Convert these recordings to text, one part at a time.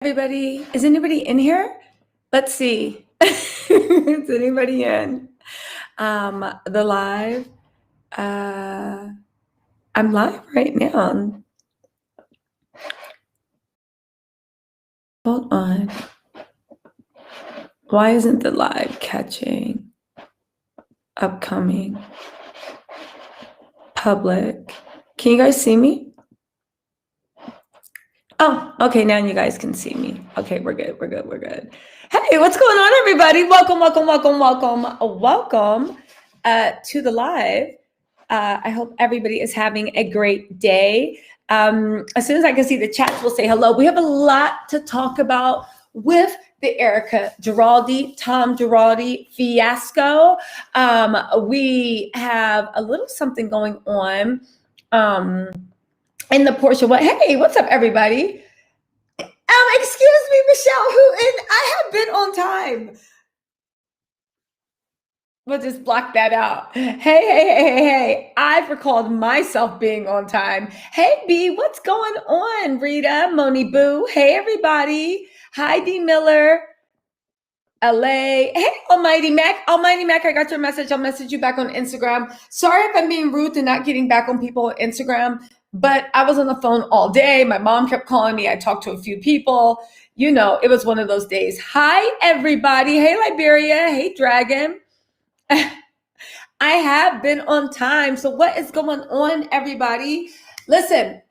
Everybody, is anybody in here? Let's see. Is anybody in? The live. I'm live right now. Hold on. Why isn't the live catching? Upcoming. Public. Can you guys see me? Oh, okay, now you guys can see me. Okay, we're good. Hey, what's going on, everybody? Welcome to the live. I hope everybody is having a great day. As soon as I can see the chats, we'll say hello. We have a lot to talk about with the Erica Tom Giraldi fiasco. We have a little something going on. In the Porsha, hey, what's up, everybody? Excuse me, Michelle, I have been on time. We'll just block that out. Hey. I've recalled myself being on time. Hey, B, what's going on? Rita, Moni Boo. Hey, everybody. Hi, D Miller. LA. Hey, Almighty Mac. I got your message. I'll message you back on Instagram. Sorry if I'm being rude and not getting back on people on Instagram, but I was on the phone all day. My mom kept calling me. I talked to a few people. You know, it was one of those days. Hi, everybody. Hey, Liberia. Hey, Dragon. I have been on time. So what is going on, everybody? Listen,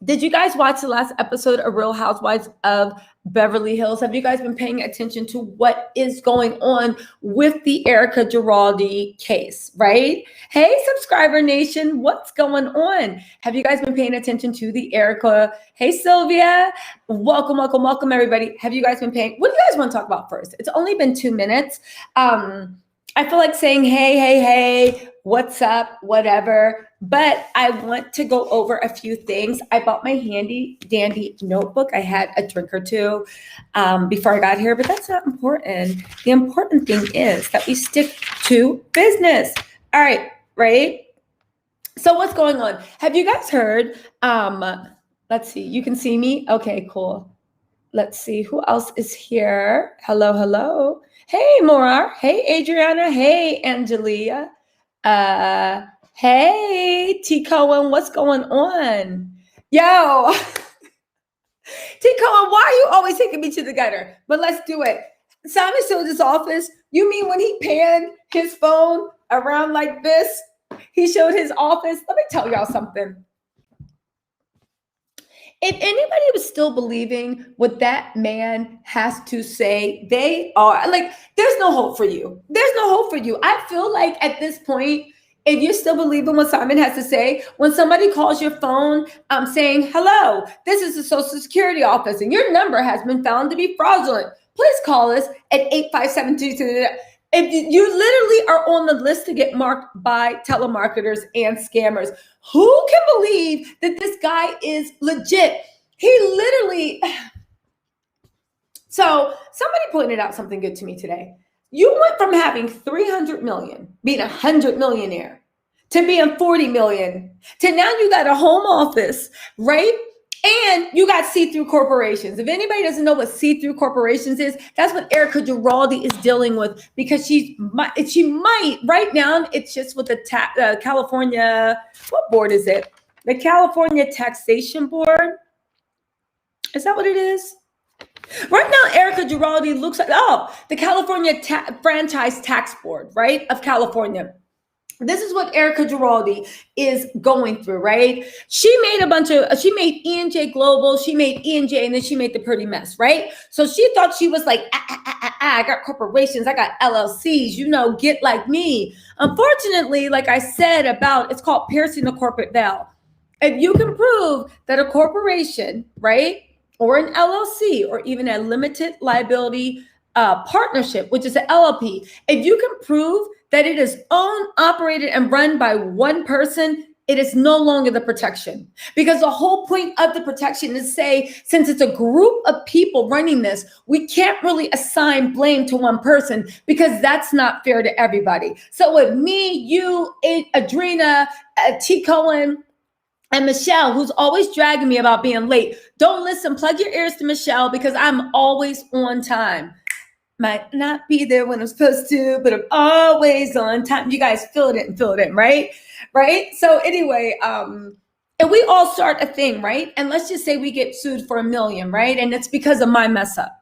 did you guys watch the last episode of Real Housewives of Beverly Hills? Have you guys been paying attention to what is going on with the Erica Giraldi case, right? Hey, subscriber nation, what's going on? Have you guys been paying attention to the Erica? Hey, Sylvia, welcome, everybody. Have you guys been paying? What do you guys want to talk about first? It's only been 2 minutes. I feel like saying, hey, what's up, whatever. But I want to go over a few things. I bought my handy dandy notebook. I had a drink or two before I got here, but that's not important. The important thing is that we stick to business. All right? So what's going on? Have you guys heard? Let's see. You can see me? Okay, cool. Let's see. Who else is here? Hello. Hey, Morar. Hey, Adriana. Hey, Angelia. Hey, T. Cohen. What's going on? Yo. T. Cohen, why are you always taking me to the gutter? But let's do it. Simon showed his office. You mean when he panned his phone around like this, he showed his office? Let me tell y'all something. If anybody was still believing what that man has to say, they are like, there's no hope for you. I feel like at this point, if you're still believing what Simon has to say, when somebody calls your phone saying, hello, this is the Social Security office and your number has been found to be fraudulent, please call us at 85722. If you literally are on the list to get marked by telemarketers and scammers, who can believe that this guy is legit? He literally. So somebody pointed out something good to me today. You went from having 300 million, being a 100 millionaire, to being 40 million, to now you got a home office, right? And you got see-through corporations. If anybody doesn't know what see-through corporations is, that's what Erica Giraldi is dealing with, because she might right now. It's just with the California, what board is it? The California Taxation Board. Is that what it is? Right now, Erica Giraldi looks like, the California Franchise Tax Board, right, of California. This is what Erica Giraldi is going through, right? She made E&J Global, she made E&J, and then she made the Pretty Mess, right? So she thought she was like, I got corporations, I got LLCs, get like me. Unfortunately, like I said it's called piercing the corporate veil. If you can prove that a corporation, right, or an LLC, or even a limited liability partnership, which is an LLP, if you can prove that it is owned, operated, and run by one person, it is no longer the protection. Because the whole point of the protection is say, since it's a group of people running this, we can't really assign blame to one person, because that's not fair to everybody. So with me, you, Adrena, T. Cohen, And Michelle, who's always dragging me about being late. Don't listen. Plug your ears to Michelle because I'm always on time. Might not be there when I'm supposed to, but I'm always on time. You guys fill it in, right? Right? So anyway, and we all start a thing, right? And let's just say we get sued for $1 million, right? And it's because of my mess up.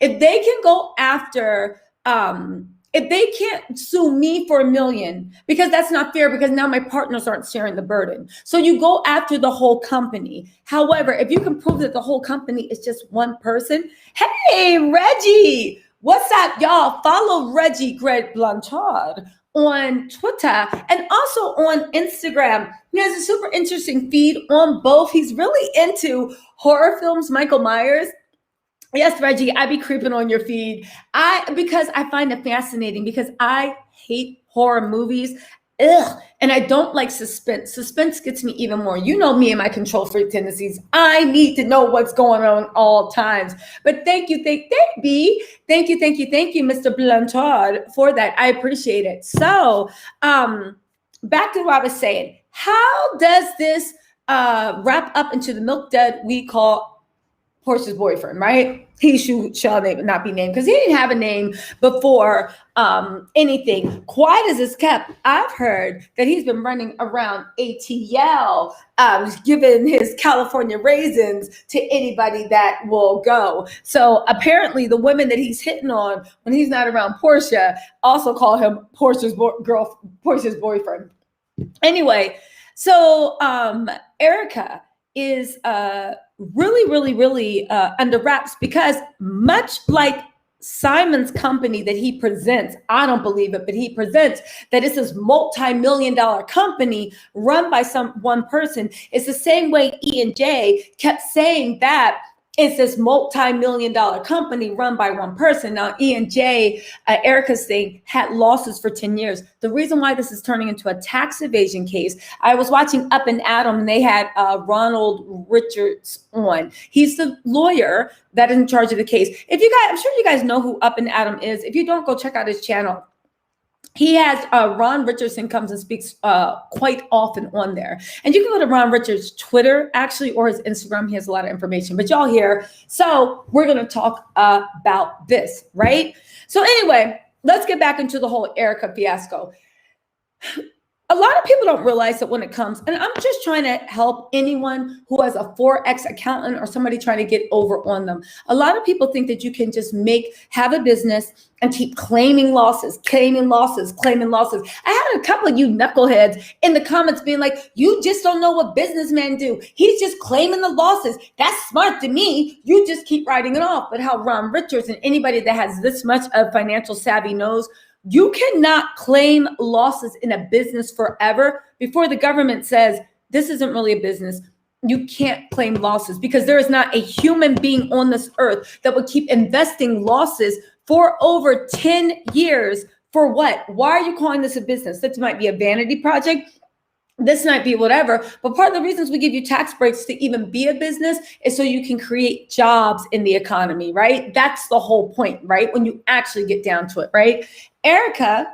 If they can go after, if they can't sue me for $1 million, because that's not fair, because now my partners aren't sharing the burden. So you go after the whole company. However, if you can prove that the whole company is just one person, hey, Reggie, what's up, y'all? Follow Reggie Greg Blanchard on Twitter and also on Instagram. He has a super interesting feed on both. He's really into horror films, Michael Myers. Yes, Reggie, I be creeping on your feed. Because I find it fascinating, because I hate horror movies. Ugh. And I don't like suspense. Suspense gets me even more. You know me and my control freak tendencies. I need to know what's going on all times. But thank you, thank you, Mr. Blanchard, for that. I appreciate it. So back to what I was saying. How does this wrap up into the milk dud we call Porsha's boyfriend, right? He shall not be named, because he didn't have a name before anything. Quiet as it's kept, I've heard that he's been running around ATL, giving his California raisins to anybody that will go. So apparently the women that he's hitting on when he's not around Porsha also call him Porsha's boyfriend. Anyway, so Erica is really under wraps, because much like Simon's company that he presents, I don't believe it, but he presents that it's this multi-million-dollar company run by one person. It's the same way E&J kept saying that it's this multi-million-dollar company run by one person. Now, E&J, Erica's thing, had losses for 10 years. The reason why this is turning into a tax evasion case, I was watching Up and Adam, and they had Ronald Richards on. He's the lawyer that is in charge of the case. I'm sure you guys know who Up and Adam is. If you don't, go check out his channel. He has Ron Richardson comes and speaks quite often on there. And you can go to Ron Richards' Twitter, actually, or his Instagram. He has a lot of information, but y'all here. So we're going to talk about this, right? So anyway, let's get back into the whole Erica fiasco. A lot of people don't realize that when it comes, and I'm just trying to help anyone who has a Forex accountant or somebody trying to get over on them. A lot of people think that you can just have a business and keep claiming losses. I had a couple of you knuckleheads in the comments being like, you just don't know what businessmen do. He's just claiming the losses. That's smart to me. You just keep writing it off. But how Ron Richards and anybody that has this much of financial savvy knows, you cannot claim losses in a business forever before the government says this isn't really a business. You can't claim losses, because there is not a human being on this earth that would keep investing losses for over 10 years. For what? Why are you calling this a business? This might be a vanity project. This might be whatever, but part of the reasons we give you tax breaks to even be a business is so you can create jobs in the economy, right? That's the whole point, right? When you actually get down to it, right? Erica's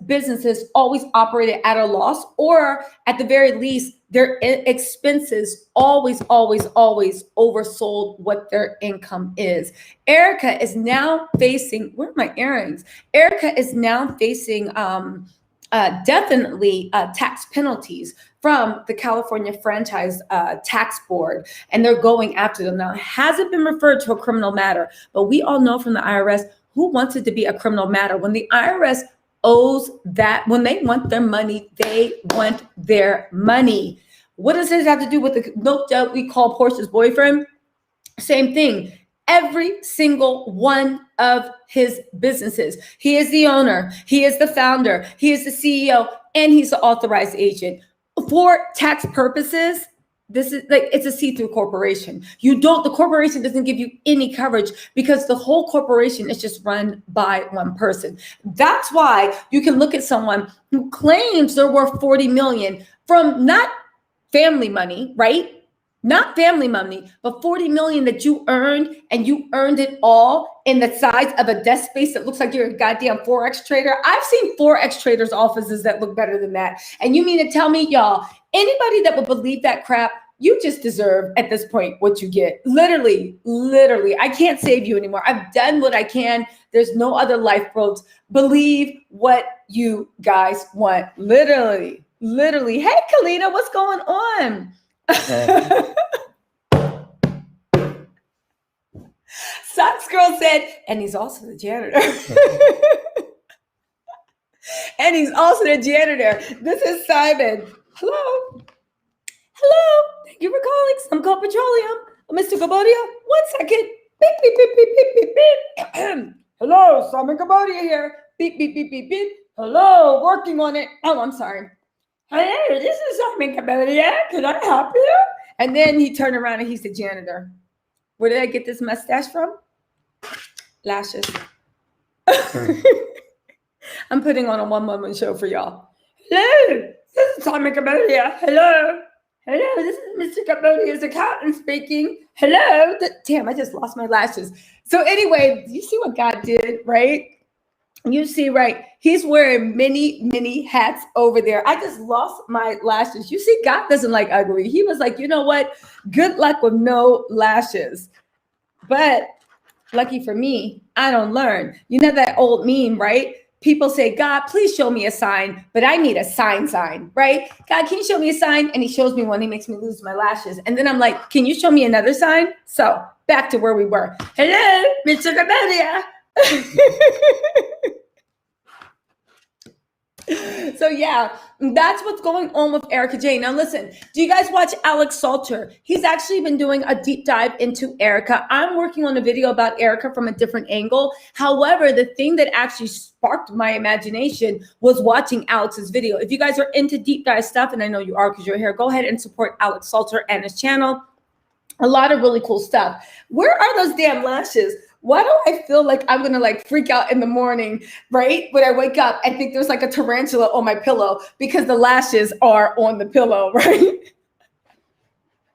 businesses always operated at a loss, or at the very least, their expenses always oversold what their income is. Erica is now facing, where are my earrings? Erica is now facing, definitely tax penalties from the California Franchise Tax Board, and they're going after them. Now, it hasn't been referred to a criminal matter, but we all know from the IRS who wants it to be a criminal matter. When the IRS owes that, when they want their money, they want their money. What does this have to do with the milk jug we call Porsha's boyfriend? Same thing. Every single one of his businesses. He is the owner. He is the founder. He is the CEO, and he's the authorized agent. For tax purposes, this is like, it's a see-through corporation. The corporation doesn't give you any coverage, because the whole corporation is just run by one person. That's why you can look at someone who claims they're worth $40 million from not family money, right? not family money, but 40 million that you earned, and you earned it all in the size of a desk space that looks like you're a goddamn Forex trader. I've seen Forex traders' offices that look better than that. And you mean to tell me, y'all, anybody that would believe that crap, you just deserve at this point what you get. Literally, I can't save you anymore. I've done what I can. There's no other lifeboats. Believe what you guys want. Literally. Hey, Kalina, what's going on? Socks Girl said, and he's also the janitor. And he's also the janitor. This is Simon. Hello. Thank you for calling Some Petroleum. Mr. Cambodia, 1 second. Beep, beep, beep, beep, beep, beep, beep. Hello, Simon Cambodia here. Beep, beep, beep, beep, beep. Hello, working on it. Oh, I'm sorry. Hello, this is Simon Cambodia. Can I help you? And then he turned around and he's the janitor. Where did I get this mustache from? Lashes. I'm putting on a one-woman show for y'all. Hello, this is Simon Cambodia. Hello, this is Mr. Cambodia's accountant speaking. Hello. Damn, I just lost my lashes. So anyway, you see what God did, right? You see, right? He's wearing many hats over there. I just lost my lashes. You see, God doesn't like ugly. He was like, you know what? Good luck with no lashes. But lucky for me, I don't learn. You know that old meme, right? People say, God, please show me a sign, but I need a sign, right? God, can you show me a sign? And he shows me one. He makes me lose my lashes. And then I'm like, can you show me another sign? So back to where we were. Hello, Mr. Cambodia. So yeah, that's what's going on with Erica J. Now listen, do you guys watch Alex Salter? He's actually been doing a deep dive into Erica. I'm working on a video about Erica from a different angle. However, the thing that actually sparked my imagination was watching Alex's video. If you guys are into deep dive stuff, and I know you are because you're here, go ahead and support Alex Salter and his channel. A lot of really cool stuff. Where are those damn lashes? Why do I feel like I'm going to like freak out in the morning, right? When I wake up, I think there's like a tarantula on my pillow because the lashes are on the pillow, right?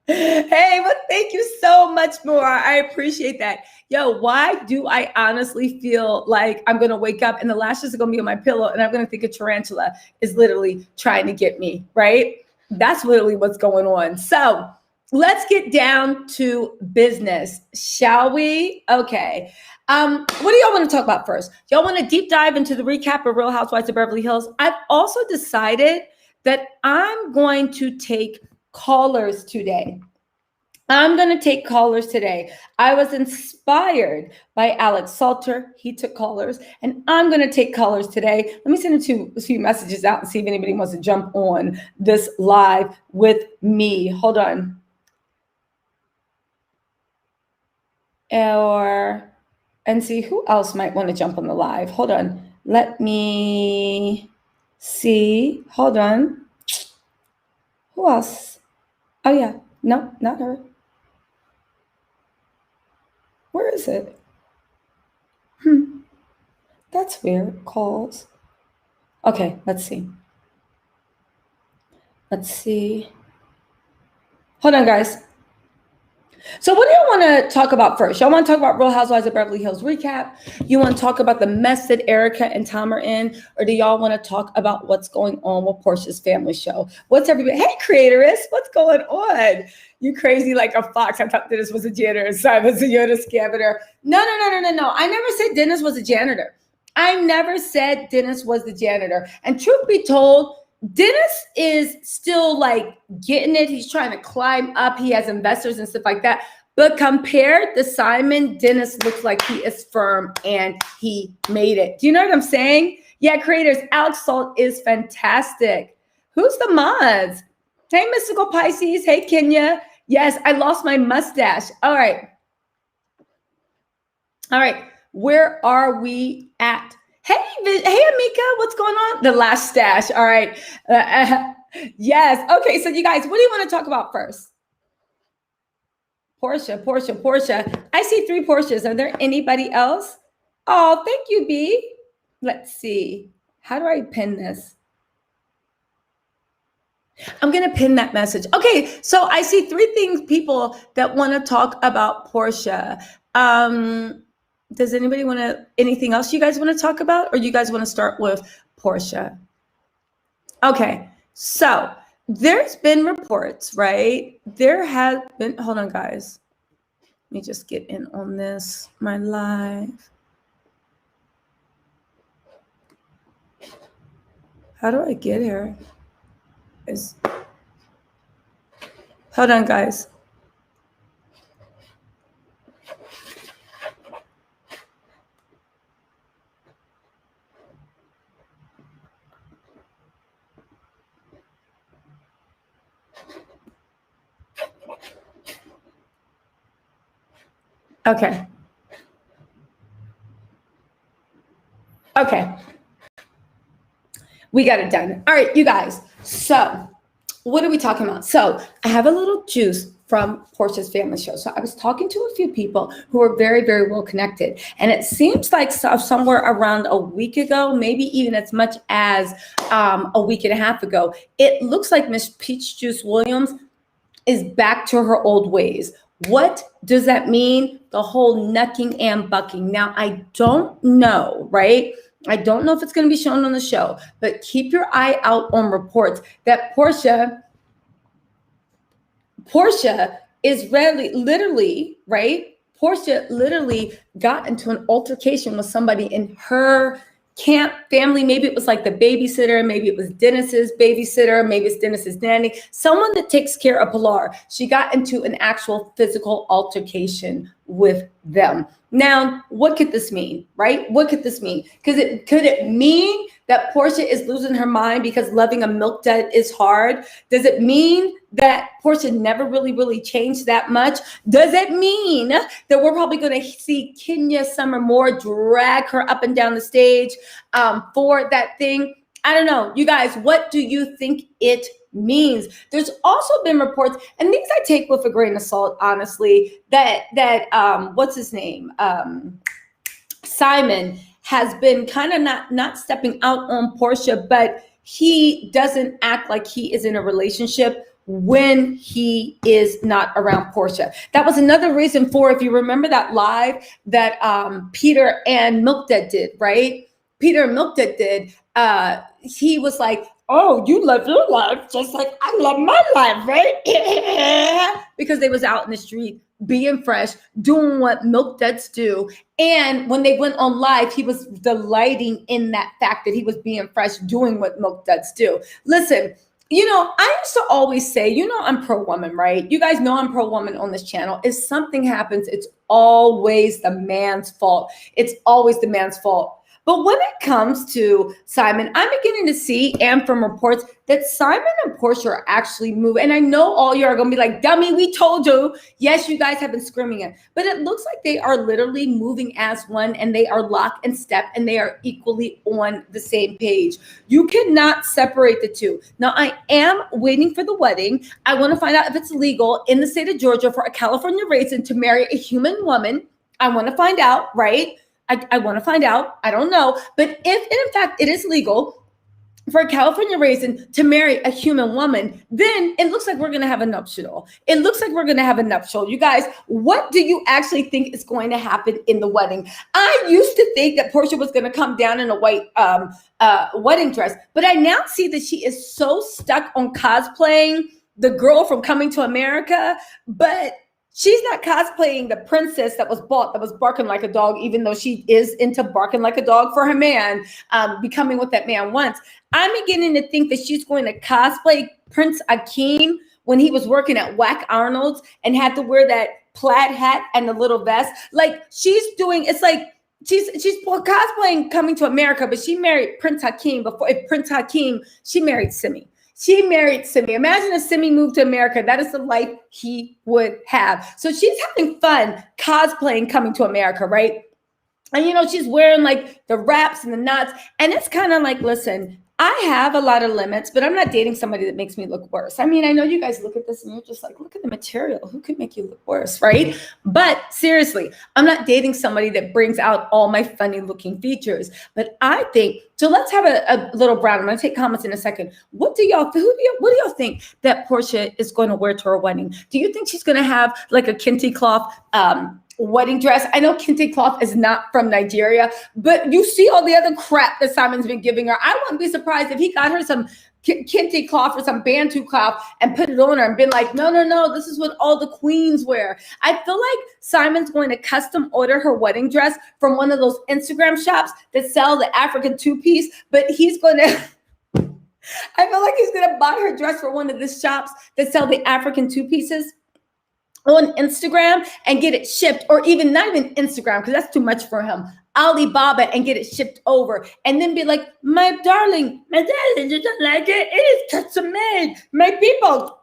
Hey, but thank you so much more. I appreciate that. Yo, why do I honestly feel like I'm going to wake up and the lashes are going to be on my pillow and I'm going to think a tarantula is literally trying to get me, right? That's literally what's going on. So let's get down to business, shall we? Okay. What do y'all want to talk about first? Y'all want to deep dive into the recap of Real Housewives of Beverly Hills? I've also decided that I'm going to take callers today. I was inspired by Alex Salter. He took callers, and I'm going to take callers today. Let me send a few messages out and see if anybody wants to jump on this live with me. Hold on. And see who else might want to jump on the live. Hold on. Let me see. Hold on. Who else? Oh, yeah. No, not her. Where is it? That's weird. Calls. Okay, let's see. Hold on, guys. So what do y'all want to talk about first? Y'all want to talk about Real Housewives of Beverly Hills recap? You want to talk about the mess that Erica and Tom are in? Or do y'all want to talk about what's going on with Porsha's family show? What's everybody? Hey, creatoress, what's going on? You crazy like a fox. I thought Dennis was a janitor and Simon's a Yoda scavenger. No. I never said Dennis was a janitor. And truth be told, Dennis is still like getting it. He's trying to climb up. He has investors and stuff like that. But compared to Simon, Dennis looks like he is firm and he made it. Do you know what I'm saying? Yeah, creators, Alex Salt is fantastic. Who's the mods? Hey, Mystical Pisces. Hey, Kenya. Yes, I lost my mustache. All right. Where are we at? Hey, Amika, what's going on? The last stash. All right. Yes. Okay. So you guys, what do you want to talk about first? Porsha. I see 3 Porshas. Are there anybody else? Oh, thank you, B. Let's see. How do I pin this? I'm going to pin that message. Okay, so I see people that want to talk about Porsha. Does anybody want to, anything else you guys want to talk about? Or you guys want to start with Porsha? Okay, so there's been reports, right? There has been, hold on, guys. Let me just get in on this, my live. How do I get here? Hold on, guys. Okay. Okay. We got it done. All right, you guys. So what are we talking about? So I have a little juice from Porsha's family show. So I was talking to a few people who are very, very well connected. And it seems like somewhere around a week ago, maybe even as much as a week and a half ago, it looks like Miss Peach Juice Williams is back to her old ways. What does that mean? The whole nucking and bucking. Now, I don't know, right? I don't know if it's going to be shown on the show, but keep your eye out on reports that Porsha is literally, right? Porsha literally got into an altercation with somebody in her camp family. Maybe it was like the babysitter, maybe it was Dennis's babysitter, maybe it's Dennis's nanny, someone that takes care of Pilar. She got into an actual physical altercation with them. Now, what could this mean, right? What could this mean? Could it mean that Porsha is losing her mind because loving a milk dud is hard? Does it mean that Porsha never really changed that much? Does it mean that we're probably going to see Kenya Summer Moore drag her up and down the stage for that thing? I don't know. You guys, what do you think it means? There's also been reports, and these I take with a grain of salt, honestly, that what's his name? Simon has been kind of not stepping out on Porsha, but he doesn't act like he is in a relationship when he is not around Porsha. That was another reason for, if you remember that live that Peter and Milk Dud did, right? Peter and Milk Dud did. He was like, oh, you love your life just like I love my life, right? Because they was out in the street being fresh, doing what milk duds do. And when they went on live, he was delighting in that fact that he was being fresh, doing what milk duds do. Listen, you know, I used to always say, you know, I'm pro-woman, right? You guys know I'm pro-woman on this channel. If something happens, it's always the man's fault. It's always the man's fault. But when it comes to Simon, I'm beginning to see, and from reports, that Simon and Porsha are actually moving. And I know all you are going to be like, dummy, we told you. Yes, you guys have been screaming it. But it looks like they are literally moving as one, and they are lock and step, and they are equally on the same page. You cannot separate the two. Now, I am waiting for the wedding. I want to find out if it's legal in the state of Georgia for a California raisin to marry a human woman. I want to find out, right? I want to find out. I don't know. But if, in fact, it is legal for a California raisin to marry a human woman, then it looks like we're going to have a nuptial. It looks like we're going to have a nuptial. You guys, what do you actually think is going to happen in the wedding? I used to think that Porsha was going to come down in a white wedding dress, but I now see that she is so stuck on cosplaying the girl from Coming to America, but she's not cosplaying the princess that was bought, that was barking like a dog, even though she is into barking like a dog for her man, becoming what that man wants. I'm beginning to think that she's going to cosplay Prince Akeem when he was working at Whack Arnold's and had to wear that plaid hat and the little vest. Like she's doing, it's like she's cosplaying Coming to America, but she married Prince Hakeem before. If Prince Hakeem, she married Simi. She married Simi. Imagine if Simi moved to America. That is the life he would have. So she's having fun cosplaying Coming to America, right? And, you know, she's wearing like the wraps and the knots. And it's kind of like, listen, I have a lot of limits, but I'm not dating somebody that makes me look worse. I mean, I know you guys look at this and you're just like, look at the material. Who could make you look worse, right? But seriously, I'm not dating somebody that brings out all my funny looking features. But I think, so let's have a little brown. I'm going to take comments in a second. What do y'all think that Porsha is going to wear to her wedding? Do you think she's going to have like a kente cloth wedding dress? I know kente cloth is not from Nigeria, but you see all the other crap that Simon's been giving her. I wouldn't be surprised if he got her some kente cloth or some bantu cloth and put it on her and been like, no, this is what all the queens wear. I feel like Simon's going to custom order her wedding dress from one of those Instagram shops that sell the African two-piece, but he's going to I feel like he's going to buy her dress for one of the shops that sell the African two-pieces on Instagram and get it shipped, or even not even Instagram, because that's too much for him, Alibaba, and get it shipped over, and then be like, my darling, you don't like it? It is custom made. My people,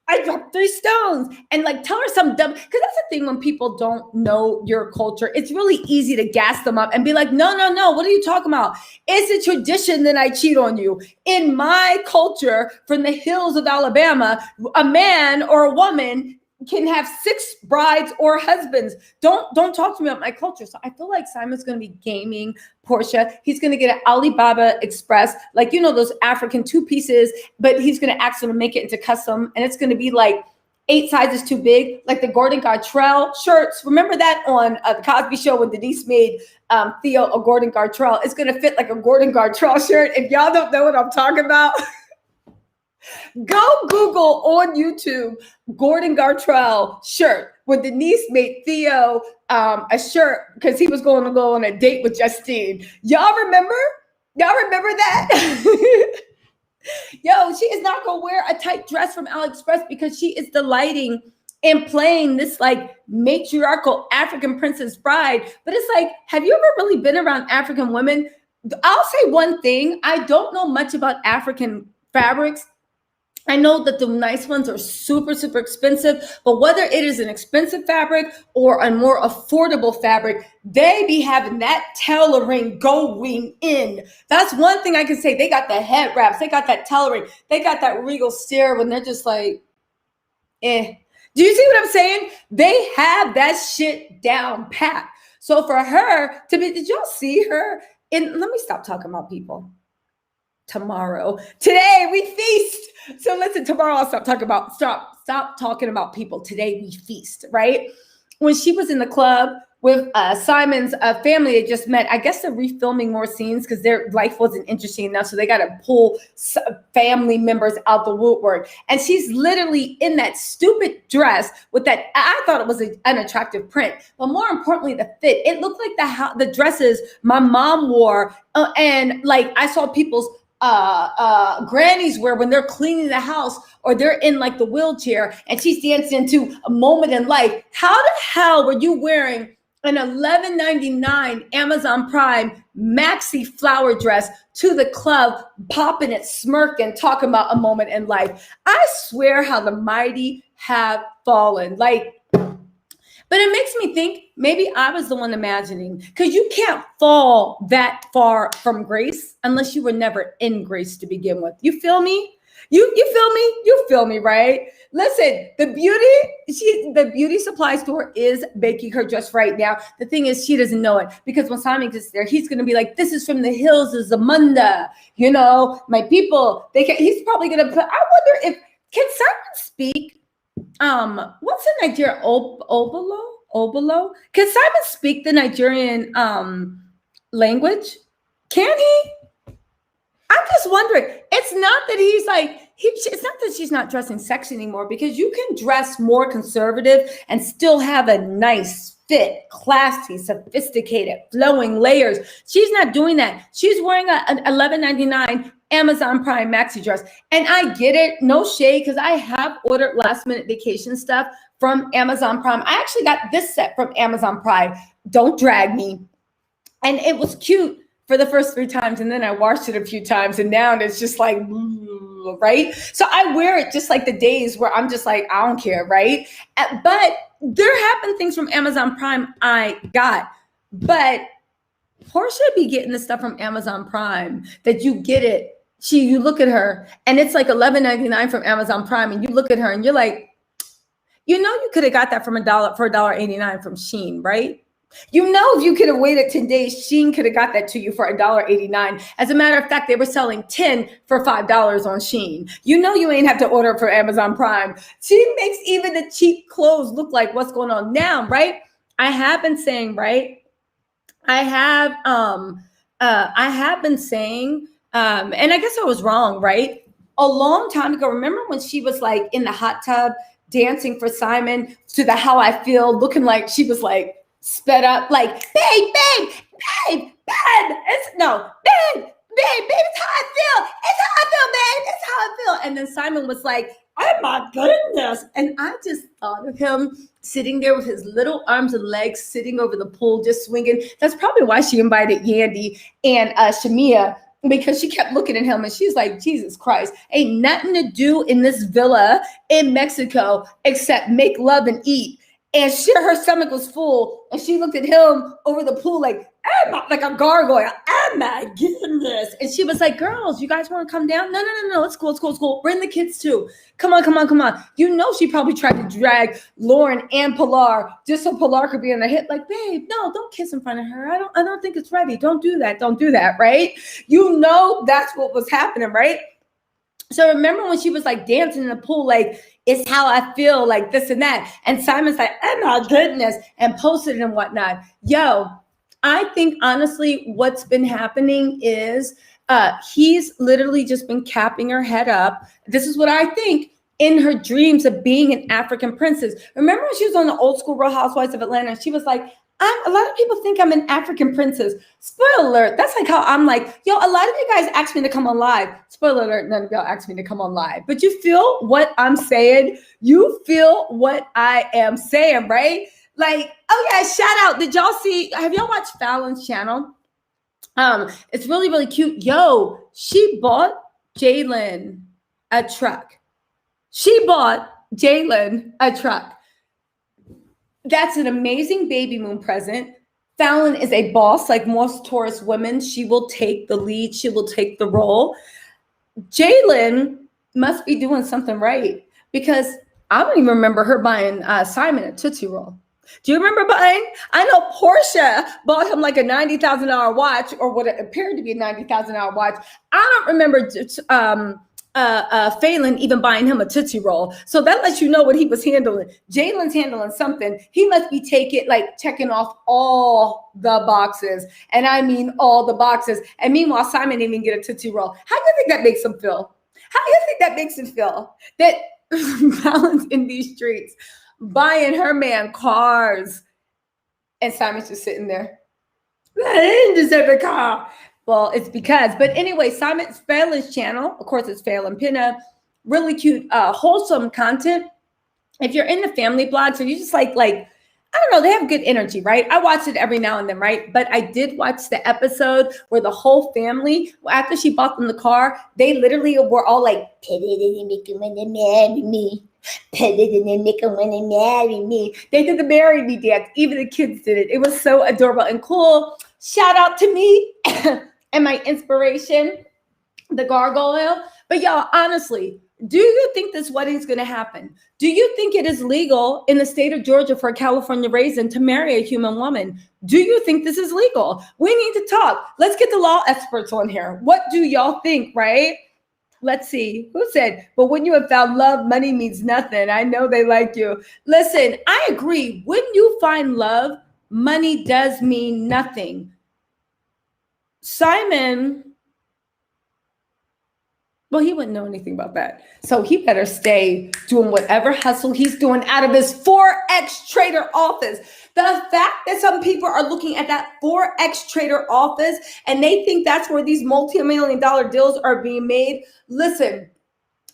I dropped 3 stones. And like tell her some dumb, because that's the thing when people don't know your culture, it's really easy to gas them up and be like, no, what are you talking about? It's a tradition that I cheat on you. In my culture, from the hills of Alabama, a man or a woman can have 6 brides or husbands. Don't talk to me about my culture. So I feel like Simon's going to be gaming Porsha. He's going to get an Alibaba Express, like, you know, those African two-pieces, but he's going to ask them to make it into custom. And it's going to be like 8 sizes too big, like the Gordon Gartrell shirts. Remember that on the Cosby Show when Denise made Theo a Gordon Gartrell? It's going to fit like a Gordon Gartrell shirt. If y'all don't know what I'm talking about, go Google on YouTube Gordon Gartrell shirt when Denise made Theo a shirt because he was going to go on a date with Justine. Y'all remember? Y'all remember that? Yo, she is not going to wear a tight dress from AliExpress because she is delighting in playing this like matriarchal African princess bride. But it's like, have you ever really been around African women? I'll say one thing. I don't know much about African fabrics. I know that the nice ones are super, super expensive, but whether it is an expensive fabric or a more affordable fabric, they be having that tailoring going in. That's one thing I can say. They got the head wraps. They got that tailoring. They got that regal stare when they're just like, eh. Do you see what I'm saying? They have that shit down pat. So for her to be, did y'all see her? Let me stop talking about people. Tomorrow. Today we feast. So listen, tomorrow I'll stop talking about people. Today we feast, right? When she was in the club with Simon's family, they just met. I guess they're refilming more scenes because their life wasn't interesting enough. So they got to pull family members out the woodwork. And she's literally in that stupid dress with that. I thought it was an unattractive print, but more importantly, the fit. It looked like the dresses my mom wore. And like I saw people's grannies wear when they're cleaning the house or they're in like the wheelchair and she's dancing to A Moment in Life. How the hell were you wearing an $11.99 Amazon Prime maxi flower dress to the club, popping it, smirking, talking about A Moment in Life? I swear how the mighty have fallen. Like, but it makes me think maybe I was the one imagining, because you can't fall that far from grace unless you were never in grace to begin with. You feel me? You feel me? You feel me, right? Listen, the beauty supply store is baking her dress right now. The thing is, she doesn't know it because when Simon gets there, he's going to be like, this is from the hills of Zamunda. You know, my people, he's probably going to put, I wonder can Simon speak? What's in Nigeria? Obolo? Can Simon speak the Nigerian language? Can he? I'm just wondering. It's not that he's like, it's not that she's not dressing sexy anymore, because you can dress more conservative and still have a nice fit, classy, sophisticated, flowing layers. She's not doing that. She's wearing an $11.99 Amazon Prime maxi dress. And I get it, no shade, because I have ordered last minute vacation stuff from Amazon Prime. I actually got this set from Amazon Prime. Don't drag me. And it was cute for the first 3 times. And then I washed it a few times. And now it's just like, right? So I wear it just like the days where I'm just like, I don't care, right? But there have been things from Amazon Prime I got. But Porsha be getting the stuff from Amazon Prime that you get it. You look at her and it's like $11.99 from Amazon Prime, and you look at her and you're like, you could have got that from $1.89 from Shein, right? If you could have waited 10 days, Shein could have got that to you for $1.89. As a matter of fact, they were selling 10 for $5 on Shein. You ain't have to order for Amazon Prime. She makes even the cheap clothes look like what's going on now, right? I have been saying, right? I have been saying, and I guess I was wrong, right? A long time ago, remember when she was like in the hot tub dancing for Simon to the How I Feel, looking like she was like sped up, like, babe, it's how I feel. It's how I feel, babe. It's how I feel. And then Simon was like, oh my goodness. And I just thought of him sitting there with his little arms and legs, sitting over the pool, just swinging. That's probably why she invited Yandy and Shamia, because she kept looking at him and she's like, Jesus Christ, ain't nothing to do in this villa in Mexico except make love and eat. And her stomach was full, and she looked at him over the pool like a gargoyle. Oh my goodness. And she was like, girls, you guys want to come down? No. It's cool. Bring the kids too. Come on. She probably tried to drag Lauren and Pilar just so Pilar could be on the hip. Like, babe, no, don't kiss in front of her. I don't think it's ready. Don't do that, right? That's what was happening, right? So remember when she was like dancing in the pool, like, it's how I feel, like this and that. And Simon's like, oh my goodness, and posted it and whatnot. I think honestly, what's been happening is he's literally just been capping her head up. This is what I think, in her dreams of being an African princess. Remember when she was on the old school Real Housewives of Atlanta? She was like, a lot of people think I'm an African princess. Spoiler alert. That's like how I'm like, a lot of you guys asked me to come on live. Spoiler alert, none of y'all asked me to come on live. But you feel what I'm saying? You feel what I am saying, right? Like, oh yeah, shout out. Did y'all see, have y'all watched Fallon's channel? It's really, really cute. She bought Jalen a truck. That's an amazing baby moon present. Fallon is a boss, like most Taurus women. She will take the lead. She will take the role. Jalen must be doing something right, because I don't even remember her buying Simon a Tootsie Roll. Do you remember buying? I know Porsha bought him like a $90,000 watch, or what appeared to be a $90,000 watch. I don't remember Phelan even buying him a Tootsie Roll. So that lets you know what he was handling. Jalen's handling something. He must be checking off all the boxes. And I mean all the boxes. And meanwhile, Simon didn't even get a Tootsie Roll. How do you think that makes him feel? That Fallon's in these streets buying her man cars, and Simon's just sitting there. I didn't deserve a car. Well, it's because, but anyway, Fallon's channel, of course, it's Fallon Pinna, really cute, wholesome content. If you're in the family blogs, or you just like, I don't know, they have good energy, right? I watch it every now and then, right? But I did watch the episode where the whole family, after she bought them the car, they literally were all like, pet it and make it when they marry me. Pet it and make it when they marry me. They did the marry me dance. Even the kids did it. It was so adorable and cool. Shout out to me and my inspiration, the gargoyle. But y'all, honestly, do you think this wedding's going to happen? Do you think it is legal in the state of Georgia for a California raisin to marry a human woman? Do you think this is legal? We need to talk. Let's get the law experts on here. What do y'all think, right? Let's see. Who said, but when you have found love, money means nothing. I know they like you. Listen, I agree. When you find love, money does mean nothing. Simon, well, he wouldn't know anything about that. So he better stay doing whatever hustle he's doing out of his Forex trader office. The fact that some people are looking at that Forex trader office and they think that's where these multi-million-dollar deals are being made. Listen,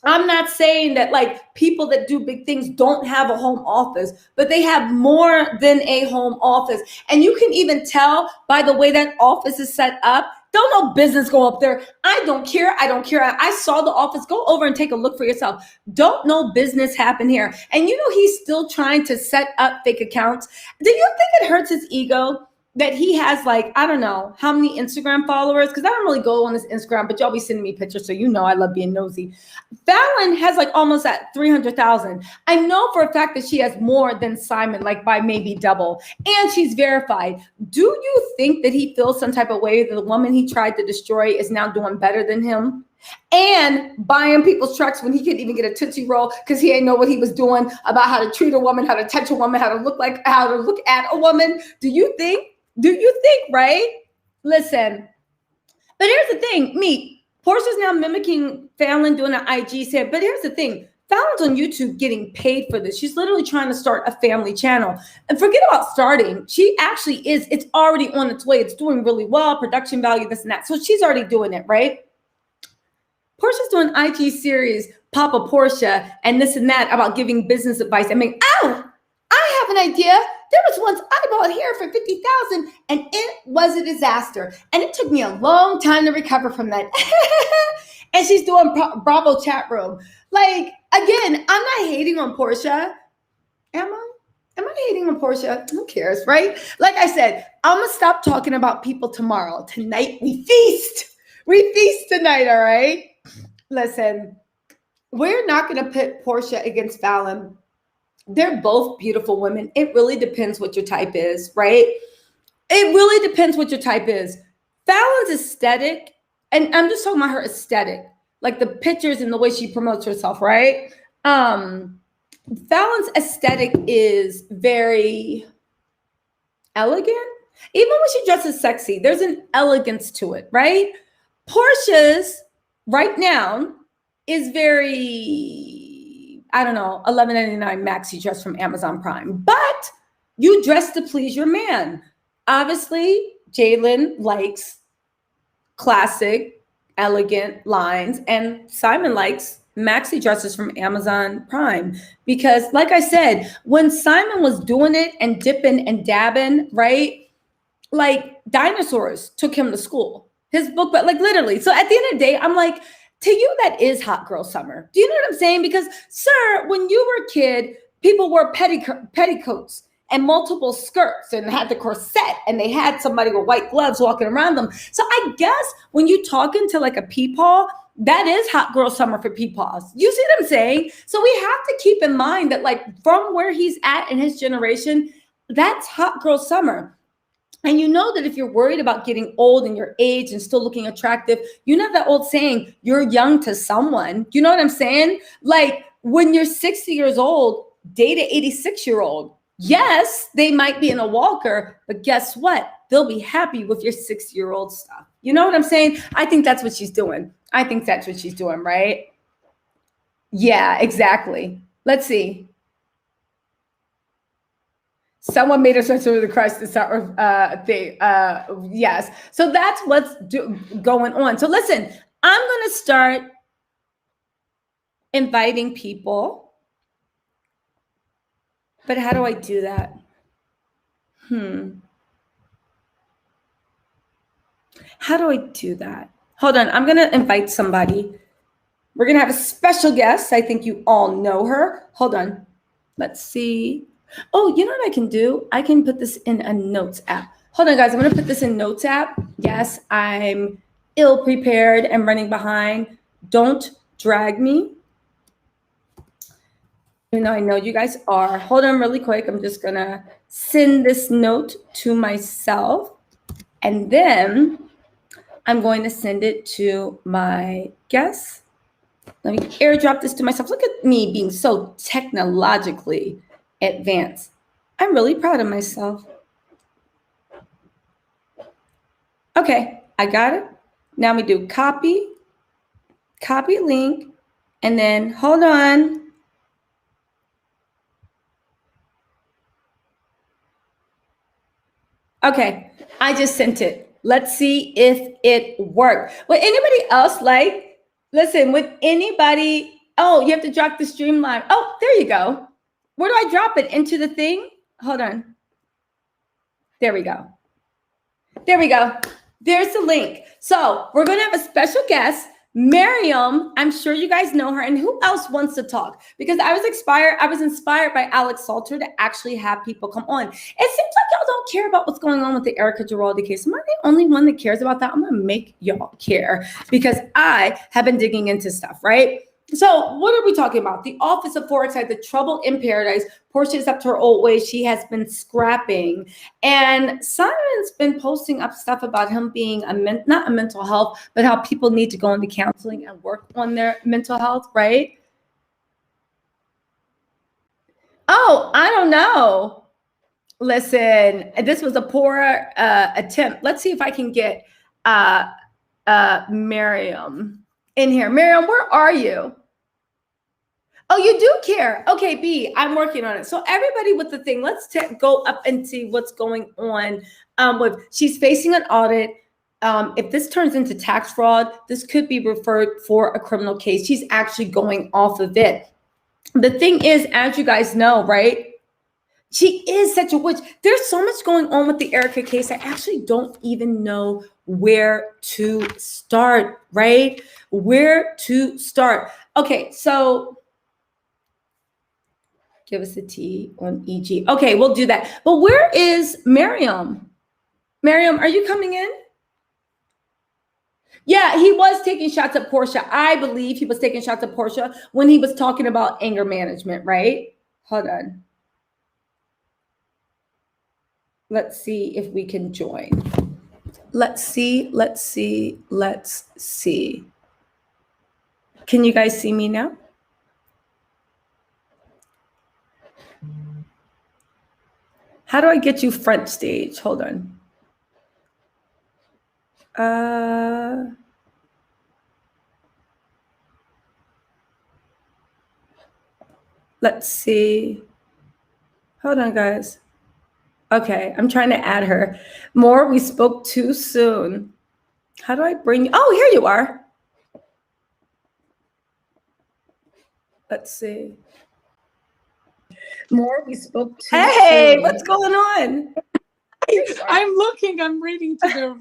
I'm not saying that people that do big things don't have a home office, but they have more than a home office. And you can even tell by the way that office is set up. Don't no business go up there. I don't care. I saw the office. Go over and take a look for yourself. Don't no business happen here. And he's still trying to set up fake accounts. Do you think it hurts his ego that he has like, I don't know how many Instagram followers, because I don't really go on his Instagram, but y'all be sending me pictures, so you know I love being nosy. Fallon has like almost at 300,000. I know for a fact that she has more than Simon, like by maybe double, and she's verified. Do you think that he feels some type of way that the woman he tried to destroy is now doing better than him? And buying people's trucks when he couldn't even get a Tootsie Roll because he didn't know what he was doing about how to treat a woman, how to touch a woman, how to look at a woman. Do you think, right? Listen, but here's the thing, Porsha's now mimicking Fallon doing an IG set, but here's the thing, Fallon's on YouTube getting paid for this. She's literally trying to start a family channel. And forget about starting. She actually is, it's already on its way. It's doing really well, production value, this and that. So she's already doing it, right? Porsha's doing IG series, Papa Porsha, and this and that about giving business advice. I mean, oh, I have an idea. There was once I bought hair for $50,000 and it was a disaster. And it took me a long time to recover from that. And she's doing Bravo chat room. Like, again, I'm not hating on Porsha. Am I? Am I hating on Porsha? Who cares, right? Like I said, I'm going to stop talking about people tomorrow. Tonight we feast. We feast tonight, all right? Listen, we're not going to pit Porsha against Fallon. They're both beautiful women. It really depends what your type is, right? It really depends what your type is. Fallon's aesthetic, and I'm just talking about her aesthetic, like the pictures and the way she promotes herself, right? Fallon's aesthetic is very elegant. Even when she dresses sexy, there's an elegance to it, right? Porsha's right now is very, I don't know, $11.99 maxi dress from Amazon Prime. But you dress to please your man. Obviously, Jalen likes classic, elegant lines, and Simon likes maxi dresses from Amazon Prime. Because like I said, when Simon was doing it and dipping and dabbing, right? Like dinosaurs took him to school. His book, but like literally. So at the end of the day, I'm like, to you, that is hot girl summer. Do you know what I'm saying? Because, sir, when you were a kid, people wore petticoats and multiple skirts and had the corset, and they had somebody with white gloves walking around them. So I guess when you talking to like a peepaw, that is hot girl summer for peepaws. You see what I'm saying? So we have to keep in mind that like from where he's at in his generation, that's hot girl summer. And you know that if you're worried about getting old and your age and still looking attractive, you know that old saying, you're young to someone. You know what I'm saying? Like when you're 60 years old, date an 86-year-old. Yes, they might be in a walker, but guess what? They'll be happy with your 60-year-old stuff. You know what I'm saying? I think that's what she's doing. I think that's what she's doing, right? Yeah, exactly. Let's see. Someone made us answer the Christ thing. Yes. So that's what's going on. So listen, I'm going to start inviting people. But how do I do that? How do I do that? Hold on. I'm going to invite somebody. We're going to have a special guest. I think you all know her. Hold on. Let's see. Oh, you know what I can do? I can put this in a notes app. Hold on, guys. I'm going to put this in notes app. Yes, I'm ill prepared and running behind. Don't drag me. Even though I know you guys are. Hold on really quick. I'm just going to send this note to myself. And then I'm going to send it to my guests. Let me airdrop this to myself. Look at me being so technologically advanced. I'm really proud of myself. Okay, I got it. Now we do copy link, and then hold on. Okay, I just sent it. Let's see if it worked. Would anybody else like, listen, would anybody, oh, you have to drop the stream line. Oh, there you go. Where do I drop it? Into the thing? Hold on. There we go. There we go. There's the link. So we're going to have a special guest, Miriam. I'm sure you guys know her. And who else wants to talk? Because I was inspired by Alex Salter to actually have people come on. It seems like y'all don't care about what's going on with the Erica Giraldi case. Am I the only one that cares about that? I'm going to make y'all care because I have been digging into stuff, right? So what are we talking about? The Office of Forex had the trouble in paradise. Porsha is up to her old ways. She has been scrapping. And Simon's been posting up stuff about him being not a mental health, but how people need to go into counseling and work on their mental health, right? Oh, I don't know. Listen, this was a poor attempt. Let's see if I can get Miriam in here. Miriam, where are you? Oh, you do care. Okay, B, I'm working on it. So everybody with the thing, let's go up and see what's going on with, she's facing an audit. If this turns into tax fraud, this could be referred for a criminal case. She's actually going off of it. The thing is, as you guys know, right? She is such a witch. There's so much going on with the Erica case. I actually don't even know where to start, right? Where to start. Okay, so give us a T on EG. Okay, we'll do that. But where is Miriam? Miriam, are you coming in? Yeah, he was taking shots at Porsha. I believe he was taking shots at Porsha when he was talking about anger management, right? Hold on. Let's see if we can join. Let's see. Can you guys see me now? How do I get you front stage? Hold on. Let's see. Hold on, guys. Okay, I'm trying to add her. More, we spoke too soon. How do I bring you? Oh, here you are. Let's see. More, we spoke too soon. Hey, what's going on? I'm looking, I'm reading to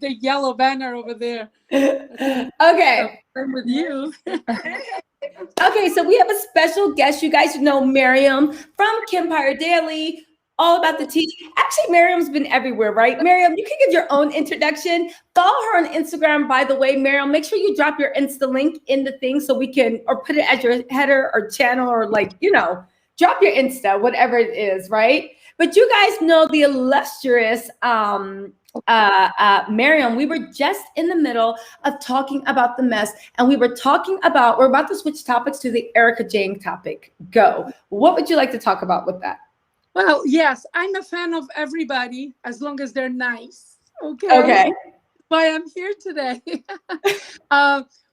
the yellow banner over there. Okay. I'm with you. Okay, so we have a special guest. You guys know Miriam from Kempire Daily, all about the tea. Actually, Miriam's been everywhere, right? Miriam, you can give your own introduction. Follow her on Instagram, by the way. Miriam, make sure you drop your Insta link in the thing so we can, or put it as your header or channel, or like, you know, drop your Insta, whatever it is, right? But you guys know the illustrious Miriam. We were just in the middle of talking about the mess, and we were talking about, we're about to switch topics to the Erica Jane topic. Go. What would you like to talk about with that? Well, yes, I'm a fan of everybody as long as they're nice. Okay. Okay. Why I'm here today.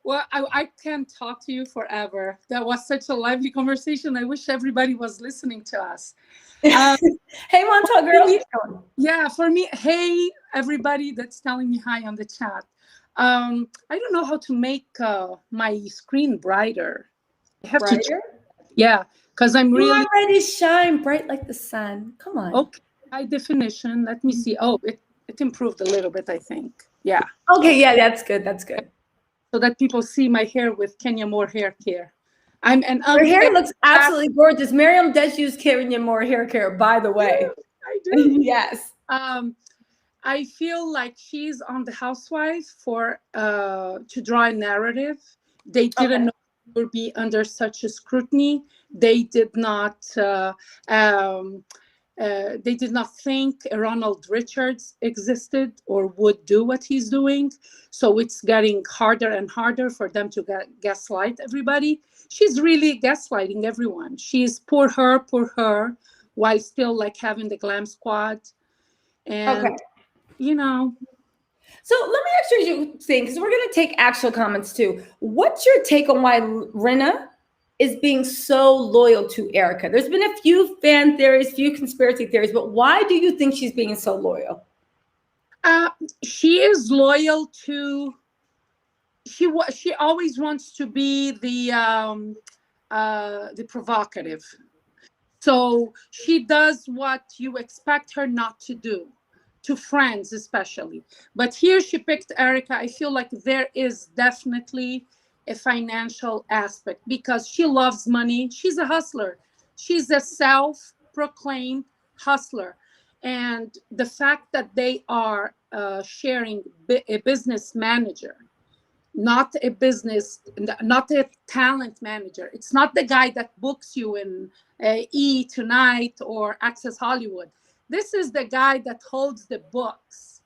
Well, I can talk to you forever. That was such a lively conversation. I wish everybody was listening to us. Hey, Montauk girl. Yeah, for me, hey, everybody that's telling me hi on the chat. I don't know how to make my screen brighter. I have brighter? to. Yeah, because I'm really. You already shine bright like the sun. Come on. Okay, high definition. Let me see. Oh, it improved a little bit, I think. Yeah. Okay, yeah, that's good. That's good. So that people see my hair with Kenya Moore hair care. Your hair looks absolutely gorgeous. Miriam does use Kenya Moore hair care, by the way. I do. Yes. I feel like she's on The Housewife for to draw a narrative. They didn't know it would be under such a scrutiny. They did not. They did not think Ronald Richards existed or would do what he's doing. So it's getting harder and harder for them to gaslight everybody. She's really gaslighting everyone. She's poor her, while still like having the glam squad. And, you know. So let me ask you a thing, because we're going to take actual comments too. What's your take on why Rinna is being so loyal to Erica? There's been a few fan theories, few conspiracy theories, but why do you think she's being so loyal? She is loyal to. She always wants to be the provocative. So she does what you expect her not to do, to friends especially. But here she picked Erica. I feel like there is definitely a financial aspect because she loves money. She's a hustler. She's a self-proclaimed hustler. And the fact that they are sharing a business manager, not a business, not a talent manager. It's not the guy that books you in E! Tonight or Access Hollywood. This is the guy that holds the books.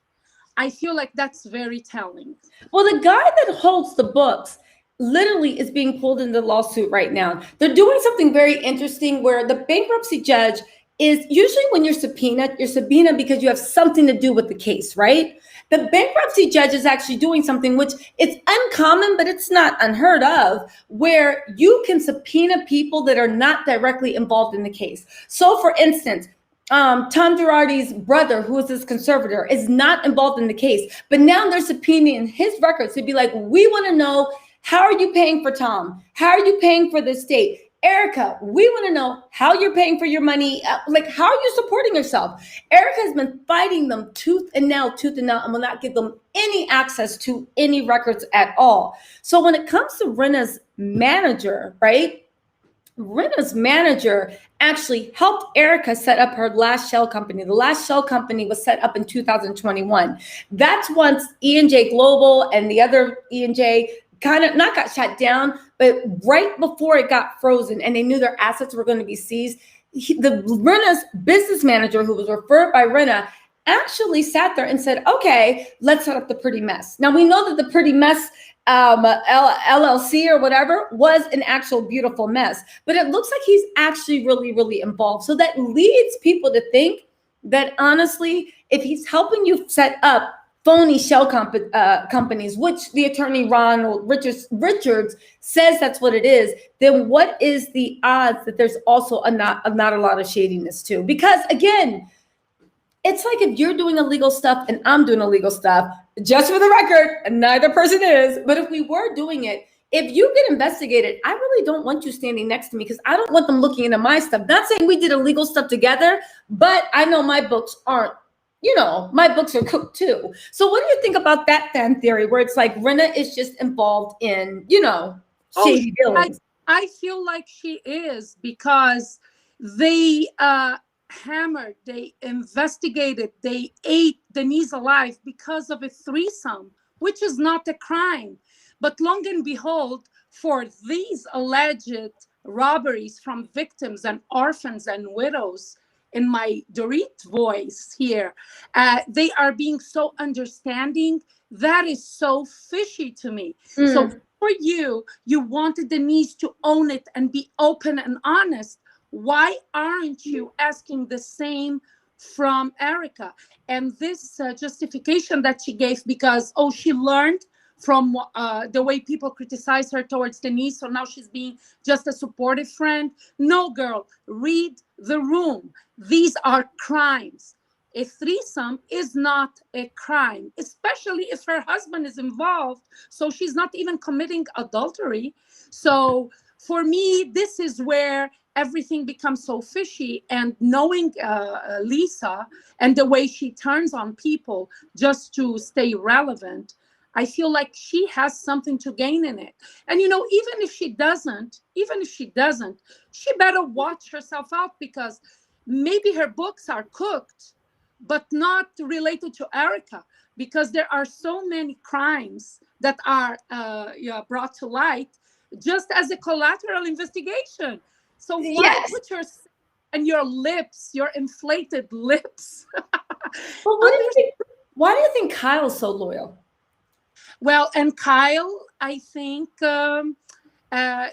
I feel like that's very telling. Well, the guy that holds the books literally is being pulled into the lawsuit right now. They're doing something very interesting where the bankruptcy judge is usually when you're subpoenaed because you have something to do with the case, right? The bankruptcy judge is actually doing something which it's uncommon, but it's not unheard of, where you can subpoena people that are not directly involved in the case. So for instance, Tom Giraldi's brother, who is his conservator, is not involved in the case, but now they're subpoenaing his records to be like, we want to know, how are you paying for Tom? How are you paying for the estate? Erica, we want to know how you're paying for your money. Like, how are you supporting yourself? Erica has been fighting them tooth and nail, and will not give them any access to any records at all. So when it comes to Rinna's manager, right? Rinna's manager actually helped Erica set up her last shell company. The last shell company was set up in 2021. That's once E&J Global and the other E&J kind of not got shut down, but right before it got frozen and they knew their assets were going to be seized, Rinna's business manager, who was referred by Rinna, actually sat there and said, okay, let's set up the Pretty Mess. Now we know that the Pretty Mess LLC or whatever was an actual beautiful mess, but it looks like he's actually really, really involved. So that leads people to think that honestly, if he's helping you set up phony shell companies, which the attorney Ronald Richards says that's what it is, then what is the odds that there's also not a lot of shadiness too? Because again, it's like if you're doing illegal stuff and I'm doing illegal stuff, just for the record, neither person is, but if we were doing it, if you get investigated, I really don't want you standing next to me because I don't want them looking into my stuff. Not saying we did illegal stuff together, but I know my books aren't, my books are cooked too. So what do you think about that fan theory where it's like Rinna is just involved in, shady dealings? I feel like she is because they hammered, they investigated, they ate Denise alive because of a threesome, which is not a crime. But long and behold, for these alleged robberies from victims and orphans and widows, in my Dorit voice here, they are being so understanding. That is so fishy to me. So for you wanted Denise to own it and be open and honest. Why aren't you asking the same from Erica? And this justification that she gave because, she learned from the way people criticize her towards Denise, so now she's being just a supportive friend. No, girl, read the room. These are crimes. A threesome is not a crime, especially if her husband is involved. So she's not even committing adultery. So for me, this is where everything becomes so fishy. And knowing Lisa and the way she turns on people just to stay relevant, I feel like she has something to gain in it. And, even if she doesn't, she better watch herself out because maybe her books are cooked, but not related to Erica, because there are so many crimes that are brought to light just as a collateral investigation. So why put your lips, your inflated lips? Well, why do you think Kyle's so loyal? Well, and Kyle, I think there are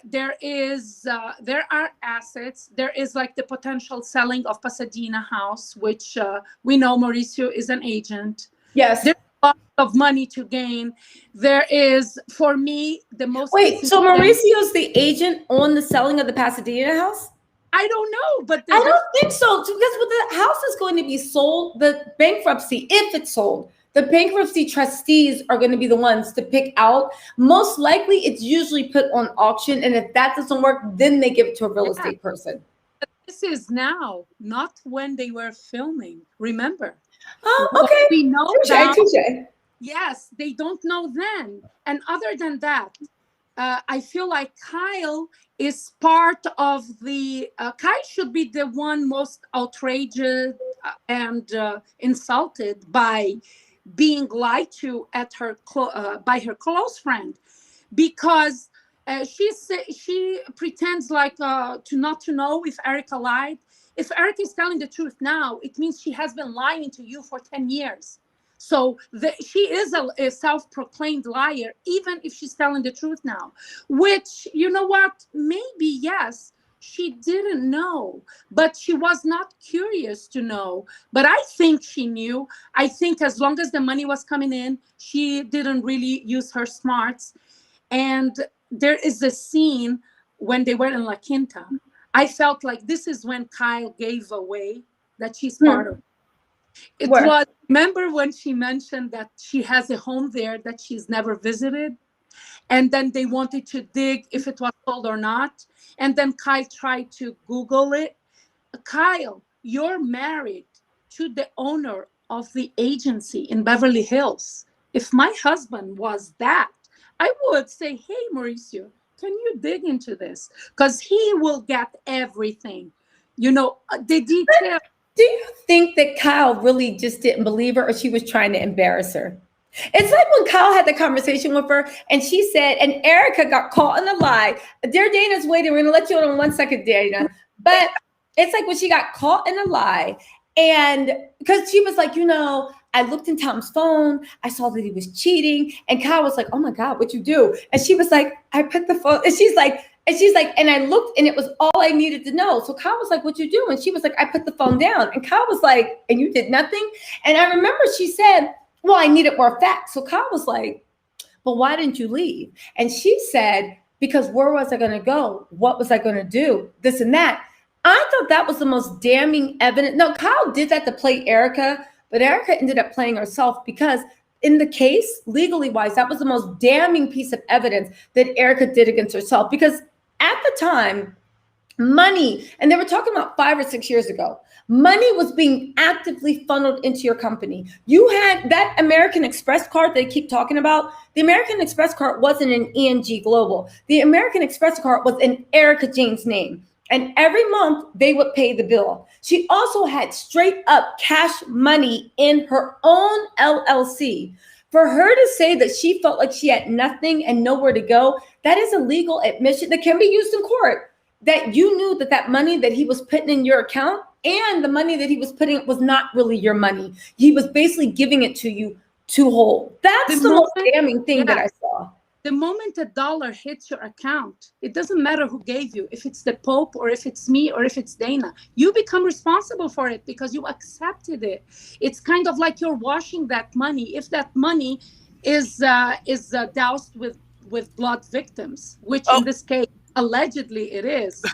assets. There is like the potential selling of Pasadena house, which we know Mauricio is an agent. Yes. There's a lot of money to gain. There is, for me, the most... Wait, so Mauricio's the agent on the selling of the Pasadena house? I don't know, but... I don't think so, because when the house is going to be sold, the bankruptcy, if it's sold, the bankruptcy trustees are going to be the ones to pick out. Most likely, it's usually put on auction, and if that doesn't work, then they give it to a real estate person. This is now, not when they were filming. Remember? Oh, okay. We know touché. Yes, they don't know then. And other than that, I feel like Kyle is part of the. Kyle should be the one most outraged and insulted by being lied to at her by her close friend, because she pretends like to not to know if Erica lied. If Erica is telling the truth now, it means she has been lying to you for 10 years. So she is a self-proclaimed liar, even if she's telling the truth now, which, you know what, maybe, yes, she didn't know, but she was not curious to know. But I think she knew. I think as long as the money was coming in, she didn't really use her smarts. And there is a scene when they were in La Quinta. I felt like this is when Kyle gave away that she's part of. It was, remember when she mentioned that she has a home there that she's never visited? And then they wanted to dig if it was sold or not. And then Kyle tried to Google it. Kyle, you're married to the owner of the agency in Beverly Hills. If my husband was that, I would say, hey, Mauricio, can you dig into this? Because he will get everything. You know, the detail. Do you think that Kyle really just didn't believe her, or she was trying to embarrass her? It's like when Kyle had the conversation with her and she said, and Erica got caught in a lie. Dear Dana's waiting. We're going to let you in 1 second, Dana. But it's like when she got caught in a lie, and because she was like, you know, I looked in Tom's phone. I saw that he was cheating. And Kyle was like, oh my God, what'd you do? And she was like, I put the phone. And she's like, and I looked and it was all I needed to know. So Kyle was like, what'd you do? And she was like, I put the phone down. And Kyle was like, and you did nothing? And I remember she said, well, I needed more facts. So Kyle was like, but why didn't you leave? And she said, because where was I going to go? What was I going to do? This and that. I thought that was the most damning evidence. No, Kyle did that to play Erica, but Erica ended up playing herself, because in the case, legally wise, that was the most damning piece of evidence that Erica did against herself. Because at the time, money, and they were talking about 5 or 6 years ago, money was being actively funneled into your company. You had that American Express card they keep talking about. The American Express card wasn't an ENG Global. The American Express card was in Erica Jane's name. And every month they would pay the bill. She also had straight up cash money in her own LLC. For her to say that she felt like she had nothing and nowhere to go, that is a legal admission that can be used in court. That you knew that that money that he was putting in your account and the money that he was putting was not really your money. He was basically giving it to you to hold. That's the most damning thing that I saw. The moment a dollar hits your account, it doesn't matter who gave you, if it's the Pope or if it's me or if it's Dana, you become responsible for it because you accepted it. It's kind of like you're washing that money. If that money is doused with blood victims, which in this case, allegedly it is.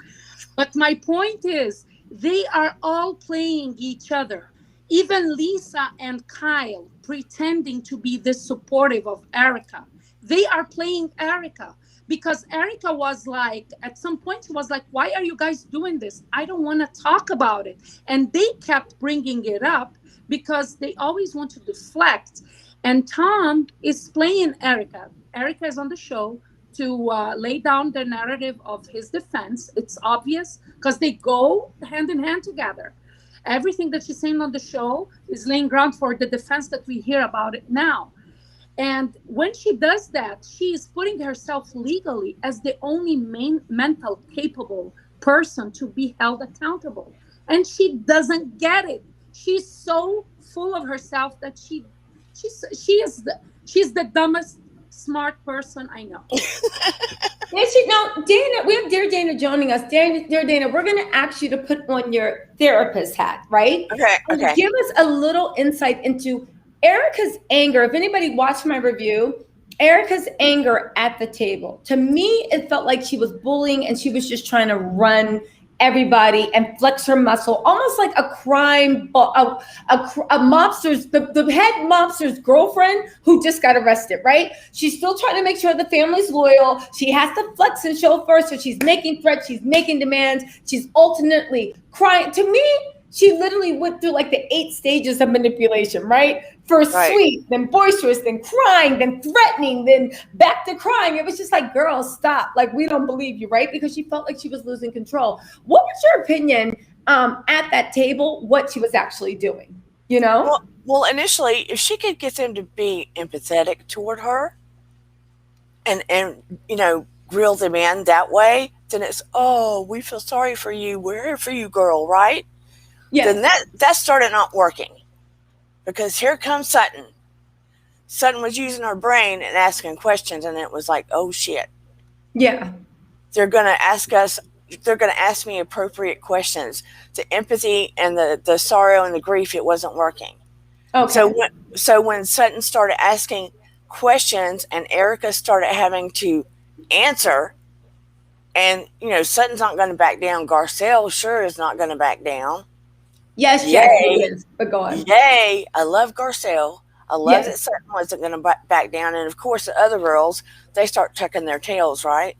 But my point is, they are all playing each other. Even Lisa and Kyle pretending to be this supportive of Erica. They are playing Erica because Erica was like, at some point, she was like, why are you guys doing this? I don't want to talk about it. And they kept bringing it up because they always want to deflect. And Tom is playing Erica. Erica is on the show to lay down the narrative of his defense. It's obvious because they go hand in hand together. Everything that she's saying on the show is laying ground for the defense that we hear about it now. And when she does that, she is putting herself legally as the only mental capable person to be held accountable. And she doesn't get it. She's so full of herself that she's the dumbest smart person I know. Now, Dana, we have Dear Dana joining us. Dear Dana, we're going to ask you to put on your therapist hat, right? Okay. Give us a little insight into Erica's anger. If anybody watched my review, Erica's anger at the table. To me, it felt like she was bullying and she was just trying to run everybody and flex her muscle, almost like a crime, a mobster's, the head mobster's girlfriend who just got arrested, right? She's still trying to make sure the family's loyal. She has to flex and show first, so she's making threats, she's making demands, she's alternately crying. To me, She literally went through like the 8 stages of manipulation, right? First Right. sweet, then boisterous, then crying, then threatening, then back to crying. It was just like, girl, stop. Like, we don't believe you, right? Because she felt like she was losing control. What was your opinion at that table, what she was actually doing? You know? Well, initially, if she could get them to be empathetic toward her and grill them in that way, then it's, oh, we feel sorry for you. We're here for you, girl, right? Yes. Then that started not working, because here comes Sutton. Sutton was using her brain and asking questions, and it was like, oh shit. Yeah. They're gonna ask me appropriate questions. The empathy and the sorrow and the grief, it wasn't working. Okay. So when Sutton started asking questions and Erica started having to answer, and Sutton's not going to back down. Garcelle sure is not going to back down. Yes, Jackie is. But go on. Yay! I love Garcelle. I love Yes. that Sutton wasn't going to back down, and of course the other girls, they start tucking their tails, right?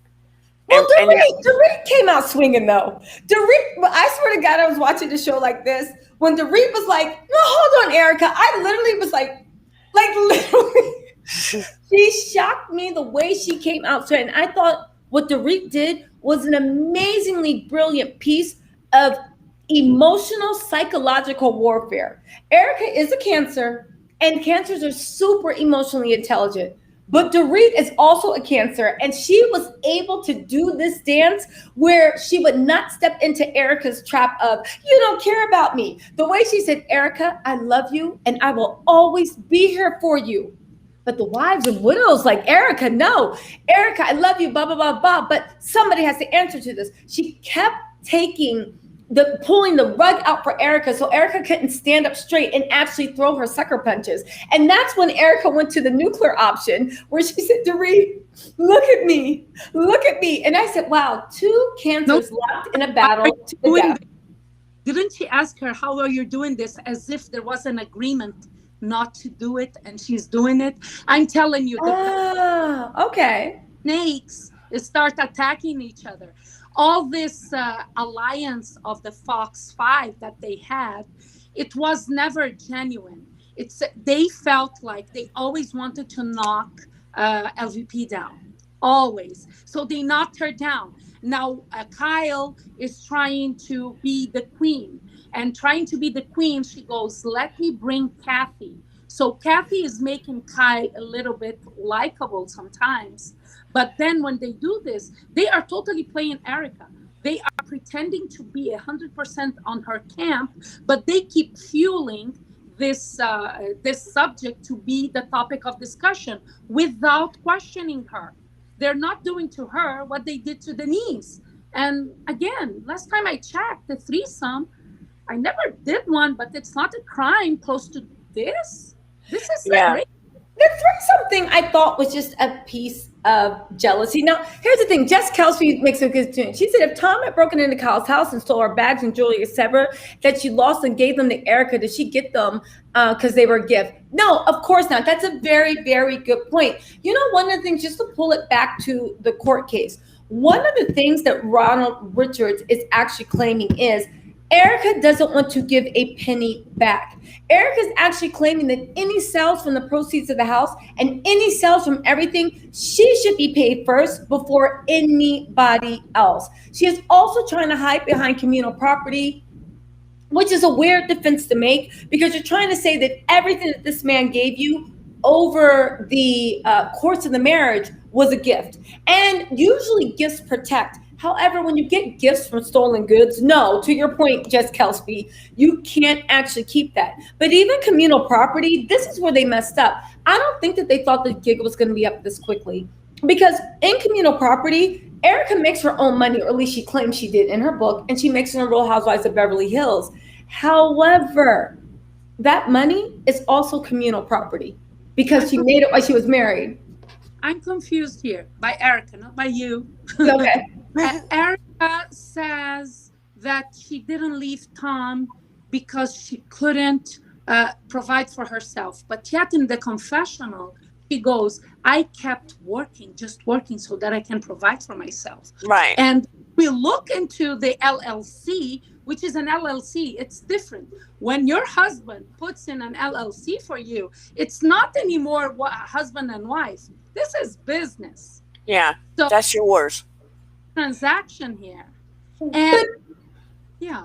Well, Dorit came out swinging though. Dorit, I swear to God, I was watching the show like this when Dorit was like, "No, hold on, Erica." I literally was like literally, she shocked me the way she came out. And I thought what Dorit did was an amazingly brilliant piece of emotional psychological warfare. Erica is a Cancer, and Cancers are super emotionally intelligent. But Dorit is also a Cancer, and she was able to do this dance where she would not step into Erica's trap of, you don't care about me. The way she said, Erica, I love you, and I will always be here for you. But the wives and widows like, Erica, no. Erica, I love you, blah, blah, blah, blah. But somebody has to answer to this. She kept pulling the rug out for Erica so Erica couldn't stand up straight and actually throw her sucker punches. And that's when Erica went to the nuclear option where she said, Dorit, look at me. And I said, wow, 2 Cancers locked in a battle to the death. Didn't she ask her, how are you doing this? As if there was an agreement not to do it, and she's doing it. I'm telling you, okay. Snakes start attacking each other. All this alliance of the Fox 5 that they had, it was never genuine. They felt like they always wanted to knock LVP down, always. So they knocked her down. Now Kyle is trying to be the queen, and trying to be the queen, she goes, let me bring Kathy. So Kathy is making Kyle a little bit likable sometimes. But then when they do this, they are totally playing Erica. They are pretending to be 100% on her camp, but they keep fueling this subject to be the topic of discussion without questioning her. They're not doing to her what they did to Denise. And again, last time I checked, the threesome, I never did one, but it's not a crime close to this. This is great. The threesome thing I thought was just a piece of jealousy. Now, here's the thing. Jess Kelsey makes a good point. She said if Tom had broken into Kyle's house and stole her bags and jewelry, etc., that she lost and gave them to Erica, did she get them because they were a gift? No, of course not. That's a very, very good point. You know, one of the things, just to pull it back to the court case, one of the things that Ronald Richards is actually claiming is Erica doesn't want to give a penny back. Erica's actually claiming that any sales from the proceeds of the house and any sales from everything, she should be paid first before anybody else. She is also trying to hide behind communal property, which is a weird defense to make because you're trying to say that everything that this man gave you over the course of the marriage was a gift. And usually gifts protect. However, when you get gifts from stolen goods, no, to your point, Jess Kelsey, you can't actually keep that. But even communal property, this is where they messed up. I don't think that they thought the gig was going to be up this quickly because in communal property, Erica makes her own money, or at least she claims she did in her book, and she makes it in Real Housewives of Beverly Hills. However, that money is also communal property because she made it while she was married. I'm confused here by Erica, not by you. Okay. Erica says that she didn't leave Tom because she couldn't provide for herself. But yet in the confessional, she goes, I kept working, just working so that I can provide for myself. Right. And we look into the LLC, which is an LLC. It's different. When your husband puts in an LLC for you, it's not anymore husband and wife. This is business. Yeah, So that's yours. transaction here. And yeah.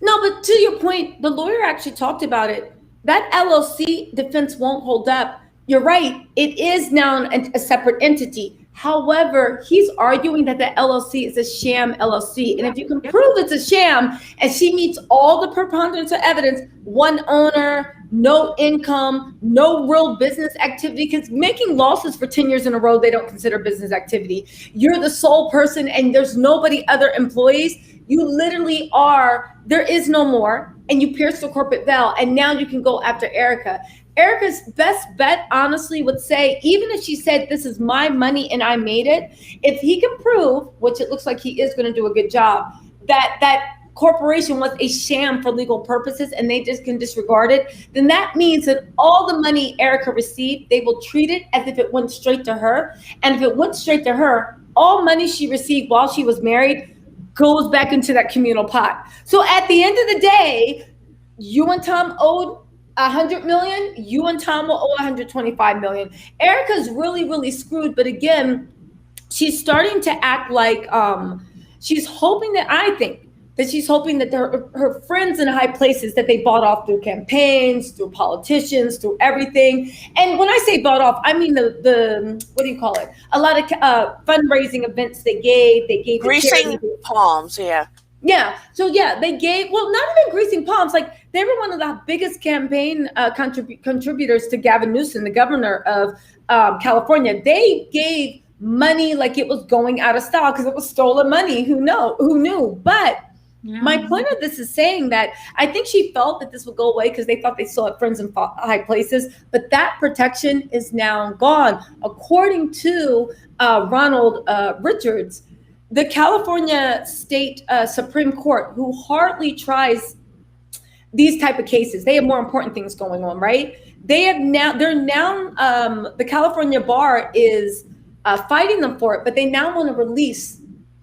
No, but to your point, the lawyer actually talked about it. That LLC defense won't hold up. You're right. It is now a separate entity. However, he's arguing that the LLC is a sham LLC. And if you can prove it's a sham and she meets all the preponderance of evidence, one owner, no income, no real business activity, because making losses for 10 years in a row, they don't consider business activity. You're the sole person and there's nobody other employees. You literally are, there is no more, and you pierce the corporate veil, and now you can go after Erica. Erica's best bet, honestly, would say, even if she said, this is my money and I made it, if he can prove, which it looks like he is going to do a good job, that corporation was a sham for legal purposes and they just can disregard it, then that means that all the money Erica received, they will treat it as if it went straight to her. And if it went straight to her, all money she received while she was married goes back into that communal pot. So at the end of the day, you and Tom owed 100 million, you and Tom will owe 125 million. Erica's really screwed, but again, she's starting to act like she's hoping that, I think that she's hoping that her friends in high places that they bought off through campaigns, through politicians, through everything. And when I say bought off, I mean the what do you call it? A lot of fundraising events they gave greasing palms, yeah. Yeah. So yeah, they gave, well, not even greasing palms. Like they were one of the biggest campaign contributors to Gavin Newsom, the governor of California. They gave money like it was going out of style because it was stolen money. Who knew? But my point of this is saying that I think she felt that this would go away because they thought they still had friends in high places, but that protection is now gone. According to Ronald Richards, the California State Supreme Court, who hardly tries these type of cases, they have more important things going on, right? The California bar is fighting them for it, but they now want to release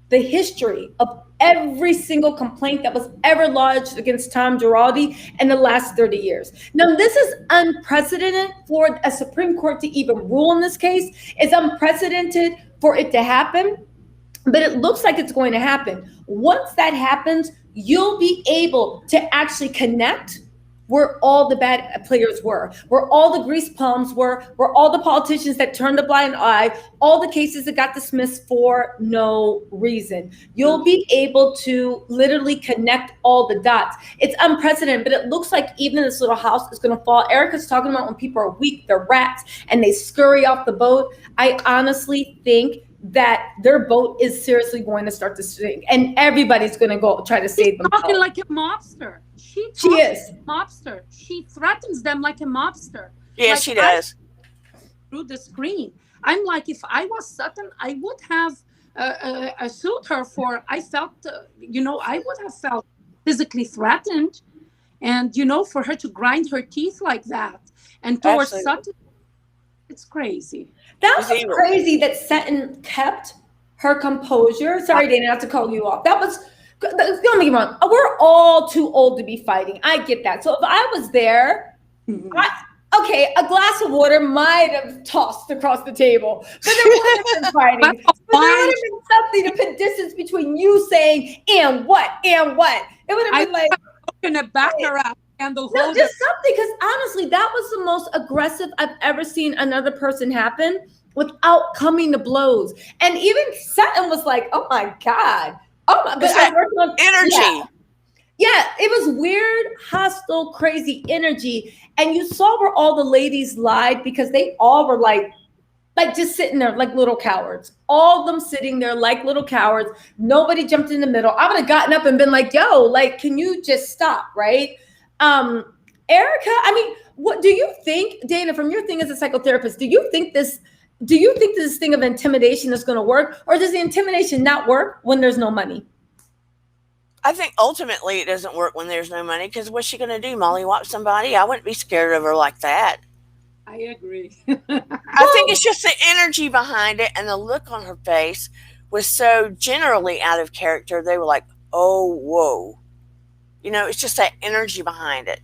the history of every single complaint that was ever lodged against Tom Giraldi in the last 30 years. Now, this is unprecedented for a Supreme Court to even rule in this case. It's unprecedented for it to happen, but it looks like it's going to happen. Once that happens, you'll be able to actually connect where all the bad players were, where all the grease palms were, where all the politicians that turned a blind eye, all the cases that got dismissed for no reason. You'll be able to literally connect all the dots. It's unprecedented, but it looks like even this little house is going to fall. Erica's talking about when people are weak, they're rats, and they scurry off the boat. I honestly think that their boat is seriously going to start to sink, and everybody's going to go try to save them. Talking like a mobster. She is a mobster. She threatens them like a mobster. Yeah, like she does. Through the screen. I'm like, if I was Sutton, I would have sued her for, I felt, I would have felt physically threatened. And, for her to grind her teeth like that. And towards Sutton, it's crazy. That was crazy that Sutton kept her composure. Sorry, Dana, not to call you off. Don't get me wrong. We're all too old to be fighting. I get that. So if I was there, a glass of water might have tossed across the table, but there would have been fighting. But there would have been something to put distance between you saying, and what? It would have been like, going to back her up. And just something, because honestly, that was the most aggressive I've ever seen another person happen without coming to blows. And even Sutton was like, oh my God. Oh my, but I worked on energy. Yeah, it was weird, hostile, crazy energy. And you saw where all the ladies lied because they all were like just sitting there like little cowards. All of them sitting there like little cowards. Nobody jumped in the middle. I would have gotten up and been like, yo, like, can you just stop, right? Erica, I mean, what do you think, Dana, from your thing as a psychotherapist, do you think this thing of intimidation is going to work, or does the intimidation not work when there's no money? I think ultimately it doesn't work when there's no money, because what's she going to do, mollywop somebody? I wouldn't be scared of her like that. I agree. I think it's just the energy behind it, and the look on her face was so generally out of character. They were like, oh, whoa. It's just that energy behind it.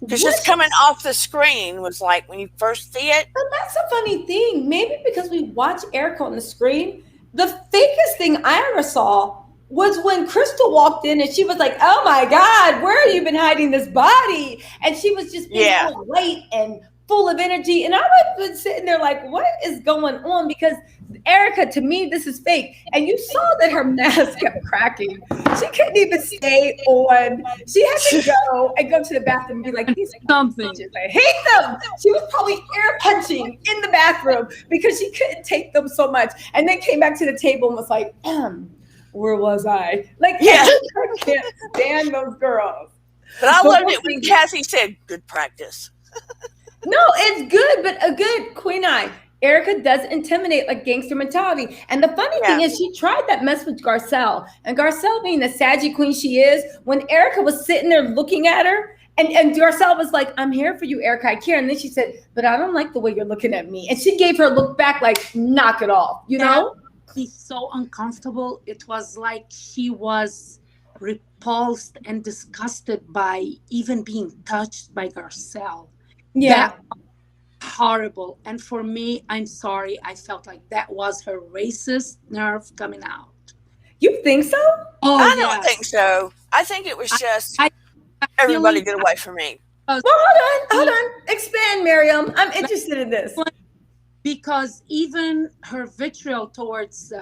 Because What? just coming off the screen was like when you first see it. But that's a funny thing. Maybe because we watch Erica on the screen, the fakest thing I ever saw was when Crystal walked in and she was like, "Oh my God, where have you been hiding this body?" And she was just being Yeah. all light and full of energy. And I was sitting there like, what is going on? Because Erica, to me, this is fake. And you saw that her mask kept cracking. She couldn't even stay on. She had to go to the bathroom and be like, these Something. I hate them. She was probably air punching in the bathroom because she couldn't take them so much. And then came back to the table and was like, where was I? Like, Yeah. I can't stand those girls. But I loved it when Kathy said, "Good practice." No, it's good, but a good Queen Eye. Erica does intimidate like gangster mentality. And the funny thing is she tried that mess with Garcelle. And Garcelle, being the saggy queen she is, when Erica was sitting there looking at her, and Garcelle was like, "I'm here for you, Erica, I care." And then she said, "But I don't like the way you're looking at me." And she gave her a look back like, knock it off, you know? He's so uncomfortable. It was like she was repulsed and disgusted by even being touched by Garcelle. Yeah. That horrible. And for me, I'm sorry, I felt like that was her racist nerve coming out. You think so? Oh, I don't think so. I think it was just everybody get away from me. Well, hold on. Expand, Miriam. I'm interested in this. Because even her vitriol towards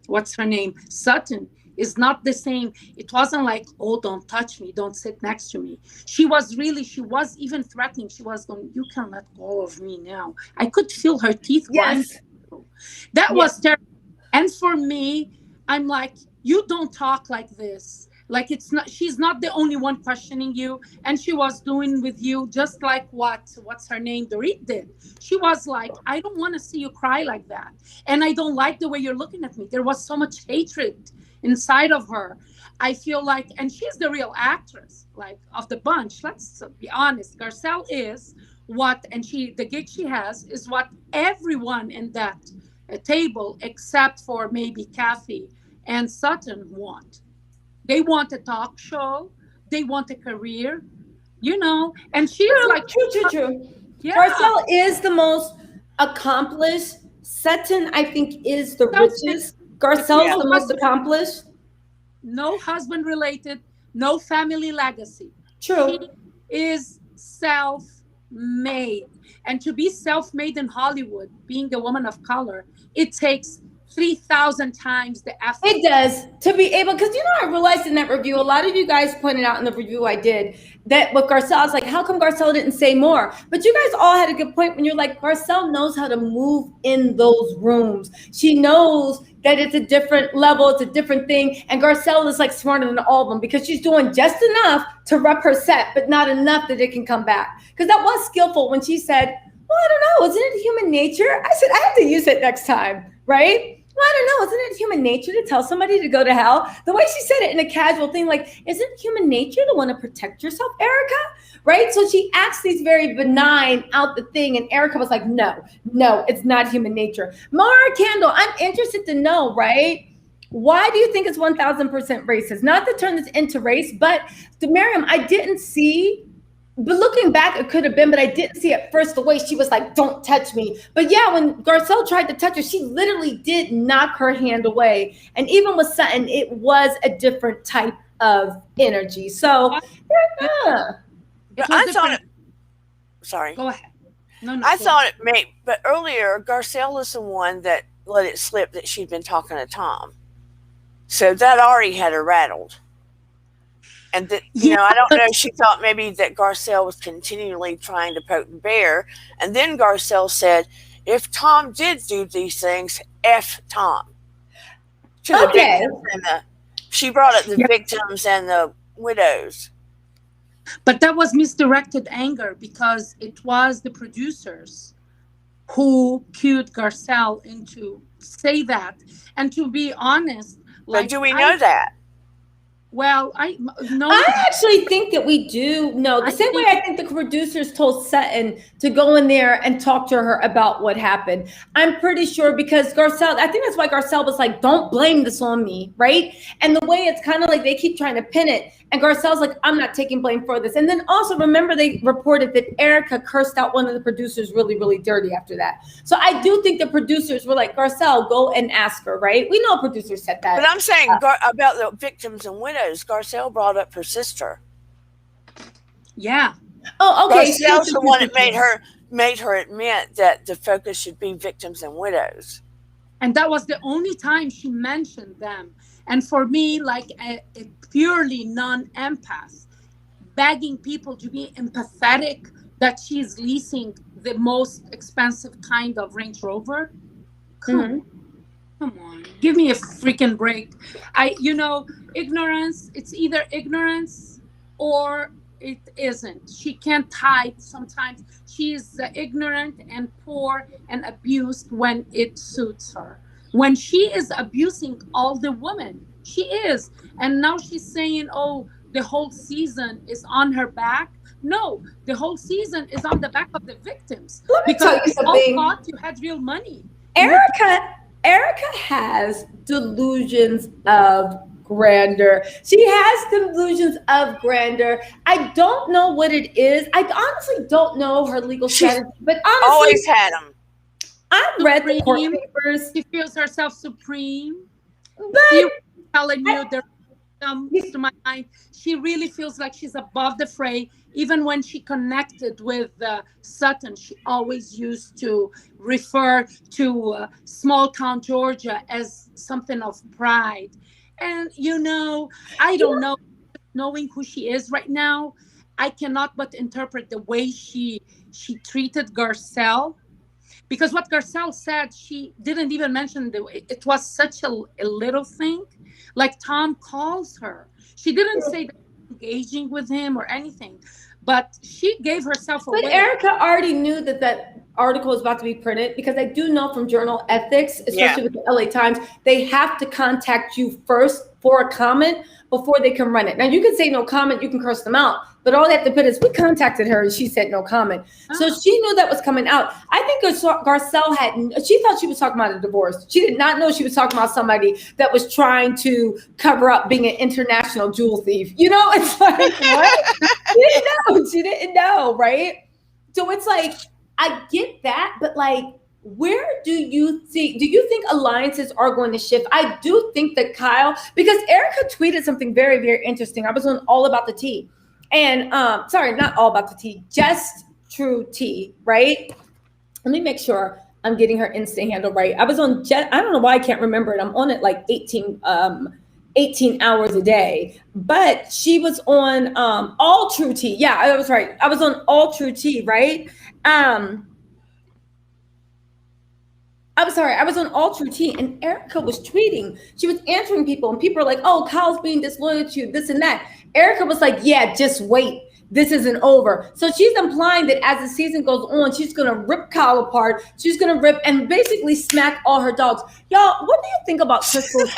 what's her name, Sutton, is not the same. It wasn't like, "Oh, don't touch me, don't sit next to me." She was even threatening. She was going, "You can let go of me now." I could feel her teeth. Yes. That was terrible. And for me, I'm like, you don't talk like this. Like, she's not the only one questioning you. And she was doing with you just like what's her name, Dorit did. She was like, "I don't want to see you cry like that. And I don't like the way you're looking at me." There was so much hatred inside of her. I feel like, and she's the real actress, like, of the bunch. Let's be honest. Garcelle is the gig she has is what everyone in that table, except for maybe Kathy and Sutton, want. They want a talk show. They want a career, and she's like, true. Yeah. Garcelle is the most accomplished. Sutton, I think, is the richest. Garcelle's the most accomplished. No husband related, no family legacy. True. She is self-made. And to be self-made in Hollywood, being a woman of color, it takes 3,000 times the effort. It does, to be able, because I realized in that review, a lot of you guys pointed out in the review I did that with Garcelle, I was like, how come Garcelle didn't say more? But you guys all had a good point when you're like, Garcelle knows how to move in those rooms. She knows that it's a different level, it's a different thing. And Garcelle is like smarter than all of them because she's doing just enough to rep her set, but not enough that it can come back. Because that was skillful when she said, "Well, I don't know, isn't it human nature?" I said, I have to use it next time, right? "Well, I don't know, isn't it human nature to tell somebody to go to hell?" The way she said it in a casual thing, like, isn't human nature to want to protect yourself, Erica? Right? So she asked these very benign out the thing, and Erica was like, no, it's not human nature. Mara Candle, I'm interested to know, right? Why do you think it's 1,000% racist? Not to turn this into race, but to Miriam, I didn't see. But looking back, it could have been, but I didn't see at first the way she was like, "Don't touch me." But yeah, when Garcelle tried to touch her, she literally did knock her hand away. And even with Sutton, it was a different type of energy. So, I thought it. Sorry. Go ahead. No, I thought it may, but earlier, Garcelle was the one that let it slip that she'd been talking to Tom. So that already had her rattled. And that, I don't know, she thought maybe that Garcelle was continually trying to poke the bear. And then Garcelle said, if Tom did do these things, F Tom. To the victims and she brought up the victims and the widows. But that was misdirected anger because it was the producers who cued Garcelle into say that. And to be honest, but do we know that? Well, no. I actually think that we do know. The same way I think the producers told Sutton to go in there and talk to her about what happened. I'm pretty sure because Garcelle, I think that's why Garcelle was like, don't blame this on me, right? And the way it's kind of like they keep trying to pin it. And Garcelle's like, I'm not taking blame for this. And then also remember they reported that Erica cursed out one of the producers really, really dirty after that. So I do think the producers were like, Garcelle, go and ask her, right? We know producers said that. But I'm saying about the victims and widows, Garcelle brought up her sister. Yeah. Oh, okay. Garcelle's the one that made her admit that the focus should be victims and widows. And that was the only time she mentioned them. And for me, like a purely non-empath, begging people to be empathetic that she's leasing the most expensive kind of Range Rover. Come on, give me a freaking break. Ignorance, it's either ignorance or it isn't. She can't hide sometimes. She's ignorant and poor and abused when it suits her. When she is abusing all the women, she is. And now she's saying, oh, the whole season is on her back. No, the whole season is on the back of the victims. Let me tell you something. All thought you had real money. Erica has delusions of grandeur. She has delusions of grandeur. I don't know what it is. I honestly don't know her legal strategy, but honestly, always had them. I've read the court papers. She feels herself supreme. But she was telling you there comes to my mind. She really feels like she's above the fray. Even when she connected with Sutton, she always used to refer to small town Georgia as something of pride. And, I don't know, knowing who she is right now, I cannot but interpret the way she treated Garcelle. Because what Garcelle said, she didn't even mention it was such a little thing. Like Tom calls her. She didn't say that engaging with him or anything, but she gave herself away. But Erica already knew that article was about to be printed, because I do know from journal ethics, especially with the LA Times, they have to contact you first for a comment before they can run it. Now you can say no comment, you can curse them out, but all they have to put is, we contacted her and she said no comment. So she knew that was coming out. I think Garcelle she thought she was talking about a divorce. She did not know she was talking about somebody that was trying to cover up being an international jewel thief. It's like, what? She didn't know, right? So it's like, I get that, but like, where do you think alliances are going to shift? I do think that Kyle, because Erica tweeted something very, very interesting. I was on All About the Tea, and sorry, not All About the Tea, Just True Tea, right? Let me make sure I'm getting her Insta handle right. I was on I don't know why I can't remember it. I'm on it like 18 hours a day, but she was on All True Tea. Yeah, I was right. I was on All True Tea, right? I was on All True Tea, and Erica was tweeting. She was answering people, and people are like, oh, Kyle's being disloyal to you, this and that. Erica was like, yeah, just wait. This isn't over. So she's implying that as the season goes on, she's going to rip Kyle apart. She's going to rip and basically smack all her dogs. Y'all, what do you think about Crystal's?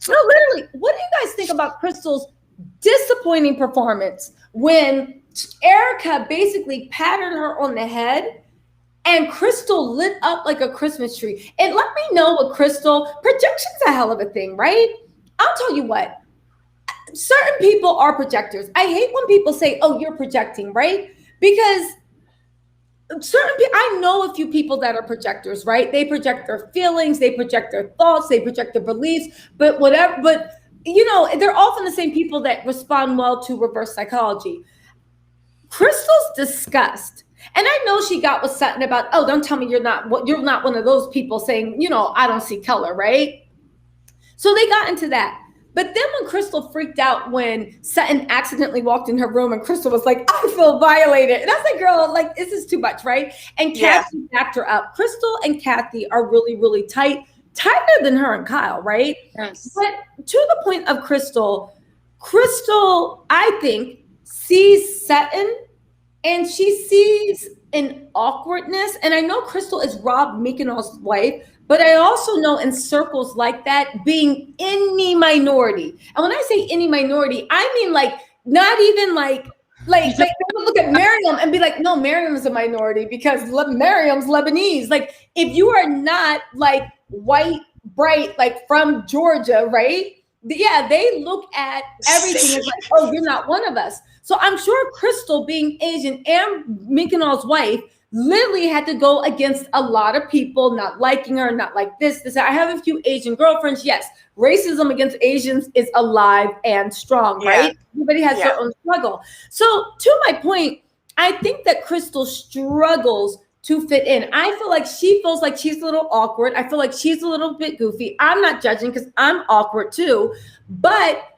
No, literally, what do you guys think about Crystal's disappointing performance when Erica basically patted her on the head and Crystal lit up like a Christmas tree? And let me know what projection's a hell of a thing, right? I'll tell you what, certain people are projectors. I hate when people say, oh, you're projecting, right? Because I know a few people that are projectors, right? They project their feelings, they project their thoughts, they project their beliefs, but they're often the same people that respond well to reverse psychology. Crystal's disgust. And I know she got with Sutton about, oh, don't tell me you're not one of those people saying, I don't see color, right? So they got into that. But then when Crystal freaked out when Sutton accidentally walked in her room and Crystal was like, I feel violated. And I was like, girl, like, this is too much, right? And Kathy backed her up. Crystal and Kathy are really, really tighter than her and Kyle, right? Yes. But to the point of Crystal, I think, sees Sutton and she sees an awkwardness. And I know Crystal is Rob Meekino's wife, But I also know in circles like that, being any minority. And when I say any minority, I mean like not even like they would look at Miriam and be like, no, Miriam is a minority because Miriam's Lebanese. Like if you are not like white, bright, like from Georgia, right? Yeah, they look at everything as like, oh, you're not one of us. So I'm sure Crystal, being Asian and Minkanal's wife, literally had to go against a lot of people not liking her, not like this. I have a few Asian girlfriends. Yes, racism against Asians is alive and strong, right? Everybody has their own struggle. So to my point, I think that Crystal struggles to fit in. I feel like she feels like she's a little awkward. I feel like she's a little bit goofy. I'm not judging because I'm awkward too. But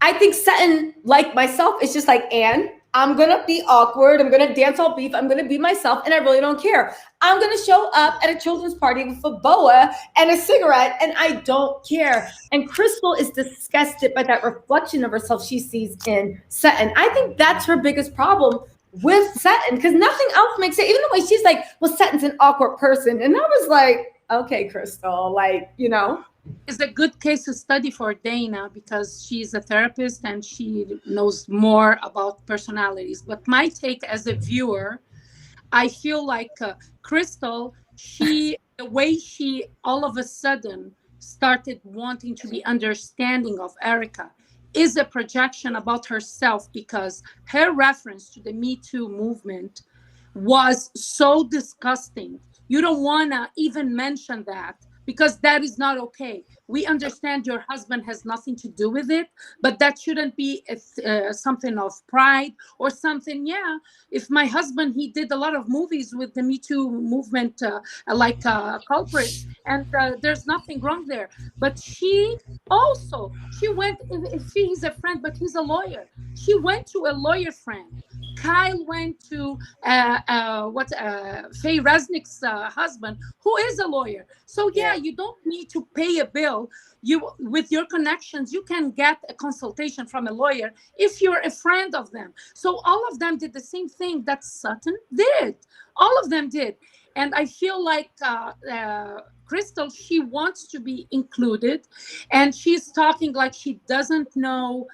I think Sutton, like myself, is just like, Anne, I'm going to be awkward. I'm going to dance all beef. I'm going to be myself. And I really don't care. I'm going to show up at a children's party with a boa and a cigarette. And I don't care. And Crystal is disgusted by that reflection of herself she sees in Sutton. I think that's her biggest problem with Sutton, because nothing else makes it. Even the way she's like, well, Sutton's an awkward person. And I was like, okay, Crystal, like, you know. It's a good case study for Dana because she's a therapist and she knows more about personalities. But my take as a viewer, I feel like Crystal, the way she all of a sudden started wanting to be understanding of Erica is a projection about herself, because her reference to the Me Too movement was so disgusting. You don't want to even mention that, because that is not okay. We understand your husband has nothing to do with it, but that shouldn't be something of pride or something. Yeah, if my husband, he did a lot of movies with the Me Too movement, like culprits, and there's nothing wrong there. But she went, if he's a friend, but he's a lawyer. She went to a lawyer friend. Kyle went to Faye Resnick's husband, who is a lawyer. So yeah, you don't need to pay a bill. You, with your connections, you can get a consultation from a lawyer if you're a friend of them. So all of them did the same thing that Sutton did. All of them did. And I feel like Crystal, she wants to be included, and she's talking like she doesn't know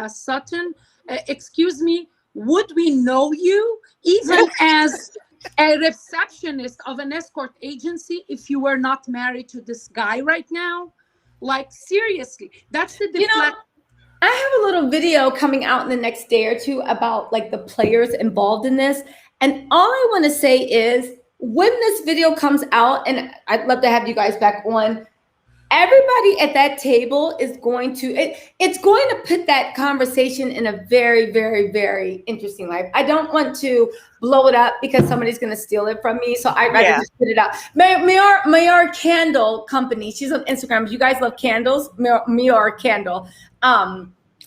Sutton. Excuse me, would we know you even as a receptionist of an escort agency if you were not married to this guy right now? Like, seriously, that's the deflect. I have a little video coming out in the next day or two about like the players involved in this. And all I want to say is, when this video comes out, and I'd love to have you guys back on, everybody at that table is going to, it's going to put that conversation in a very, very, very interesting light. I don't want to blow it up because somebody's going to steal it from me. So I'd rather just put it out. Mayar Candle Company, she's on Instagram. You guys love candles? Mayar Candle.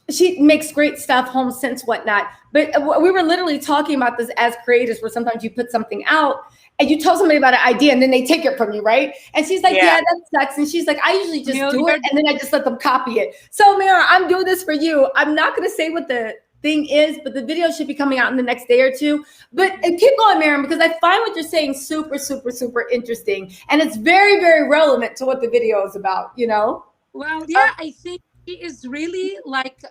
She makes great stuff, home scents, whatnot. But we were literally talking about this as creators, where sometimes you put something out and you tell somebody about an idea and then they take it from you, right? And she's like, yeah, that sucks. And she's like, I usually just do it and then I just let them copy it. So Mara, I'm doing this for you. I'm not going to say what the thing is, but the video should be coming out in the next day or two. But keep going, Miriam, because I find what you're saying super, super, super interesting. And it's very, very relevant to what the video is about, you know? Well, yeah, I think she is really like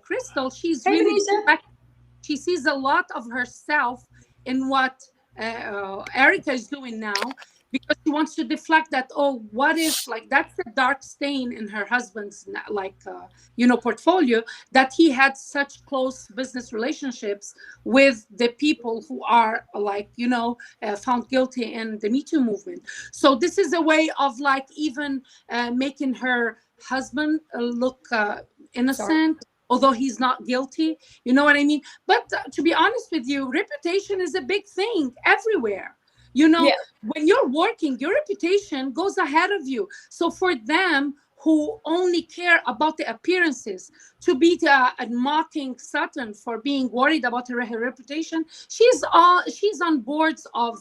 Crystal. She's really, she sees a lot of herself in what Erica is doing now, because she wants to deflect that. Oh, what if, like, that's the dark stain in her husband's portfolio, that he had such close business relationships with the people who are found guilty in the Me Too movement. So this is a way of like even making her husband look innocent. Although he's not guilty, you know what I mean? But to be honest with you, reputation is a big thing everywhere. When you're working, your reputation goes ahead of you. So for them who only care about the appearances, to be mocking Sutton for being worried about her reputation, she's on boards of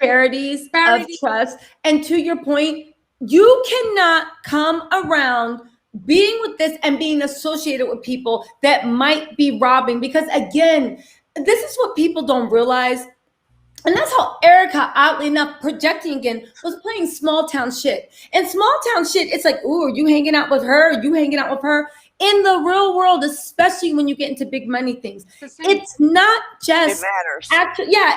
charities, of trust. And to your point, you cannot come around being with this and being associated with people that might be robbing, because again, this is what people don't realize. And that's how Erica, oddly enough, projecting again, was playing small town shit. And small town shit, it's like, ooh, are you hanging out with her? Are you hanging out with her? In the real world, especially when you get into big money things, it's not just It matters.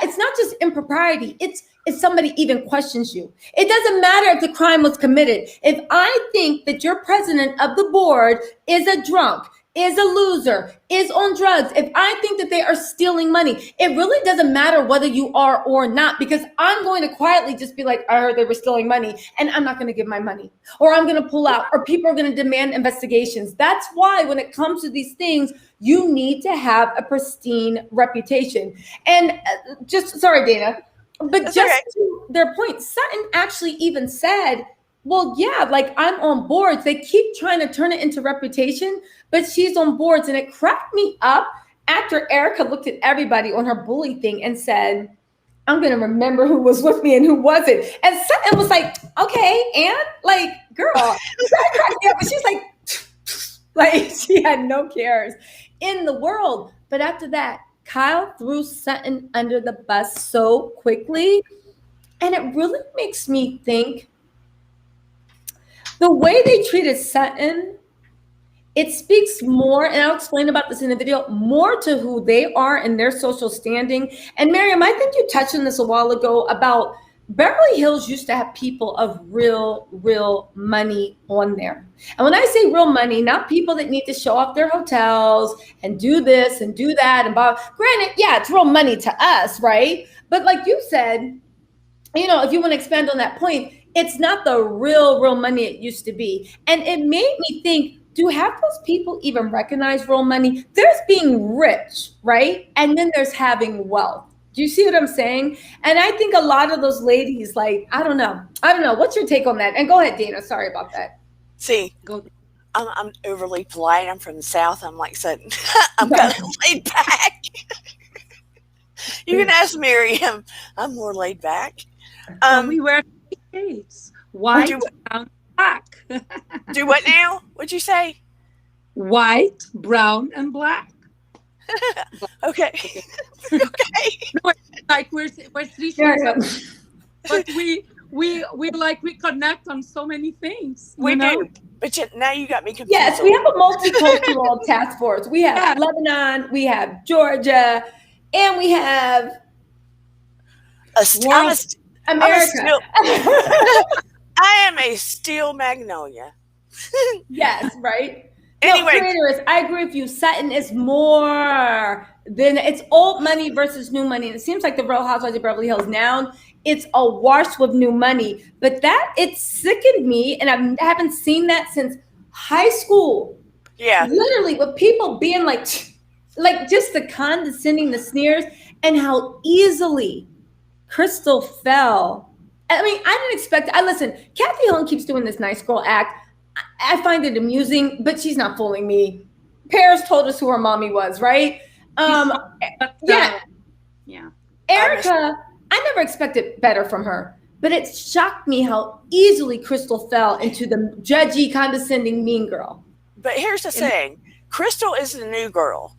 it's not just impropriety. It's if somebody even questions you. It doesn't matter if the crime was committed. If I think that your president of the board is a drunk, is a loser, is on drugs, if I think that they are stealing money, it really doesn't matter whether you are or not, because I'm going to quietly just be like, I heard they were stealing money and I'm not going to give my money, or I'm going to pull out, or people are going to demand investigations. That's why when it comes to these things, you need to have a pristine reputation. And sorry, Dana, but That's just okay. to their point, Sutton actually even said, well, yeah, like I'm on boards. They keep trying to turn it into reputation, but she's on boards. And it cracked me up after Erica looked at everybody on her bully thing and said, I'm going to remember who was with me and who wasn't. And Sutton was like, okay, and like, girl, that cracked me up. And she's like she had no cares in the world. But after that, Kyle threw Sutton under the bus so quickly. And it really makes me think, the way they treated Sutton, it speaks more, and I'll explain about this in the video, more to who they are and their social standing. And Miriam, I think you touched on this a while ago about Beverly Hills used to have people of real money on there. And when I say real money, not people that need to show off their hotels and do this and do that. And granted, yeah, it's real money to us, right? But like you said, if you want to expand on that point, it's not the real money it used to be. And it made me think, do half those people even recognize real money? There's being rich, right? And then there's having wealth. Do you see what I'm saying? And I think a lot of those ladies, like, I don't know. What's your take on that? And go ahead, Dana. Sorry about that. See, I'm overly polite. I'm from the South. I'm like Sutton. I'm kind of laid back. You can ask Miriam. I'm more laid back. We wear shades: white, brown, black. Do what now? What'd you say? White, brown, and black. Okay. Okay. No, like we're three shades, but we connect on so many things. We do. But now you got me confused. Yes, we have a multicultural task force. We have Lebanon, we have Georgia, and we have America. I am a steel magnolia. Yes, right? Anyway. Creators, I agree with you. Sutton is more than, it's old money versus new money. And it seems like the Real Housewives of Beverly Hills now, it's awash with new money. But it sickened me, and I haven't seen that since high school. Yeah. Literally, with people being like just the condescending, the sneers, and how easily Crystal fell. I mean, I didn't expect it. Listen, Kathy Hilton keeps doing this nice girl act. I find it amusing, but she's not fooling me. Paris told us who her mommy was, right? Yeah. Erica, I never expected better from her, but it shocked me how easily Crystal fell into the judgy, condescending, mean girl. But here's the thing. Crystal is the new girl,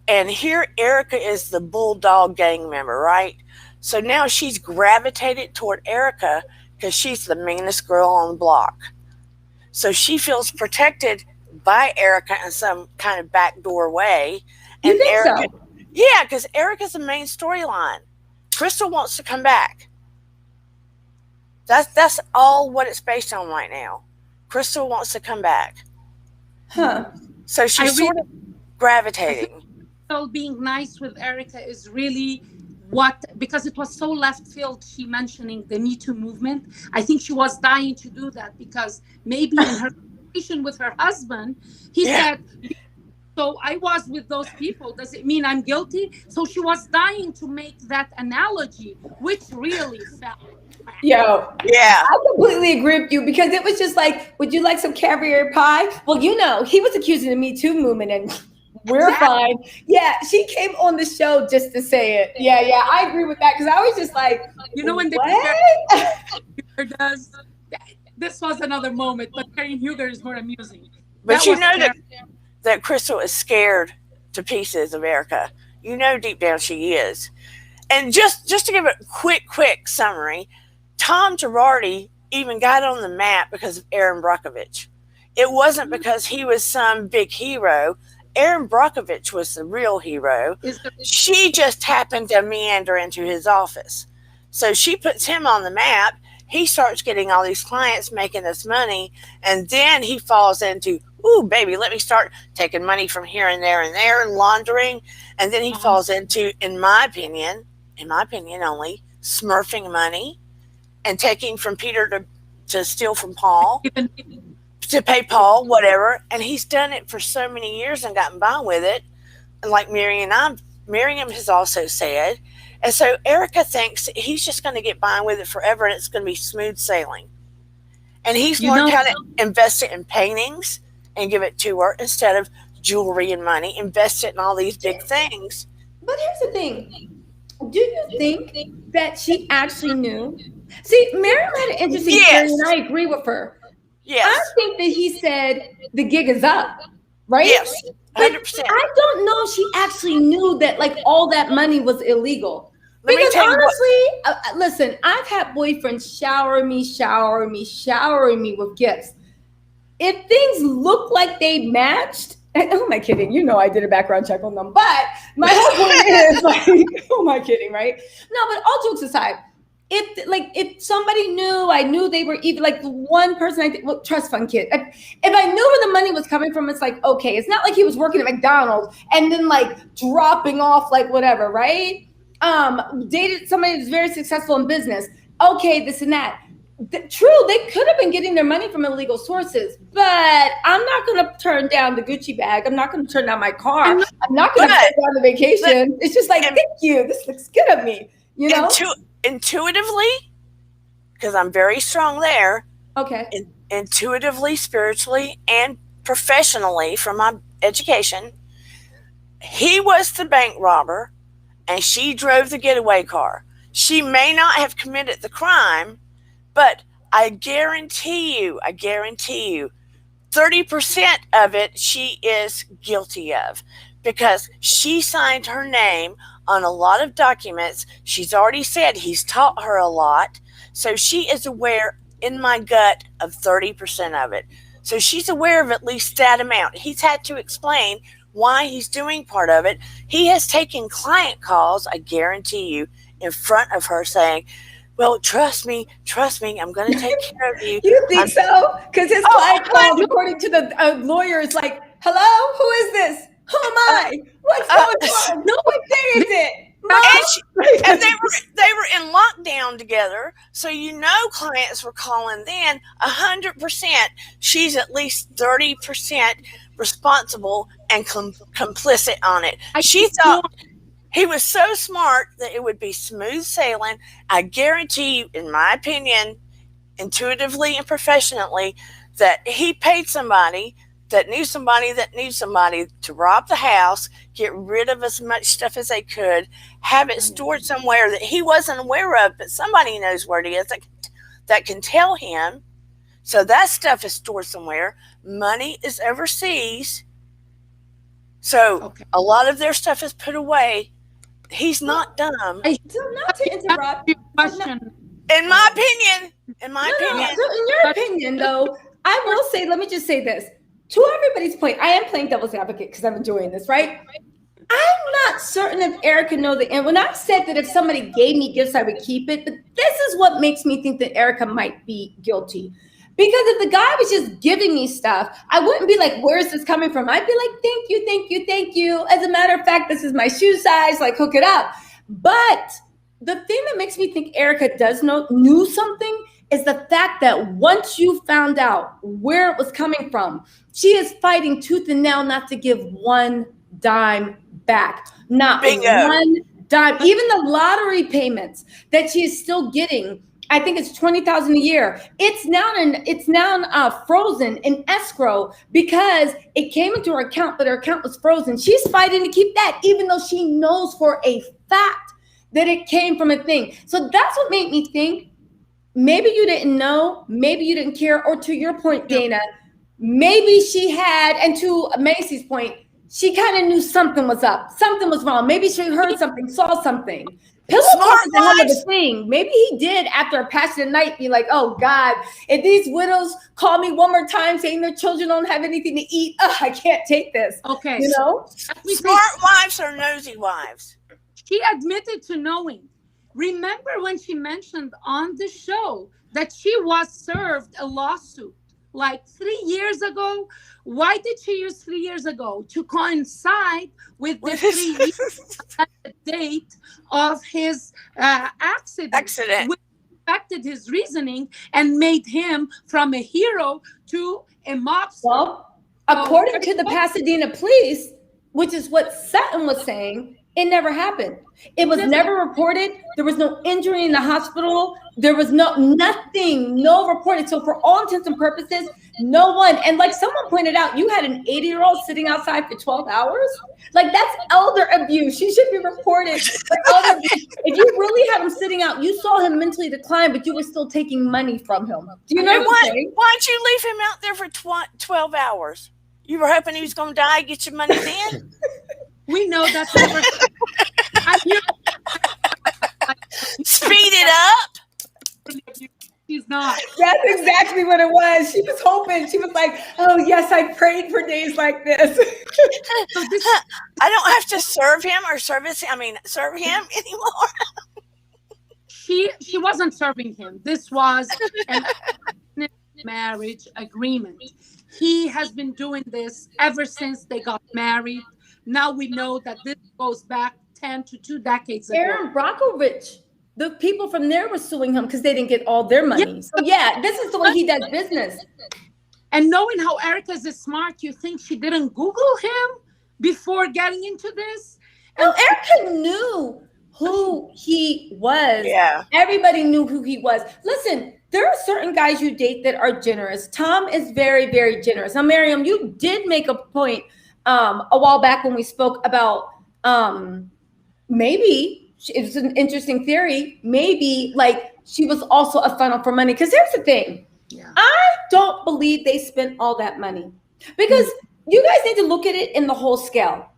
and here Erica is the Bulldog gang member, right? So now she's gravitated toward Erica because she's the meanest girl on the block. So she feels protected by Erica in some kind of backdoor way. And you think Erica, so? Yeah, because Erica's the main storyline. Crystal wants to come back. That's all what it's based on right now. Crystal wants to come back. Huh. So she's sort of gravitating. Being nice with Erica is really because it was so left field, she mentioning the Me Too movement. I think she was dying to do that because maybe in her conversation with her husband, he said, so I was with those people. Does it mean I'm guilty? So she was dying to make that analogy, which really fell. Yeah, I completely agree with you, because it was just like, would you like some caviar pie? Well, he was accusing the Me Too movement, and we're fine. Yeah, she came on the show just to say it. Yeah, I agree with that, because I was just like, when what? This was another moment, but Karen Huger is more amusing. But that Crystal is scared to pieces of Erica. Deep down she is. And just to give a quick summary, Tom Girardi even got on the map because of Aaron Brockovich. It wasn't because he was some big hero. Aaron Brockovich was the real hero. She just happened to meander into his office. So she puts him on the map. He starts getting all these clients, making us money, and then he falls into, ooh, baby, let me start taking money from here and there and laundering. And then he falls into, in my opinion only, smurfing money and taking from Peter to steal from Paul, to pay Paul, whatever. And he's done it for so many years and gotten by with it. And like Miriam has also said. And so Erica thinks he's just going to get by with it forever and it's going to be smooth sailing. And he's learned how to invest it in paintings and give it to her instead of jewelry and money, invest it in all these big things. But here's the thing. Do you think that she actually knew? See, Miriam had an interesting theory, and I agree with her. Yes. I think that he said the gig is up, right? Yes, 100%. I don't know if she actually knew that, like, all that money was illegal. Because honestly, listen, I've had boyfriends shower me with gifts. If things look like they matched, who am I kidding? You know I did a background check on them. But my whole point is, like, who am I kidding, right? No, but all jokes aside, if somebody knew, I knew they were even, like, the one person trust fund kid. If I knew where the money was coming from, it's like, okay, it's not like he was working at McDonald's and then, like, dropping off, like, whatever, right? Dated somebody who's very successful in business. Okay, this and that. True, they could have been getting their money from illegal sources, but I'm not going to turn down the Gucci bag. I'm not going to turn down my car. I'm not going to turn down the vacation. It's just like, thank you. This looks good on me. You know, intuitively, because I'm very strong there. Okay. Intuitively, spiritually, and professionally from my education, he was the bank robber, and she drove the getaway car. She may not have committed the crime, but I guarantee you, 30% of it she is guilty of, because she signed her name on a lot of documents. She's already said he's taught her a lot. So she is aware, in my gut, of 30% of it. So she's aware of at least that amount. He's had to explain why he's doing part of it. He has taken client calls, I guarantee you, in front of her saying, well, trust me, I'm going to take care of you. You think so? Because his client calls, according to the lawyer, is like, hello, who is this? Who am I? What's going on? No, what day is it? And they were in lockdown together, so clients were calling then. 100%, she's at least 30% responsible and complicit on it. She thought he was so smart that it would be smooth sailing. I guarantee you, in my opinion, intuitively and professionally, that he paid somebody that knew somebody to rob the house, get rid of as much stuff as they could, have it stored somewhere that he wasn't aware of, but somebody knows where it is that can tell him. So that stuff is stored somewhere. Money is overseas. So a lot of their stuff is put away. He's not dumb. Not to interrupt. In my opinion. In your opinion, though, I will say, let me just say this. To everybody's point, I am playing devil's advocate because I'm enjoying this, right? I'm not certain if Erica knows the end. When I said that if somebody gave me gifts, I would keep it. But this is what makes me think that Erica might be guilty. Because if the guy was just giving me stuff, I wouldn't be like, where is this coming from? I'd be like, thank you. As a matter of fact, this is my shoe size, like, hook it up. But the thing that makes me think Erica knew something is the fact that once you found out where it was coming from, she is fighting tooth and nail not to give one dime back. Not one dime. Even the lottery payments that she is still getting, I think it's $20,000 a year. It's now frozen in escrow because it came into her account, but her account was frozen. She's fighting to keep that, even though she knows for a fact that it came from a thing. So that's what made me think maybe you didn't know, maybe you didn't care, or to your point, Dana, maybe she had, and to Macy's point, she kind of knew something was up. Something was wrong. Maybe she heard something, saw something. Pillow Smart talk is a hell of wives. a thing. Maybe he did after a passionate night be like, oh God, if these widows call me one more time saying their children don't have anything to eat, I can't take this. Okay. You know? Smart wives or nosy wives? She admitted to knowing. Remember when she mentioned on the show that she was served a lawsuit like 3 years ago? Why did she use 3 years ago? To coincide with the 3 years date of his accident. Which affected his reasoning and made him from a hero to a mobster. Well, according to the Pasadena police, which is what Sutton was saying, it never happened. It was never reported. There was no injury in the hospital. There was nothing reported. So for all intents and purposes, no one. And like someone pointed out, you had an 80-year-old sitting outside for 12 hours. Like that's elder abuse. She should be reported for elder abuse. If you really had him sitting out, you saw him mentally decline, but you were still taking money from him. Do you know what I'm saying? Why'd you leave him out there for 12 hours? You were hoping he was going to die, get your money then? We know that's never. Speed it up. She's not. That's exactly what it was. She was hoping. She was like, oh, yes, I prayed for days like this. I don't have to serve him or serve him anymore. She wasn't serving him. This was an marriage agreement. He has been doing this ever since they got married. Now we know that this goes back 10 to 2 decades ago. Aaron Brockovich, the people from there were suing him because they didn't get all their money. Yeah. So yeah, this is the way he does business. And knowing how Erica's is smart, you think she didn't Google him before getting into this? Well, Erica knew who he was. Yeah. Everybody knew who he was. Listen, there are certain guys you date that are generous. Tom is very, very generous. Now, Miriam, you did make a point a while back when we spoke about maybe it's an interesting theory. Maybe like she was also a funnel for money. Because here's the thing. Yeah. I don't believe they spent all that money because you guys need to look at it in the whole scale.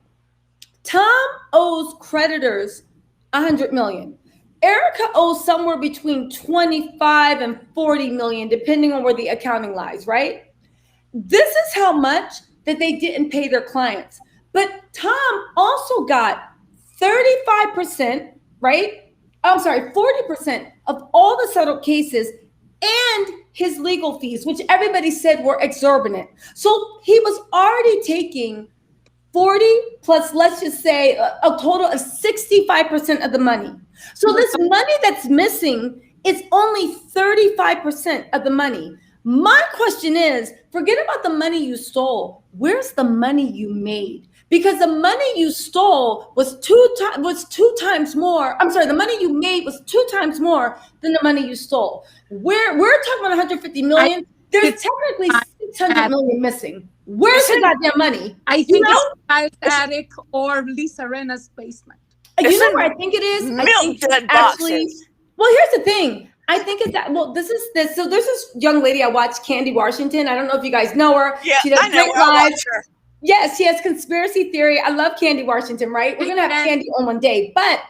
Tom owes creditors $100 million. Erica owes somewhere between 25 and 40 million, depending on where the accounting lies, right? This is how much that they didn't pay their clients. But Tom also got 35%, right? I'm sorry, 40% of all the settled cases and his legal fees, which everybody said were exorbitant. So he was already taking 40 plus, let's just say a total of 65% of the money. So this money that's missing is only 35% of the money. My question is, forget about the money you stole. Where's the money you made? Because the money you stole was two times more. I'm sorry, the money you made was 2 times more than the money you stole. We're talking about 150 million. There's technically 600 million missing. Where's the goddamn money? I think it's Kyle's attic or Lisa Rinna's basement. You know where I think it is? I think it's actually, well, here's the thing. I think it's that. Well, this. So there's this young lady I watch, Candy Washington. I don't know if you guys know her. Yeah, she does I know great her. I lives. watch her. Yes, she has conspiracy theory. I love Candy Washington, right? We're gonna have Candy on one day. But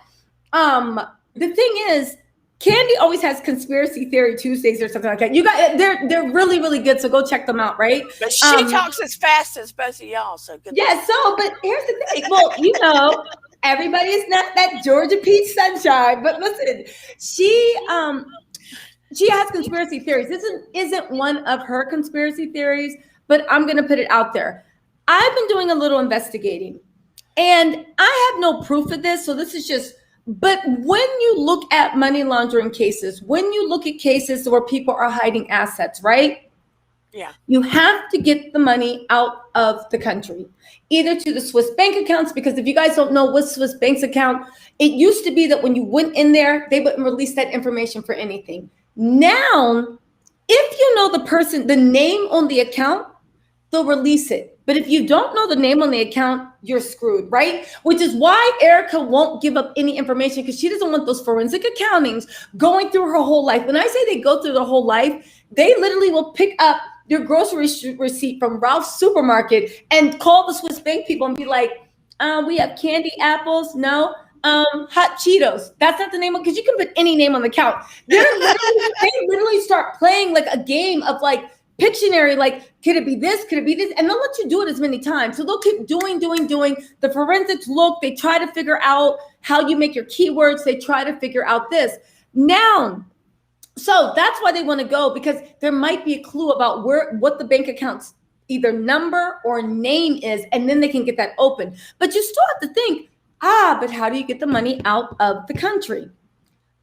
the thing is, Candy always has conspiracy theory Tuesdays or something like that. You guys, they're really, really good. So go check them out, right? But she talks as fast as both of y'all. So good. Yeah. So, but here's the thing. Well, you know, everybody is not that Georgia peach sunshine. But listen, she has conspiracy theories. This isn't one of her conspiracy theories, but I'm going to put it out there. I've been doing a little investigating, and I have no proof of this. So this is just. But when you look at money laundering cases, when you look at cases where people are hiding assets, right? Yeah. You have to get the money out of the country, either to the Swiss bank accounts, because if you guys don't know what Swiss bank's account, it used to be that when you went in there, they wouldn't release that information for anything. Now, if you know the person, the name on the account, they'll release it. But if you don't know the name on the account, you're screwed, right? Which is why Erica won't give up any information, because she doesn't want those forensic accountings going through her whole life. When I say they go through their whole life, they literally will pick up your grocery receipt from Ralph's supermarket and call the Swiss bank people and be like, we have candy apples. No. Hot Cheetos. That's not the name of, because you can put any name on the account. They literally start playing like a game of like Pictionary, like, could it be this? Could it be this? And they'll let you do it as many times. So they'll keep doing. The forensics look, they try to figure out how you make your keywords. They try to figure out this. Now, so that's why they want to go, because there might be a clue about what the bank account's either number or name is, and then they can get that open. But you still have to think, but how do you get the money out of the country?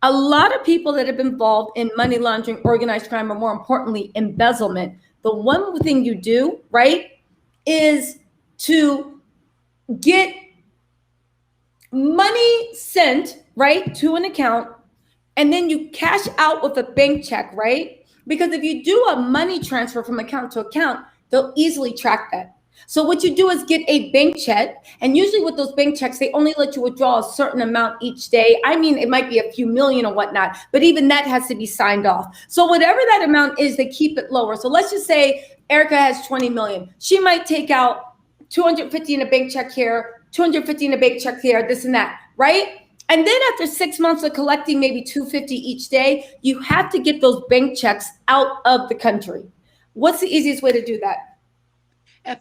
A lot of people that have been involved in money laundering, organized crime, or more importantly, embezzlement, the one thing you do, right, is to get money sent, right, to an account, and then you cash out with a bank check, right? Because if you do a money transfer from account to account, they'll easily track that. So what you do is get a bank check, and usually with those bank checks, they only let you withdraw a certain amount each day. I mean, it might be a few million or whatnot, but even that has to be signed off. So whatever that amount is, they keep it lower. So let's just say Erica has 20 million. She might take out 250 in a bank check here, 250 in a bank check here, this and that, right? And then after 6 months of collecting maybe 250 each day, you have to get those bank checks out of the country. What's the easiest way to do that?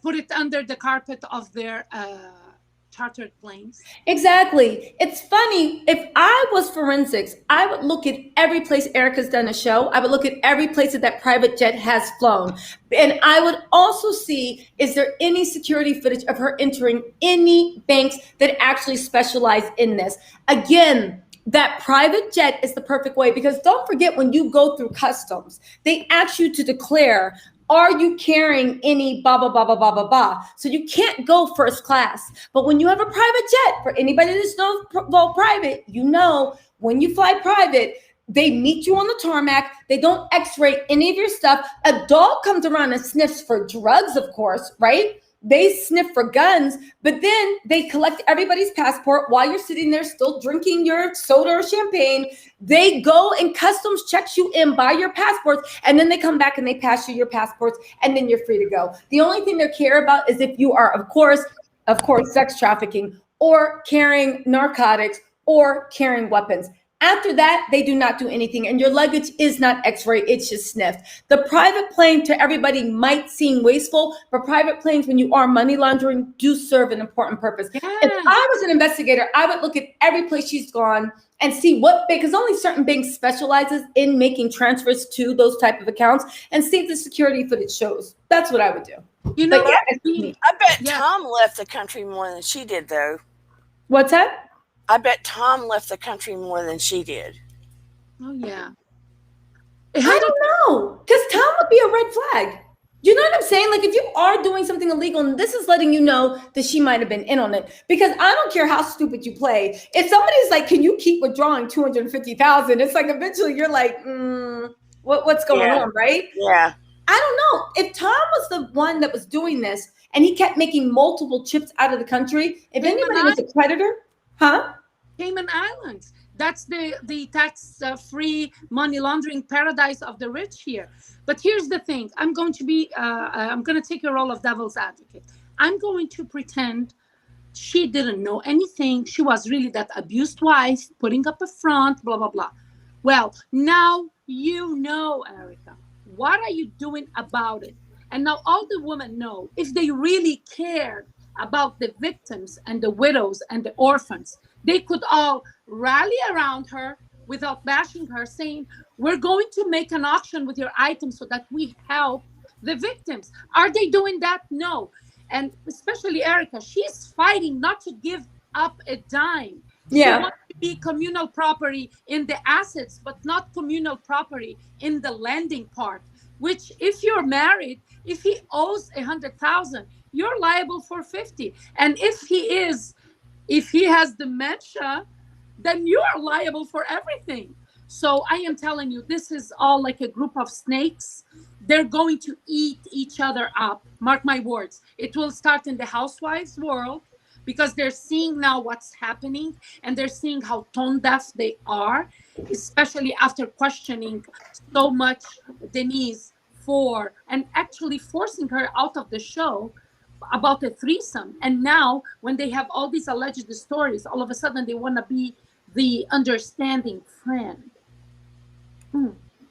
Put it under the carpet of their chartered planes. Exactly. It's funny. If I was forensics, I would look at every place Erica's done a show. I would look at every place that private jet has flown. And I would also see, is there any security footage of her entering any banks that actually specialize in this? Again, that private jet is the perfect way, because don't forget, when you go through customs, they ask you to declare, are you carrying any blah, blah, blah, blah, blah, blah, blah? So you can't go first class. But when you have a private jet, for anybody that's knows about private, you know, when you fly private, they meet you on the tarmac. They don't x-ray any of your stuff. A dog comes around and sniffs for drugs, of course, right? They sniff for guns, but then they collect everybody's passport while you're sitting there still drinking your soda or champagne. They go and customs checks you in by your passports, and then they come back and they pass you your passports, and then you're free to go. The only thing they care about is if you are, of course, sex trafficking or carrying narcotics or carrying weapons. After that, they do not do anything, and your luggage is not x-ray, it's just sniffed. The private plane to everybody might seem wasteful, but private planes, when you are money laundering, do serve an important purpose. Yeah. If I was an investigator, I would look at every place she's gone and see what bank, because only certain banks specializes in making transfers to those type of accounts, and see if the security footage shows. That's what I would do. You know, I bet Tom left the country more than she did, though. What's that? I bet Tom left the country more than she did. Oh, yeah. I don't know. Because Tom would be a red flag. You know what I'm saying? Like, if you are doing something illegal, and this is letting you know that she might have been in on it. Because I don't care how stupid you play. If somebody's like, can you keep withdrawing $250,000? It's like, eventually you're like, what's going on, right? Yeah. I don't know. If Tom was the one that was doing this, and he kept making multiple chips out of the country, if anybody was a predator... Cayman Islands. That's the tax-free money laundering paradise of the rich here. But here's the thing. I'm going to take a role of devil's advocate. I'm going to pretend she didn't know anything. She was really that abused wife, putting up a front, blah, blah, blah. Well, now you know, Erica. What are you doing about it? And now all the women know, if they really cared about the victims and the widows and the orphans, they could all rally around her without bashing her, saying, we're going to make an auction with your items so that we help the victims. Are they doing that? No. And especially Erica, she's fighting not to give up a dime. Yeah. She wants to be communal property in the assets, but not communal property in the lending part, which if you're married, if he owes 100,000, you're liable for 50. And if he has dementia, then you are liable for everything. So I am telling you, this is all like a group of snakes. They're going to eat each other up. Mark my words. It will start in the housewives world, because they're seeing now what's happening, and they're seeing how tone deaf they are, especially after questioning so much Denise for, and actually forcing her out of the show about a threesome. And now when they have all these alleged stories, all of a sudden they want to be the understanding friend.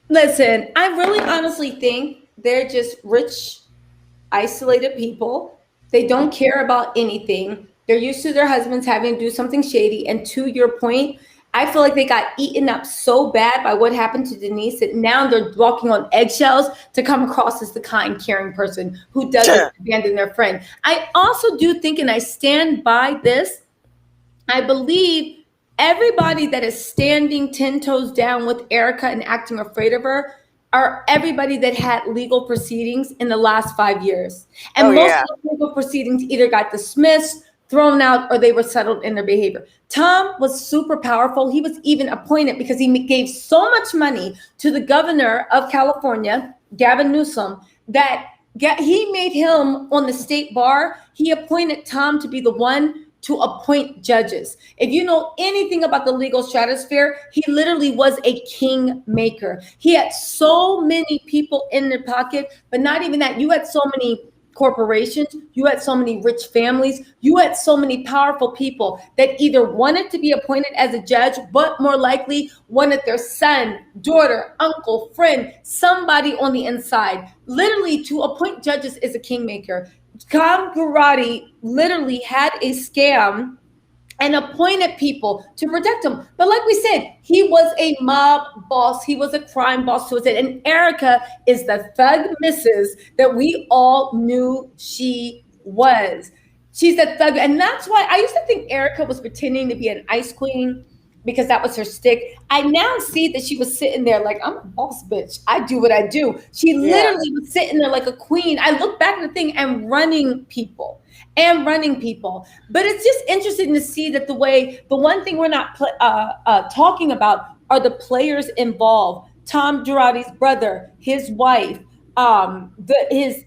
Listen, I really honestly think they're just rich, isolated people. They don't care about anything. They're used to their husbands having to do something shady. And to your point, I feel like they got eaten up so bad by what happened to Denise that now they're walking on eggshells to come across as the kind, caring person who doesn't abandon their friend. I also do think, and I stand by this, I believe everybody that is standing 10 toes down with Erica and acting afraid of her are everybody that had legal proceedings in the last 5 years. And most of the legal proceedings either got dismissed, thrown out, or they were settled in their behavior. Tom was super powerful. He was even appointed because he gave so much money to the governor of California, Gavin Newsom, that he made him on the state bar. He appointed Tom to be the one to appoint judges. If you know anything about the legal stratosphere, he literally was a kingmaker. He had so many people in their pocket, but not even that. You had so many corporations, you had so many rich families, you had so many powerful people that either wanted to be appointed as a judge, but more likely wanted their son, daughter, uncle, friend, somebody on the inside. Literally, to appoint judges is a kingmaker. Tom Giraldi literally had a scam and appointed people to protect him. But like we said, he was a mob boss. He was a crime boss to us. And Erica is the thug missus that we all knew she was. She's a thug. And that's why I used to think Erica was pretending to be an ice queen because that was her stick. I now see that she was sitting there like, I'm a boss bitch. I do what I do. She literally was sitting there like a queen. I look back at the thing and running people. But it's just interesting to see that the one thing we're not talking not are the players involved. Tom Giraldi's brother, his wife, his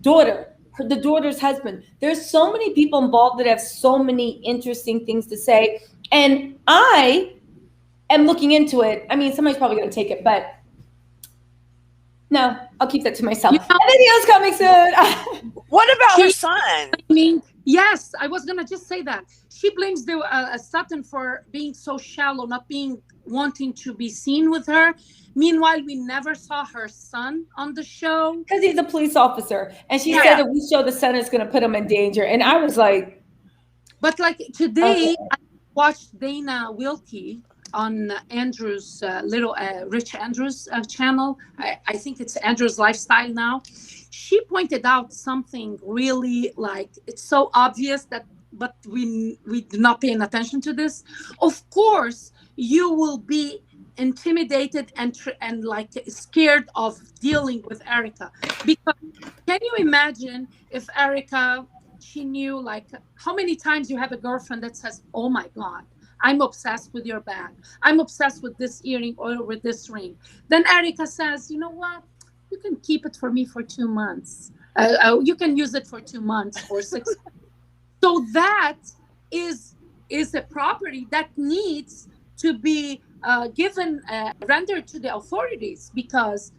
daughter, the daughter's husband. There's so many people involved that have so many interesting things to say. And I am looking into it. I mean, somebody's probably going to take it, but no, I'll keep that to myself. Video's coming soon. What about her son? I mean, yes, I was going to just say that. She blames Sutton for being so shallow, not wanting to be seen with her. Meanwhile, we never saw her son on the show. Because he's a police officer. And she said if we show the son, it's going to put him in danger. And I was like. But like today, I watched Dana Wilkie on Andrew's Rich Andrew's channel. I think it's Andrew's Lifestyle now. She pointed out something really like, it's so obvious but we do not paying attention to this. Of course, you will be intimidated and like scared of dealing with Erica, because can you imagine if Erica, she knew like how many times you have a girlfriend that says, oh my God, I'm obsessed with your bag, I'm obsessed with this earring or with this ring. Then Erica says, you know what, you can keep it for me for 2 months, you can use it for 2 months or 6 months. So that is a property that needs to be rendered to the authorities, because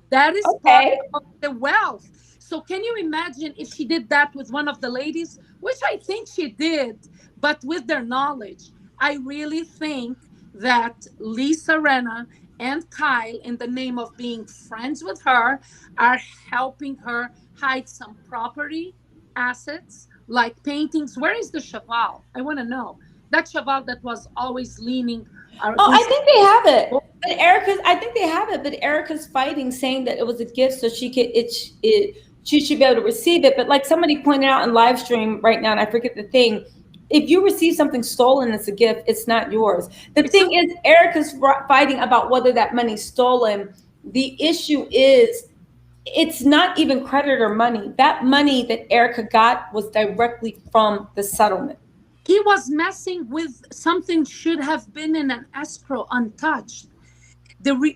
that is part of the wealth. So can you imagine if she did that with one of the ladies, which I think she did, but with their knowledge? I really think that Lisa Rinna and Kyle, in the name of being friends with her, are helping her hide some property assets like paintings. Where is the cheval? I want to know. That cheval that was always leaning. I think they have it. But I think they have it, but Erica's fighting, saying that it was a gift so she should be able to receive it. But like somebody pointed out in live stream right now, and I forget the thing, if you receive something stolen as a gift, it's not yours. The thing is, Erica's fighting about whether that money's stolen. The issue is, it's not even creditor money. That money that Erica got was directly from the settlement. He was messing with something should have been in an escrow untouched.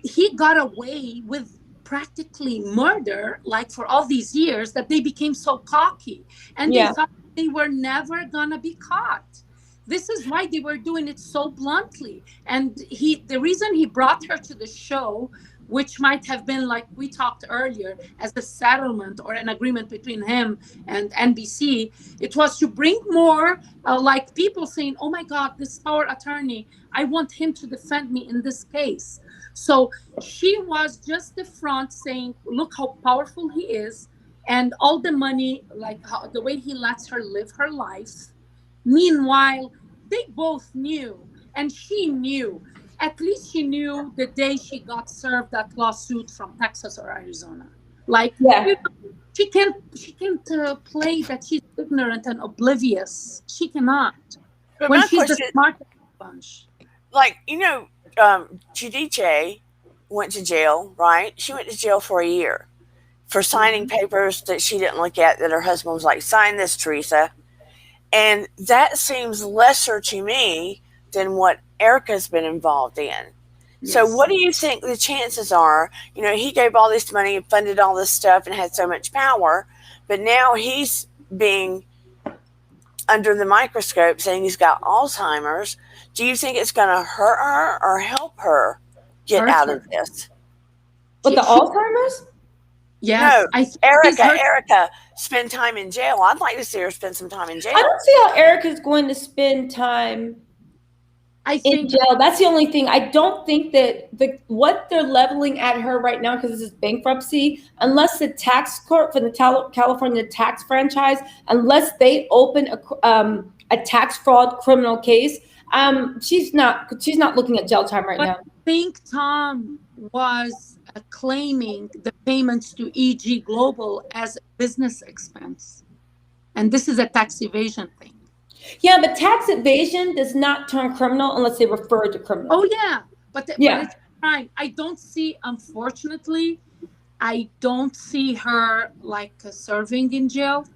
He got away with practically murder, like for all these years, that they became so cocky. And they thought they were never going to be caught. This is why they were doing it so bluntly. And the reason he brought her to the show, which might have been, like we talked earlier, as a settlement or an agreement between him and NBC, it was to bring more like people saying, oh my God, this power attorney, I want him to defend me in this case. So she was just the front saying, look how powerful he is, and all the money, like the way he lets her live her life. Meanwhile, they both knew, and she knew. At least she knew the day she got served that lawsuit from Texas or Arizona. Like, Yeah. she can't play that she's ignorant and oblivious. She cannot. But When my she's the question, smartest bunch. like, Giudice went to jail, right? She went to jail for a year for signing papers that she didn't look at, that her husband was like, sign this, Teresa. And that seems lesser to me than what Erica's been involved in. Yes. So what do you think the chances are? He gave all this money and funded all this stuff and had so much power, but now he's being under the microscope saying he's got Alzheimer's. Do you think it's going to hurt her or help her get out of this? With the Alzheimer's? Yes. No, Erica, spend time in jail. I'd like to see her spend some time in jail. I don't see how Erica's going to spend time in jail. That's the only thing. I don't think that what they're leveling at her right now, because this is bankruptcy, unless the tax court for the California tax franchise, unless they open a tax fraud criminal case, she's not looking at jail time right now. I think Tom was claiming the payments to EG Global as a business expense, and this is a tax evasion thing. Yeah, but tax evasion does not turn criminal unless they refer it to criminal. Oh yeah, but it's crime. I don't see, unfortunately, I don't see her like serving in jail.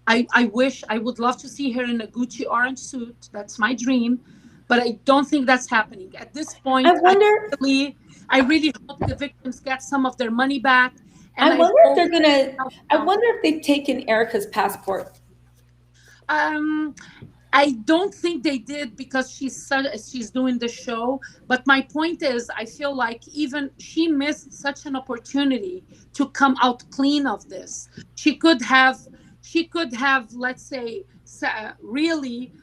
I would love to see her in a Gucci orange suit. That's my dream, but I don't think that's happening at this point. I really hope the victims get some of their money back. And I wonder if they've taken Erica's passport. I don't think they did, because she's doing the show. But my point is, I feel like even she missed such an opportunity to come out clean of this. She could have, let's say, really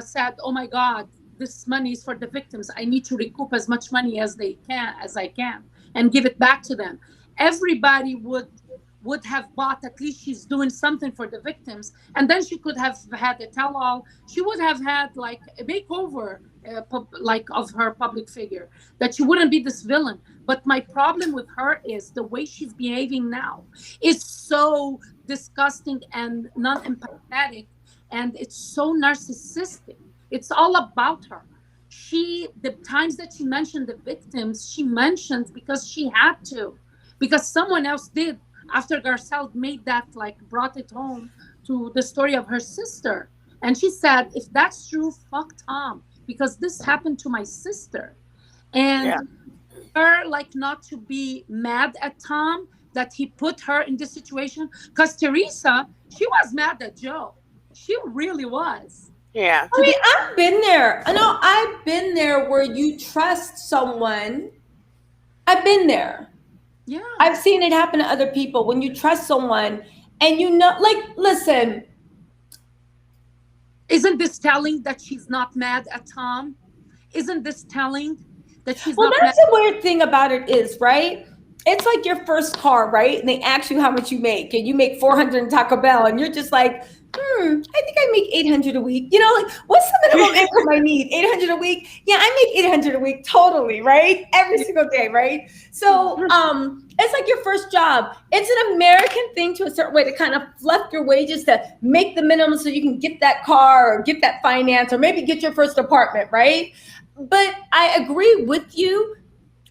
said, "Oh my God, this money is for the victims. I need to recoup as much money as I can, and give it back to them." Everybody would have bought, at least she's doing something for the victims, and then she could have had a tell-all. She would have had like a makeover like of her public figure, that she wouldn't be this villain. But my problem with her is the way she's behaving now is so disgusting and non-empathetic, and it's so narcissistic. It's all about her. The times that she mentioned the victims, she mentioned because she had to, because someone else did. After Garcelle made that, like, brought it home to the story of her sister. And she said, if that's true, fuck Tom, because this happened to my sister. And her, like, not to be mad at Tom that he put her in this situation, because Teresa, she was mad at Joe. She really was. Yeah. I mean, I've been there. I know I've been there where you trust someone. I've been there. Yeah. I've seen it happen to other people when you trust someone and listen. Isn't this telling that she's not mad at Tom? Isn't this telling that she's not mad? Well, that's the weird thing about it is, right? It's like your first car, right? And they ask you how much you make, and you make 400 in Taco Bell, and you're just like, I think I make 800 a week. Like, what's the minimum income I need? 800 a week? Yeah, I make 800 a week, totally, right? Every single day, right? So it's like your first job. It's an American thing to a certain way to kind of fluff your wages to make the minimum so you can get that car or get that finance or maybe get your first apartment, right? But I agree with you.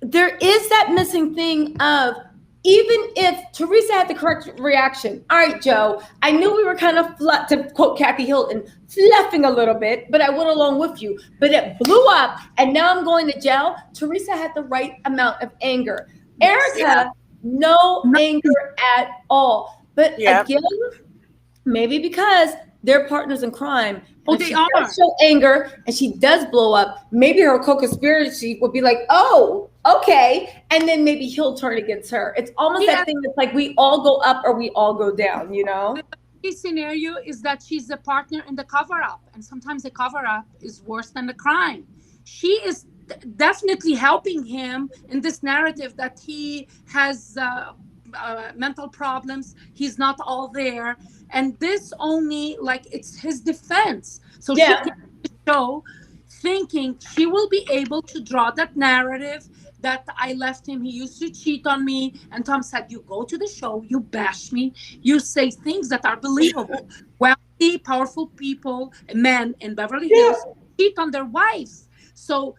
There is that missing thing of, even if Teresa had the correct reaction, all right, Joe, I knew we were kind of, to quote Kathy Hilton, fluffing a little bit, but I went along with you. But it blew up, and now I'm going to jail. Teresa had the right amount of anger. Erica, no anger at all. But again, maybe because they're partners in crime. Oh, And they she are. does show anger and she does blow up. Maybe her co-conspiracy would be like, oh, okay. And then maybe he'll turn against her. It's almost that thing that's like we all go up or we all go down, you know? The scenario is that she's a partner in the cover-up. And sometimes the cover-up is worse than the crime. She is definitely helping him in this narrative that he has mental problems. He's not all there. And this only, like, it's his defense. So she can show thinking she will be able to draw that narrative that I left him, he used to cheat on me. And Tom said, you go to the show, you bash me, you say things that are believable. Wealthy, powerful people, men in Beverly Hills cheat on their wives. So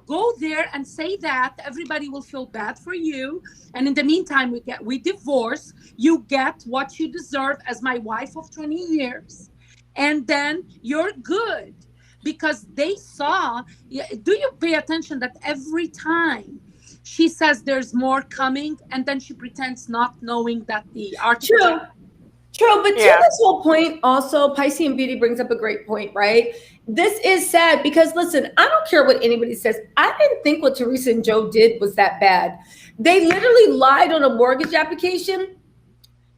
go there and say that. Everybody will feel bad for you. And in the meantime, we divorce. You get what you deserve as my wife of 20 years. And then you're good. Because they saw, do you pay attention that every time she says there's more coming, and then she pretends not knowing that the article. True, but to this whole point, also, Piscean Beauty brings up a great point, right? This is sad because, listen, I don't care what anybody says. I didn't think what Teresa and Joe did was that bad. They literally lied on a mortgage application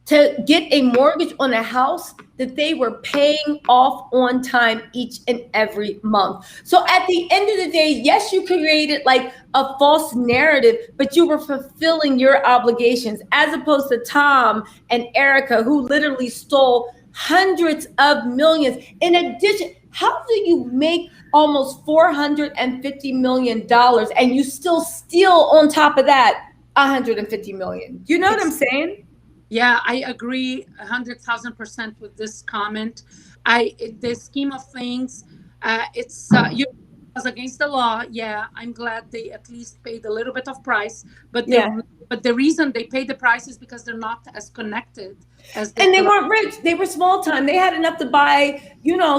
to get a mortgage on a house that they were paying off on time each and every month. So at the end of the day, yes, you created like a false narrative, but you were fulfilling your obligations, as opposed to Tom and Erica, who literally stole hundreds of millions. In addition, how do you make almost $450 million and you still steal on top of that $150 million? You know what I'm saying? Yeah, I agree 100,000% with this comment. The scheme of things, it's was against the law. Yeah, I'm glad they at least paid a little bit of price. But the reason they paid the price is because they're not as connected as they. And they weren't rich. They were small time. They had enough to buy,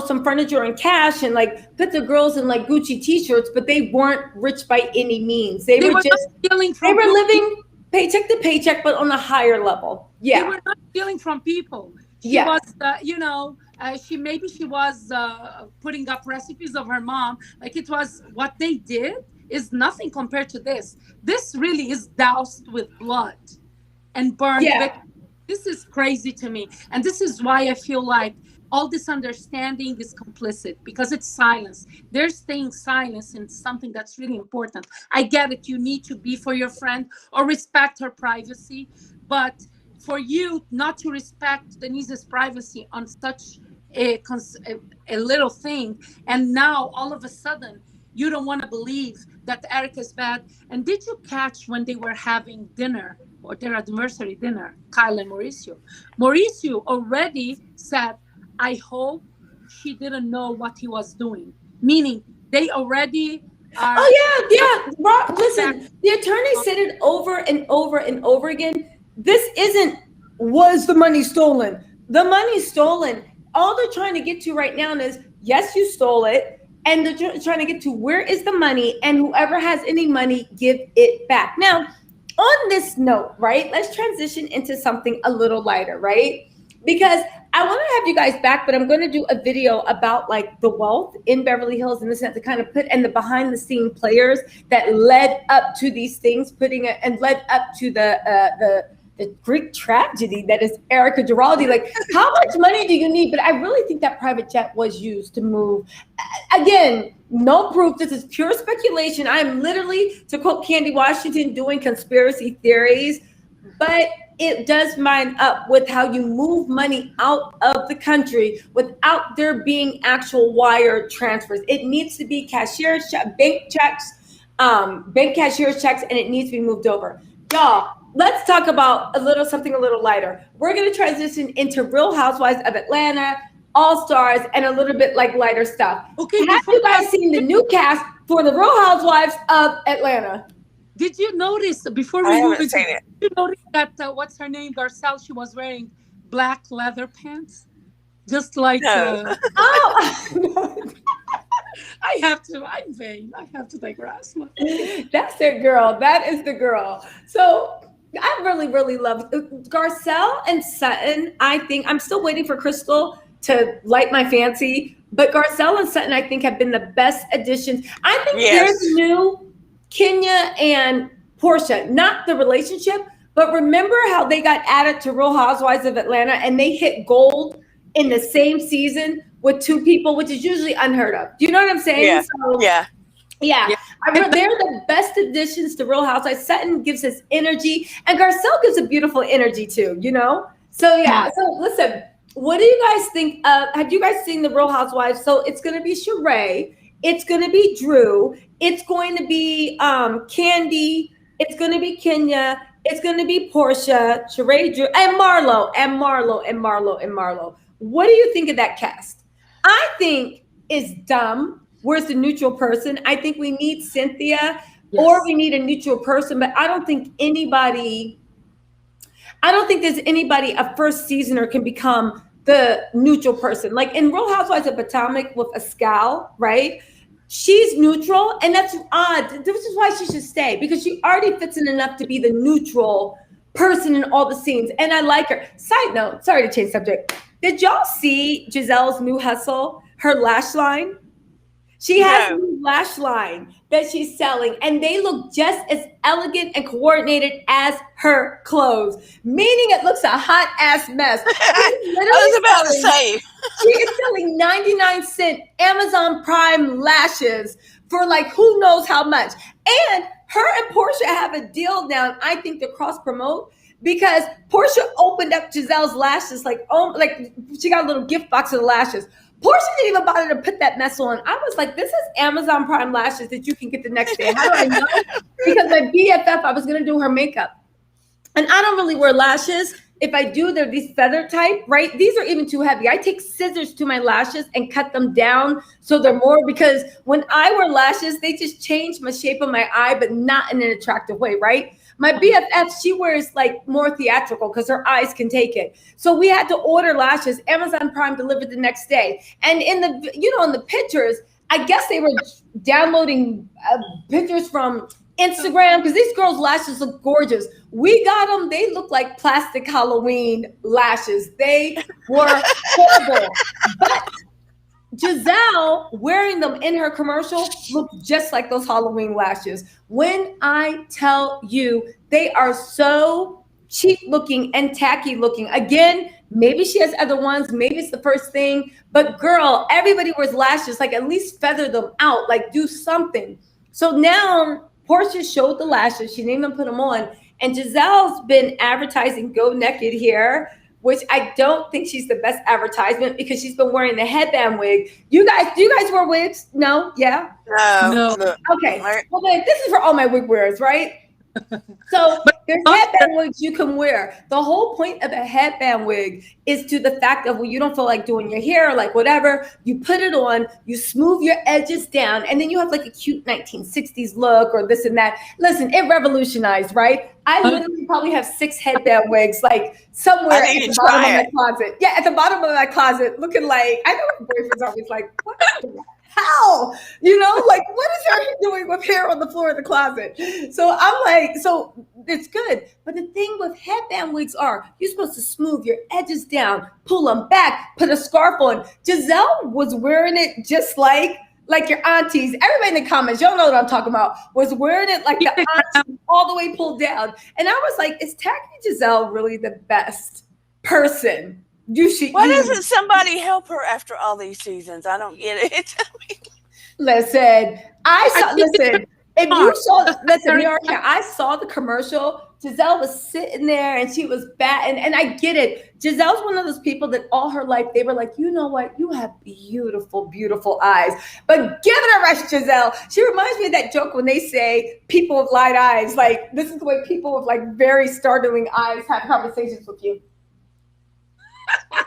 some furniture and cash and like put the girls in like Gucci t-shirts, but they weren't rich by any means. They were just stealing from. They were living paycheck to paycheck, but on a higher level. Yeah, they were not stealing from people. She was, she was putting up recipes of her mom. Like, it was what they did is nothing compared to this. This really is doused with blood and burned. Yeah. This is crazy to me, and this is why I feel like all this understanding is complicit, because it's silence. They're staying silent in something that's really important. I get it. You need to be for your friend or respect her privacy, but for you not to respect Denise's privacy on such a little thing, and now all of a sudden you don't want to believe that Erica's bad. And did you catch when they were having dinner, or their anniversary dinner, Kyle and Mauricio? Mauricio already said, I hope she didn't know what he was doing. Meaning they already are. Oh, yeah. Rob, listen, the attorney said it over and over and over again. This was the money stolen? The money's stolen. All they're trying to get to right now is, yes, you stole it. And they're trying to get to, where is the money? And whoever has any money, give it back. Now, on this note, right, let's transition into something a little lighter, right? Because I want to have you guys back, but I'm going to do a video about like the wealth in Beverly Hills, in the sense to kind of put, and the behind the scene players that led up to these things, and led up to the Greek tragedy that is Erica Giraldi. Like, how much money do you need? But I really think that private jet was used to move. Again, no proof. This is pure speculation. I am literally, to quote Candy Washington, doing conspiracy theories. But it does line up with how you move money out of the country without there being actual wire transfers. It needs to be cashier's bank checks, bank cashier's checks, and it needs to be moved over. Y'all, let's talk about something a little lighter. We're going to transition into Real Housewives of Atlanta, All Stars, and a little bit like lighter stuff. Okay, have you guys seen the new cast for the Real Housewives of Atlanta? Did you notice, before we move into it, did you notice that, what's her name, Garcelle, she was wearing black leather pants? Just like... No. I'm vain. I have to digress. That's it, girl. That is the girl. So I really, really love Garcelle and Sutton. I think I'm still waiting for Crystal to light my fancy. But Garcelle and Sutton, I think, have been the best additions. I think they're the new Kenya and Porsha, not the relationship, but remember how they got added to Real Housewives of Atlanta and they hit gold in the same season with two people, which is usually unheard of. Do you know what I'm saying? Yeah. So, yeah. They're the best additions to Real Housewives. Sutton gives us energy, and Garcelle gives a beautiful energy too, you know? So, yeah. So, listen, what do you guys think? Have you guys seen the Real Housewives? So, it's going to be Sheree. It's going to be Drew. It's going to be Candy. It's going to be Kenya. It's going to be Porsha, Sheree, Drew, and Marlo. What do you think of that cast? I think it's dumb. Where's the neutral person? I think we need Cynthia or we need a neutral person, but I don't think there's anybody a first seasoner can become the neutral person. Like in Real Housewives of Potomac with Escal, right? She's neutral, and that's odd. This is why she should stay, because she already fits in enough to be the neutral person in all the scenes. And I like her. Side note, sorry to change subject. Did y'all see Giselle's new hustle, her lash line? She has a new lash line that she's selling, and they look just as elegant and coordinated as her clothes, meaning it looks a hot ass mess. I was about to say. She is selling 99-cent Amazon Prime lashes for like who knows how much. And her and Porsha have a deal now, I think, to cross promote, because Porsha opened up Giselle's lashes like she got a little gift box of the lashes. Porsha didn't even bother to put that mess on. I was like, this is Amazon Prime lashes that you can get the next day. How do I know? Because my BFF, I was going to do her makeup. And I don't really wear lashes. If I do, they're these feather type, right? These are even too heavy. I take scissors to my lashes and cut them down so they're more, because when I wear lashes, they just change the shape of my eye, but not in an attractive way, right? My BFF, she wears like more theatrical because her eyes can take it. So we had to order lashes. Amazon Prime delivered the next day. And in the pictures, I guess they were downloading pictures from Instagram, because these girls' lashes look gorgeous. We got them. They look like plastic Halloween lashes. They were horrible. But Giselle wearing them in her commercial looked just like those Halloween lashes. When I tell you, they are so cheap looking and tacky looking. Again, maybe she has other ones. Maybe it's the first thing. But girl, everybody wears lashes. Like, at least feather them out. Like, do something. So now Porsha showed the lashes. She didn't even put them on. And Giselle's been advertising Go Naked here, which I don't think she's the best advertisement, because she's been wearing the headband wig. Do you guys wear wigs? No? Yeah? No. Okay. Well, then this is for all my wig wearers, right? So there's headband wigs you can wear. The whole point of a headband wig is to the fact of when you don't feel like doing your hair, like whatever, you put it on, you smooth your edges down, and then you have like a cute 1960s look or this and that. Listen, it revolutionized, right? I literally probably have 6 headband wigs, like somewhere at the bottom of my closet. Yeah, at the bottom of my closet, looking like, I know my boyfriend's always like, what the hell? You know, like, what is her doing with hair on the floor of the closet? So I'm like, so it's good. But the thing with headband wigs are, you're supposed to smooth your edges down, pull them back, put a scarf on. Giselle was wearing it just like your aunties. Everybody in the comments, y'all know what I'm talking about, was wearing it like the aunties, all the way pulled down. And I was like, is Tacky Giselle really the best person? Why doesn't somebody help her after all these seasons? I don't get it. Listen, I saw the commercial. Giselle was sitting there and she was batting, and I get it. Giselle's one of those people that all her life they were like, you know what? You have beautiful, beautiful eyes. But give it a rest, Giselle. She reminds me of that joke when they say people with light eyes. Like, this is the way people with like very startling eyes have conversations with you.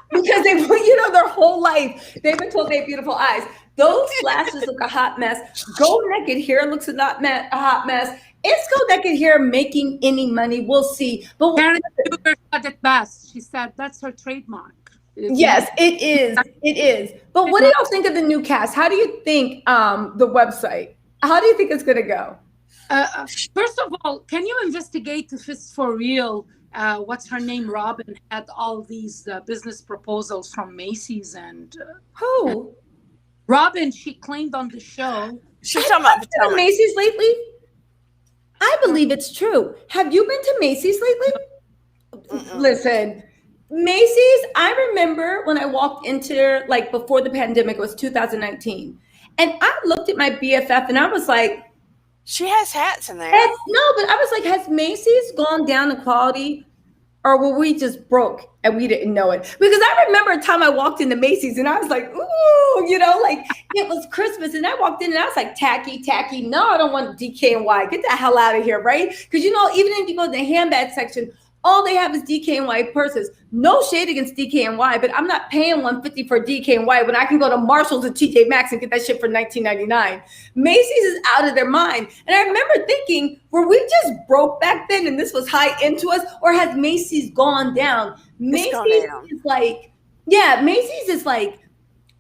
Because they, their whole life they've been told they have beautiful eyes. Those lashes look a hot mess. Go Naked hair looks a hot mess. Is Go Naked hair making any money? We'll see. But Karen Huger said it best. She said that's her trademark. Yes, it is. It is. But what do y'all think of the new cast? How do you think the website? How do you think it's going to go? First of all, can you investigate if it's for real what's her name? Robin had all these business proposals from Macy's and Who? Robin. She claimed on the show. She's talking about To Potomac. Macy's lately? I believe it's true. Have you been to Macy's lately? Listen, Macy's, I remember when I walked into there, like before the pandemic, it was 2019. And I looked at my BFF and I was like, She has hats in there. no, but I was like, has Macy's gone down in quality? Or were we just broke and we didn't know it? Because I remember a time I walked into Macy's and I was like, ooh, you know, like it was Christmas. And I walked in and I was like, tacky. No, I don't want DKNY. Get the hell out of here, right? Because, you know, even if you go to the handbag section, all they have is DKNY purses. No shade against DKNY, but I'm not paying $150 for DKNY when I can go to Marshalls and TJ Maxx and get that shit for $19.99. Macy's is out of their mind. And I remember thinking, were we just broke back then and this was high end to us? Or has Macy's gone down? Macy's is like, yeah, Macy's is like,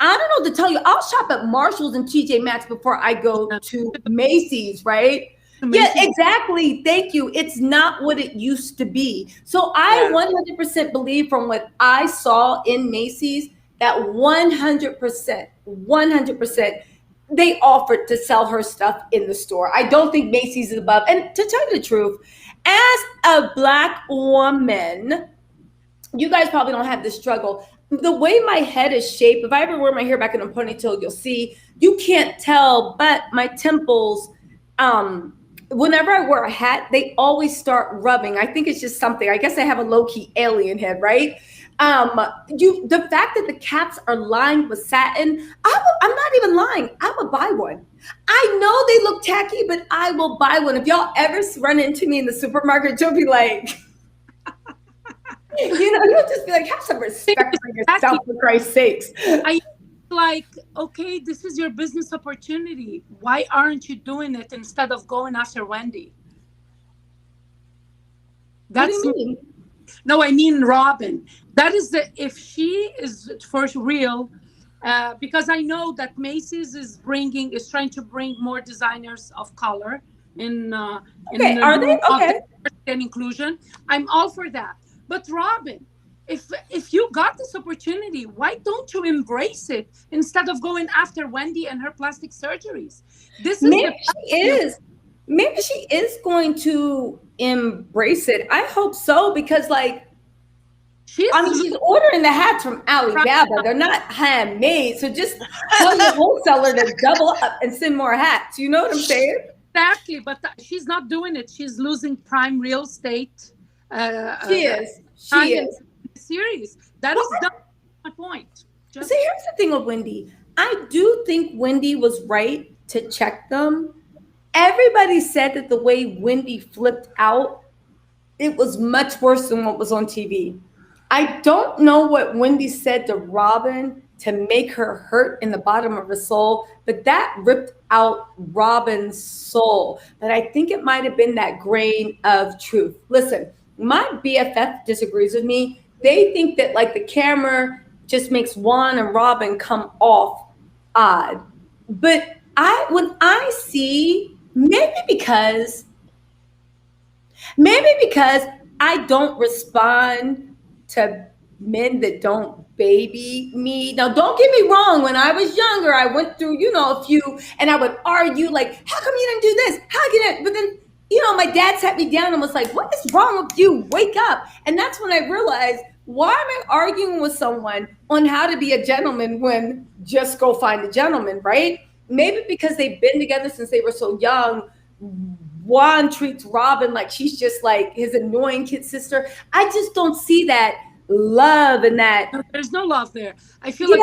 I don't know what to tell you. I'll shop at Marshalls and TJ Maxx before I go to Macy's, right? Yeah, exactly. Thank you. It's not what it used to be. So I 100% believe from what I saw in Macy's that 100%, they offered to sell her stuff in the store. I don't think Macy's is above. And to tell you the truth, as a Black woman, you guys probably don't have this struggle. The way my head is shaped, if I ever wear my hair back in a ponytail, you'll see, you can't tell, but my temples, whenever I wear a hat, they always start rubbing. I think it's just something. I guess I have a low-key alien head, right? The fact that the caps are lined with satin, I'm not even lying. I would buy one. I know they look tacky, but I will buy one. If y'all ever run into me in the supermarket, you'll be like, you know, you'll just be like, have some respect for yourself, for Christ's sakes. Like, okay, this is your business opportunity. Why aren't you doing it instead of going after Wendy? That's what do you mean? No, I mean Robin. That is if she is for real, because I know that Macy's is trying to bring more designers of color in are they okay? And inclusion. I'm all for that. But Robin, if you got this opportunity, why don't you embrace it instead of going after Wendy and her plastic surgeries? Maybe she is going to embrace it. I hope so, because like she's ordering the hats from Alibaba. They're not handmade. So just tell your wholesaler to double up and send more hats. You know what I'm saying? Exactly, but she's not doing it. She's losing prime real estate. She is. Series. That is my point. See, here's the thing with Wendy. I do think Wendy was right to check them. Everybody said that the way Wendy flipped out, it was much worse than what was on TV. I don't know what Wendy said to Robin to make her hurt in the bottom of her soul, but that ripped out Robin's soul. But I think it might have been that grain of truth. Listen, my BFF disagrees with me. They think that like the camera just makes Juan and Robin come off odd. But when I see, maybe because I don't respond to men that don't baby me. Now, don't get me wrong. When I was younger, I went through, a few, and I would argue like, how come you didn't do this? How can it? But then, my dad sat me down and was like, what is wrong with you? Wake up. And that's when I realized, why am I arguing with someone on how to be a gentleman when just go find a gentleman, right? Maybe because they've been together since they were so young. Juan treats Robin like she's just like his annoying kid sister. I just don't see that love in that. No, there's no love there. I feel like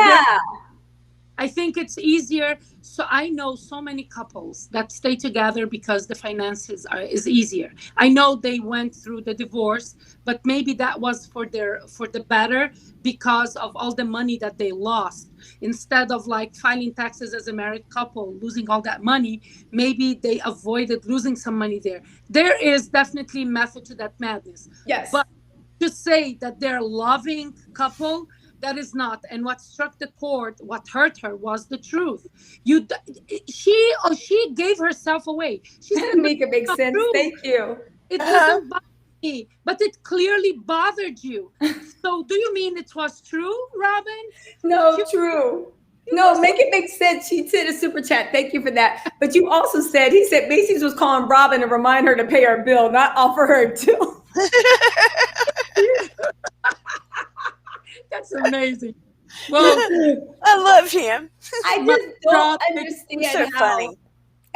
I think it's easier. So I know so many couples that stay together because the finances is easier. I know they went through the divorce, but maybe that was for the better because of all the money that they lost. Instead of like filing taxes as a married couple, losing all that money, maybe they avoided losing some money there. There is definitely method to that madness. Yes. But to say that they're a loving couple, that is not. And what struck the chord, what hurt her was the truth. She gave herself away. She said, make it make sense. True. Thank you. It doesn't bother me, but it clearly bothered you. So do you mean it was true, Robin? No, true. No, make it make sense. She did a super chat. Thank you for that. But you also said, he said Macy's was calling Robin to remind her to pay her bill, not offer her a deal. That's amazing. Well, I love him. I just don't understand So how, funny.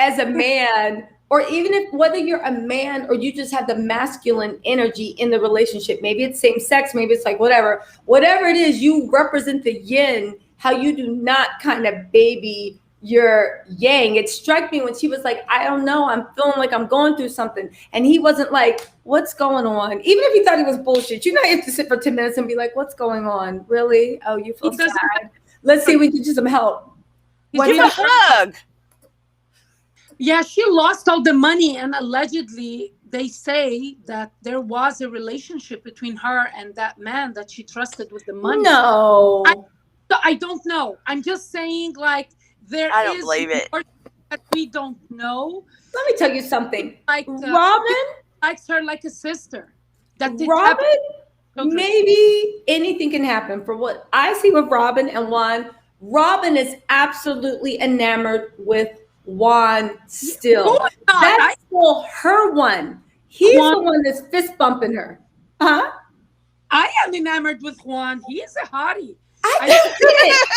as a man, or even if whether you're a man or you just have the masculine energy in the relationship, maybe it's same sex, maybe it's like whatever it is, you represent the yin, how you do not kind of baby your yang. It struck me when she was like, I don't know, I'm feeling like I'm going through something. And he wasn't like, what's going on? Even if he thought he was bullshit, you know, you have to sit for 10 minutes and be like, what's going on? Really? Oh, you feel sad? Let's see if we can get you some help. Give a hug. Yeah, she lost all the money, and allegedly they say that there was a relationship between her and that man that she trusted with the money. No. I don't know. I'm just saying, like, I don't believe it. That we don't know. Let me tell you something. Like Robin likes her like a sister. Robin, maybe anything can happen. For what I see with Robin and Juan, Robin is absolutely enamored with Juan still. That's still her one. He's the one that's fist bumping her. Huh? I am enamored with Juan. He is a hottie. I get it.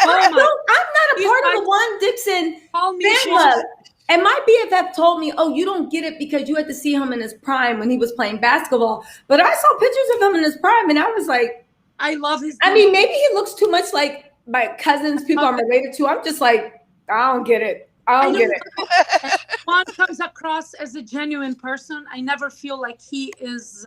I'm not a part of the Juan Dixon fan club. And my BFF told me, oh, you don't get it because you had to see him in his prime when he was playing basketball. But I saw pictures of him in his prime, and I was like, I love his. I mean, maybe he looks too much like my cousins, people I'm related to. I'm just like, I don't get it. I don't get it. Juan comes across as a genuine person. I never feel like he is,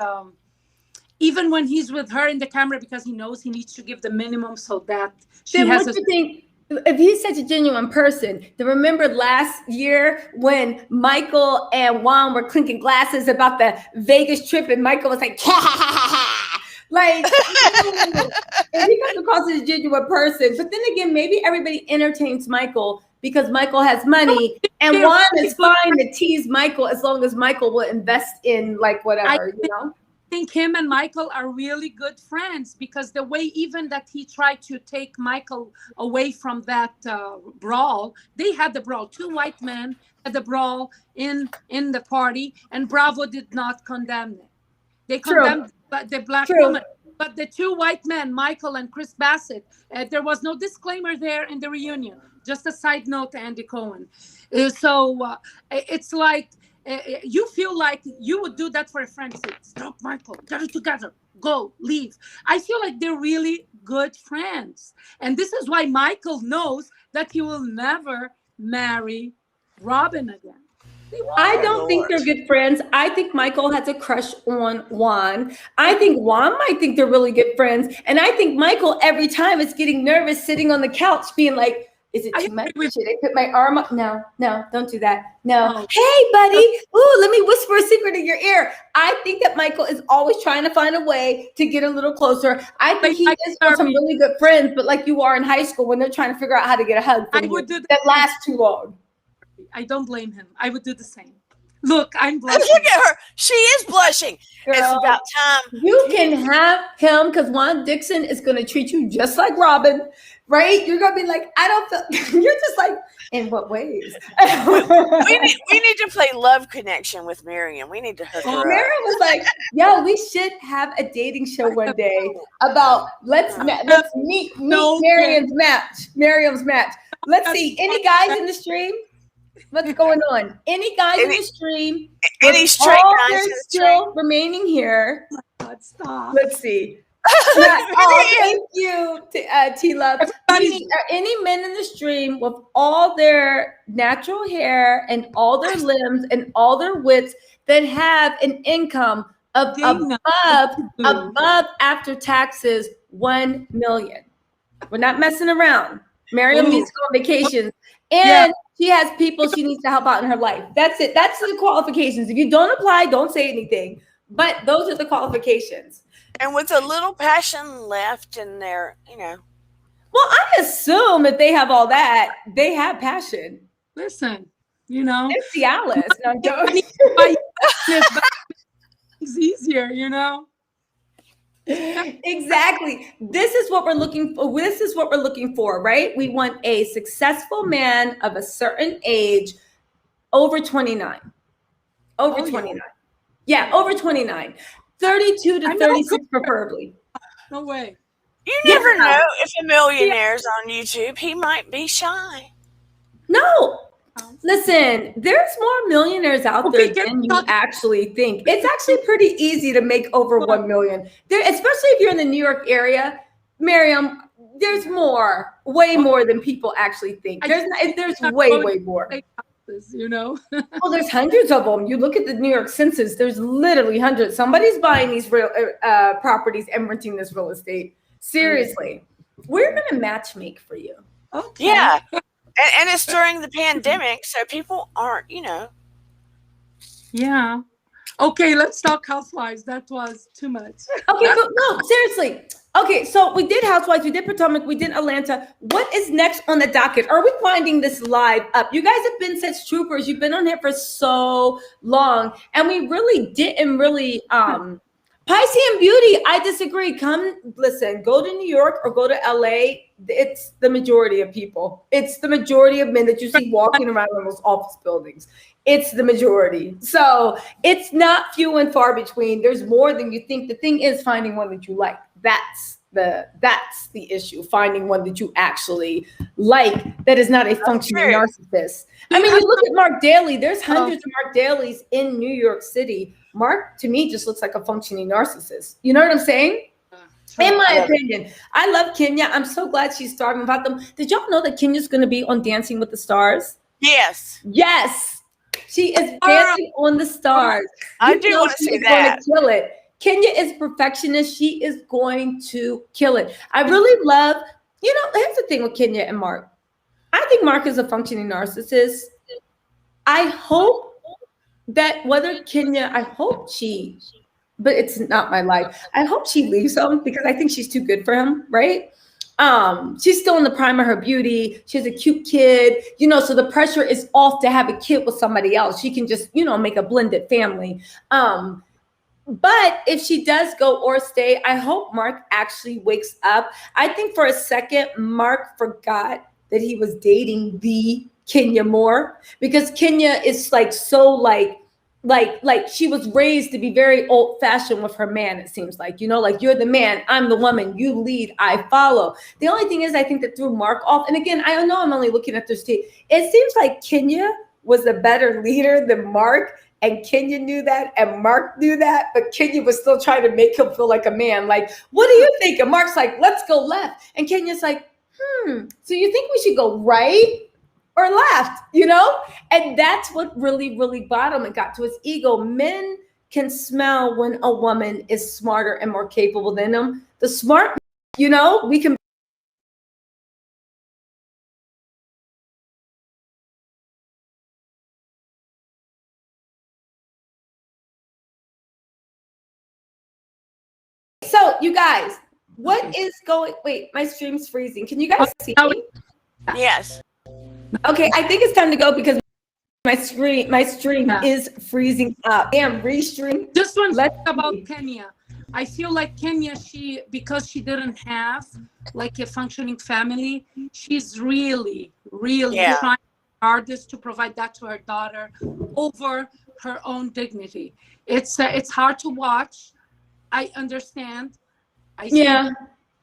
even when he's with her in the camera, because he knows he needs to give the minimum so that she has. What do you think? If he's such a genuine person, then remember last year when Michael and Juan were clinking glasses about the Vegas trip, and Michael was like, like, and he comes across as a genuine person. But then again, maybe everybody entertains Michael because Michael has money, and Juan is fine to tease Michael as long as Michael will invest in like whatever, you know? I think him and Michael are really good friends, because the way even that he tried to take Michael away from that brawl, they had the brawl. Two white men had the brawl in the party, and Bravo did not condemn it. They condemned the black woman. But the two white men, Michael and Chris Bassett, there was no disclaimer there in the reunion. Just a side note to Andy Cohen. So it's like, you feel like you would do that for a friend. Say, stop, Michael, get it together, go, leave. I feel like they're really good friends. And this is why Michael knows that he will never marry Robin again. I don't think they're good friends. I think Michael has a crush on Juan. I think Juan might think they're really good friends. And I think Michael every time is getting nervous sitting on the couch being like, is it too much? Should I put my arm up? No, don't do that. No. Oh. Hey, buddy. Ooh, let me whisper a secret in your ear. I think that Michael is always trying to find a way to get a little closer. I think he is with some really good friends, but like you are in high school when they're trying to figure out how to get a hug from you that lasts too long. I don't blame him. I would do the same. Look, I'm blushing. Look at her. She is blushing. Girl, it's about time. You can have him because Juan Dixon is going to treat you just like Robin, right? You're going to be like, I don't feel, you're just like, in what ways? we need to play Love Connection with Miriam. We need to hook her up. Miriam was like, yo, we should have a dating show one day about let's meet Miriam's match. Let's see. Any guys in the stream? What's going on? Any guys in the stream? Any straight guys in the still remaining here? Stop. Let's see. Thank you, T-Love. Any men in the stream with all their natural hair and all their limbs and all their wits that have an income of above after taxes 1 million. We're not messing around. Miriam needs to go on vacations. And she has people she needs to help out in her life. That's it. That's the qualifications. If you don't apply, don't say anything. But those are the qualifications. And with a little passion left in there, you know. Well, I assume if they have all that, they have passion. Listen, you know. It's Cialis. No, It's easier, you know. Exactly. This is what we're looking for. This is what we're looking for, right? We want a successful man of a certain age, over 29. Over 29. Yeah, over 29. 32 to 36 preferably. No way. You never know if a millionaire's on YouTube. He might be shy. No. Listen, there's more millionaires out there than you actually think. It's actually pretty easy to make over 1 million. There, especially if you're in the New York area, Miriam, there's more, way more than people actually think. There's way more. You know. Well, there's hundreds of them. You look at the New York census, there's literally hundreds. Somebody's buying these real properties and renting this real estate. Seriously. We're going to match make for you. Okay. Yeah. And it's during the pandemic, so people aren't, you know. Yeah. Okay, let's talk Housewives. That was too much. Okay, no, seriously. Okay, so we did Housewives, we did Potomac, we did Atlanta. What is next on the docket? Are we winding this live up? You guys have been such troopers. You've been on here for so long, and we really didn't really Pisces and Beauty, I disagree. Come, listen, go to New York or go to LA. It's the majority of people. It's the majority of men that you see walking around in those office buildings. It's the majority. So it's not few and far between. There's more than you think. The thing is finding one that you like. That's the issue. Finding one that you actually like that is not a functioning narcissist. I mean, you look at Mark Daly. There's hundreds of Mark Dalys in New York City. Mark, to me, just looks like a functioning narcissist. You know what I'm saying? In my opinion. I love Kenya. I'm so glad she's starving about them. Did y'all know that Kenya's going to be on Dancing with the Stars? Yes. Yes. She is dancing on the stars. I do want to see that. Kill it. Kenya is perfectionist. She is going to kill it. I really love, here's the thing with Kenya and Mark. I think Mark is a functioning narcissist. I hope that whether Kenya, but it's not my life. I hope she leaves him because I think she's too good for him, right? She's still in the prime of her beauty. She's a cute kid, so the pressure is off to have a kid with somebody else. She can just, make a blended family. But if she does go or stay, I hope Mark actually wakes up. I think for a second, Mark forgot that he was dating the Kenya Moore because Kenya is like she was raised to be very old fashioned with her man. It seems like, like you're the man, I'm the woman, you lead, I follow. The only thing is I think that threw Mark off. And again, I know I'm only looking at this state. It seems like Kenya was a better leader than Mark. And Kenya knew that, and Mark knew that, but Kenya was still trying to make him feel like a man. Like, what do you think? And Mark's like, let's go left. And Kenya's like, so you think we should go right or left, And that's what really, really bottomed and got to his ego. Men can smell when a woman is smarter and more capable than them. The smart, we can. So you guys, what is going? Wait, my stream's freezing. Can you guys see me? Yes. Okay, I think it's time to go because my stream is freezing up. Damn, restream. Just one thing about Kenya. I feel like Kenya, because she didn't have like a functioning family, she's really, really trying hardest to provide that to her daughter over her own dignity. It's hard to watch. I understand. I see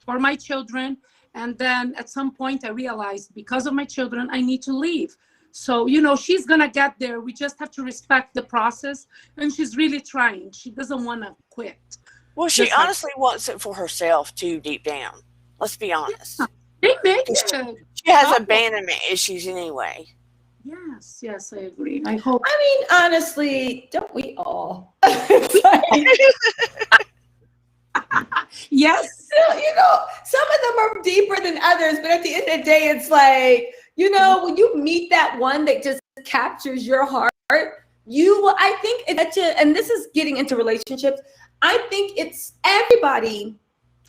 for my children. And then at some point I realized because of my children, I need to leave. So, she's going to get there. We just have to respect the process. And she's really trying. She doesn't want to quit. Well, she honestly wants it for herself too, deep down. Let's be honest. She has abandonment issues anyway. Yes, I agree. I hope. I mean, honestly, don't we all? Yes. Some of them are deeper than others, but at the end of the day, it's like, when you meet that one that just captures your heart, I think it's and this is getting into relationships. I think it's everybody,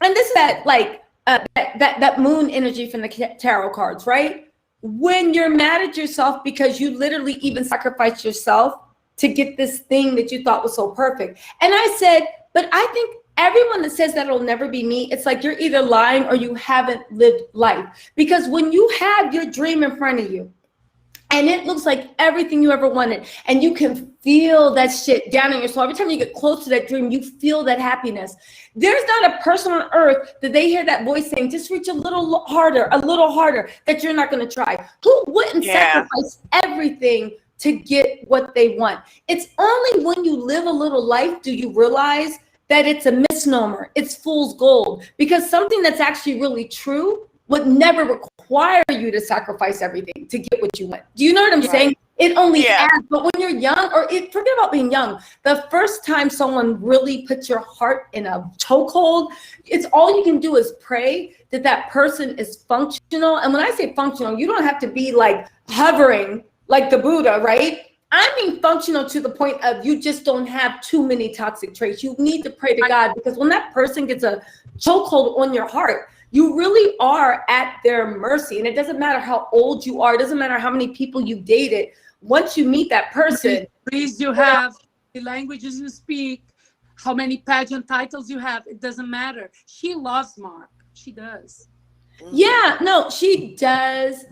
and this is that moon energy from the tarot cards, right? When you're mad at yourself because you literally even sacrificed yourself to get this thing that you thought was so perfect. And I said, but I think everyone that says that it'll never be me, it's like you're either lying or you haven't lived life. Because when you have your dream in front of you, and it looks like everything you ever wanted, and you can feel that shit down in your soul. Every time you get close to that dream, you feel that happiness. There's not a person on earth that they hear that voice saying, just reach a little harder, that you're not going to try. Who wouldn't sacrifice everything to get what they want? It's only when you live a little life do you realize that it's a misnomer. It's fool's gold. Because something that's actually really true would never require you to sacrifice everything to get what you want. Do you know what I'm saying? It only adds, but when you're young, forget about being young, the first time someone really puts your heart in a chokehold, it's all you can do is pray that that person is functional. And when I say functional, you don't have to be like hovering like the Buddha, right? I mean functional to the point of you just don't have too many toxic traits. You need to pray to God, because when that person gets a chokehold on your heart, you really are at their mercy. And it doesn't matter how old you are. It doesn't matter how many people you've dated. Once you meet that person. Degrees you have, the languages you speak, how many pageant titles you have, it doesn't matter. She loves Mark. She does. Yeah, no, she does.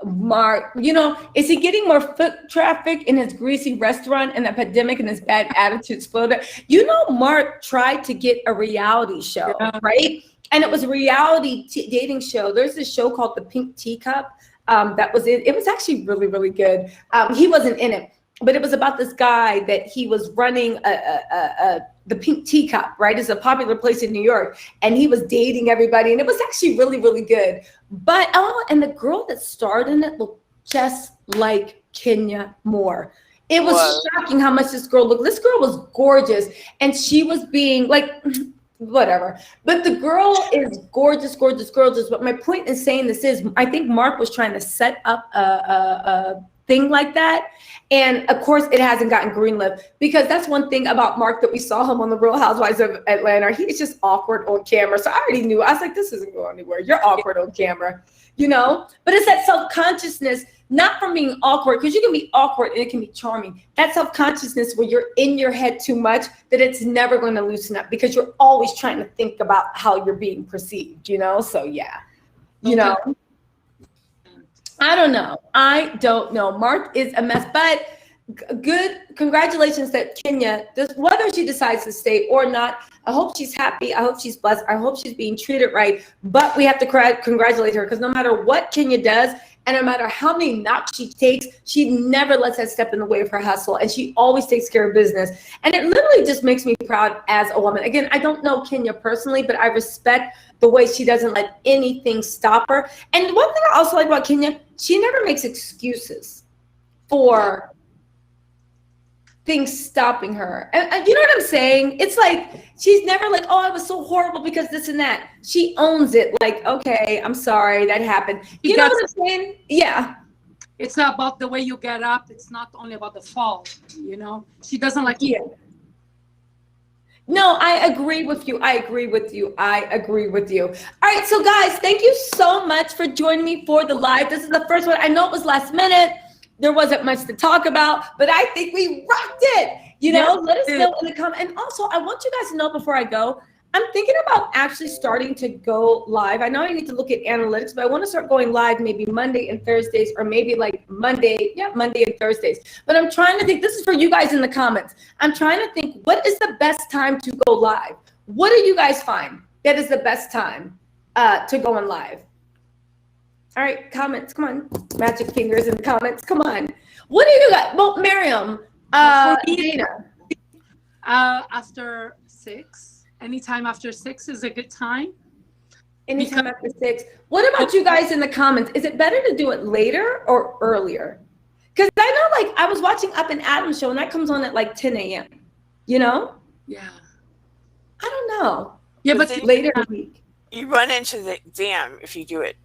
Mark, you know, is he getting more foot traffic in his greasy restaurant and the pandemic and his bad attitude exploded? You know, Mark tried to get a reality show, right? And it was a reality dating show. There's this show called The Pink Teacup. That was it. It was actually really, really good. He wasn't in it, but it was about this guy that he was running the Pink Teacup, right? It's a popular place in New York, and he was dating everybody, and it was actually really, really good. But and the girl that starred in it looked just like Kenya Moore. It was shocking how much this girl looked. This girl was gorgeous, and she was being like, whatever. But the girl is gorgeous, gorgeous, gorgeous. But my point in saying this is, I think Mark was trying to set up a thing like that. And of course, it hasn't gotten greenlit, because that's one thing about Mark that we saw him on the Real Housewives of Atlanta. He's just awkward on camera. So I already knew. I was like, this isn't going anywhere. You're awkward on camera, you know? But it's that self-consciousness, not from being awkward, because you can be awkward and it can be charming. That self-consciousness where you're in your head too much, that it's never going to loosen up, because you're always trying to think about how you're being perceived, you know? So yeah, you know, I don't know. Mark is a mess, but good. Congratulations that Kenya, whether she decides to stay or not, I hope she's happy. I hope she's blessed. I hope she's being treated right. But we have to congratulate her, because no matter what Kenya does, and no matter how many knocks she takes, she never lets that step in the way of her hustle. And she always takes care of business. And it literally just makes me proud as a woman. Again, I don't know Kenya personally, but I respect the way she doesn't let anything stop her. And one thing I also like about Kenya, she never makes excuses for things stopping her. And you know what I'm saying? It's like, she's never like, oh, I was so horrible because this and that. She owns it. Like, okay, I'm sorry that happened. You know what I'm saying? Yeah. It's not about the way you get up. It's not only about the fall, you know? She doesn't like you. No, I agree with you. I agree with you. All right, so guys, thank you so much for joining me for the live. This is the first one. I know it was last minute. There wasn't much to talk about, but I think we rocked it. You know, let us know in the comments. And also, I want you guys to know before I go, I'm thinking about actually starting to go live. I know I need to look at analytics, but I want to start going live maybe Monday and Thursdays, or maybe like Monday and Thursdays. But I'm trying to think, this is for you guys in the comments. I'm trying to think, what is the best time to go live? What do you guys find that is the best time to go on live? All right, comments, come on. Magic fingers in the comments, come on. What do you got? Well, Miriam, Dana. After 6. Anytime after 6 is a good time. Anytime after 6. What about you guys in the comments? Is it better to do it later or earlier? Because I know, like, I was watching Up and Adam's show, and that comes on at like 10 a.m. You know? Yeah. I don't know. Yeah, but later in the week. You run into the exam if you do it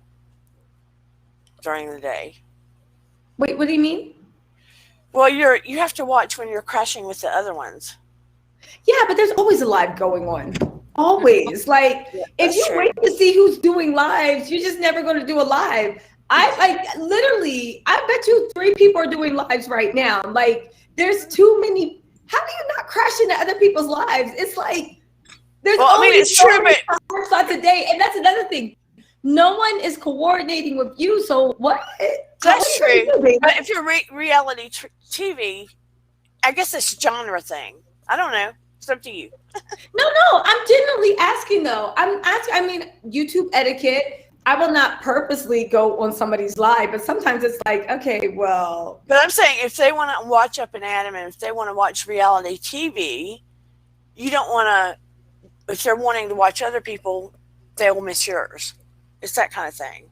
during the day. Wait, what do you mean? Well, you have to watch when you're crashing with the other ones. Yeah, but there's always a live going on. Always. Like, if you wait to see who's doing lives, you're just never going to do a live. I bet you 3 people are doing lives right now. Like, there's too many. How do you not crash into other people's lives? It's like there's Well, I mean, only it's so true, many but time slots a day, and that's another thing. No one is coordinating with you. So what? that's What are you true. gonna do, baby? But if you're reality TV, I guess it's a genre thing. I don't know. It's up to you. No, I'm genuinely asking though. I'm asking. I mean, YouTube etiquette. I will not purposely go on somebody's live, but sometimes it's like, okay, well, But I'm saying if they want to watch Up and Adam and if they want to watch reality TV, you don't want to, if they're wanting to watch other people, they will miss yours. It's that kind of thing.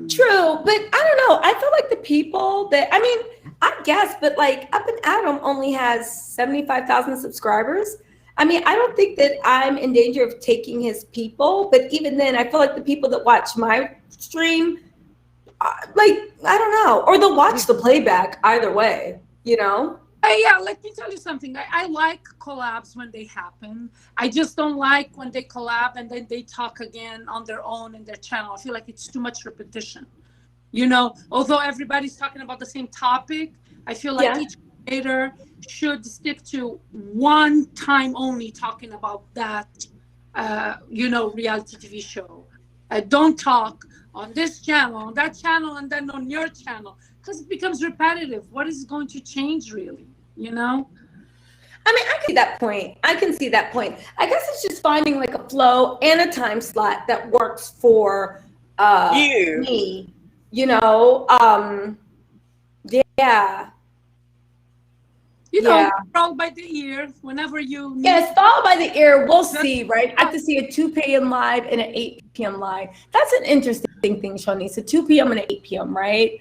true, but I don't know. I feel like the people that, I mean, I guess, but like Up and Adam only has 75,000 subscribers. I mean, I don't think that I'm in danger of taking his people, but even then, I feel like the people that watch my stream, like, I don't know, or they'll watch the playback either way, you know? Yeah, let me tell you something. I like collabs when they happen. I just don't like when they collab and then they talk again on their own in their channel. I feel like it's too much repetition. You know, although everybody's talking about the same topic, I feel like Yeah. each creator should stick to one time only talking about that, reality TV show. Don't talk on this channel, on that channel, and then on your channel, because it becomes repetitive. What is going to change, really? You know? I mean, I can see that point. I can see that point. I guess it's just finding like a flow and a time slot that works for You. me. You know, yeah. You know, Yeah. roll by the ear whenever you need. Yes, followed by the ear. We'll see, right? I have to see a 2 p.m. live and an 8 p.m. live. That's an interesting thing, Shawnice. A 2 p.m. and an 8 p.m., right?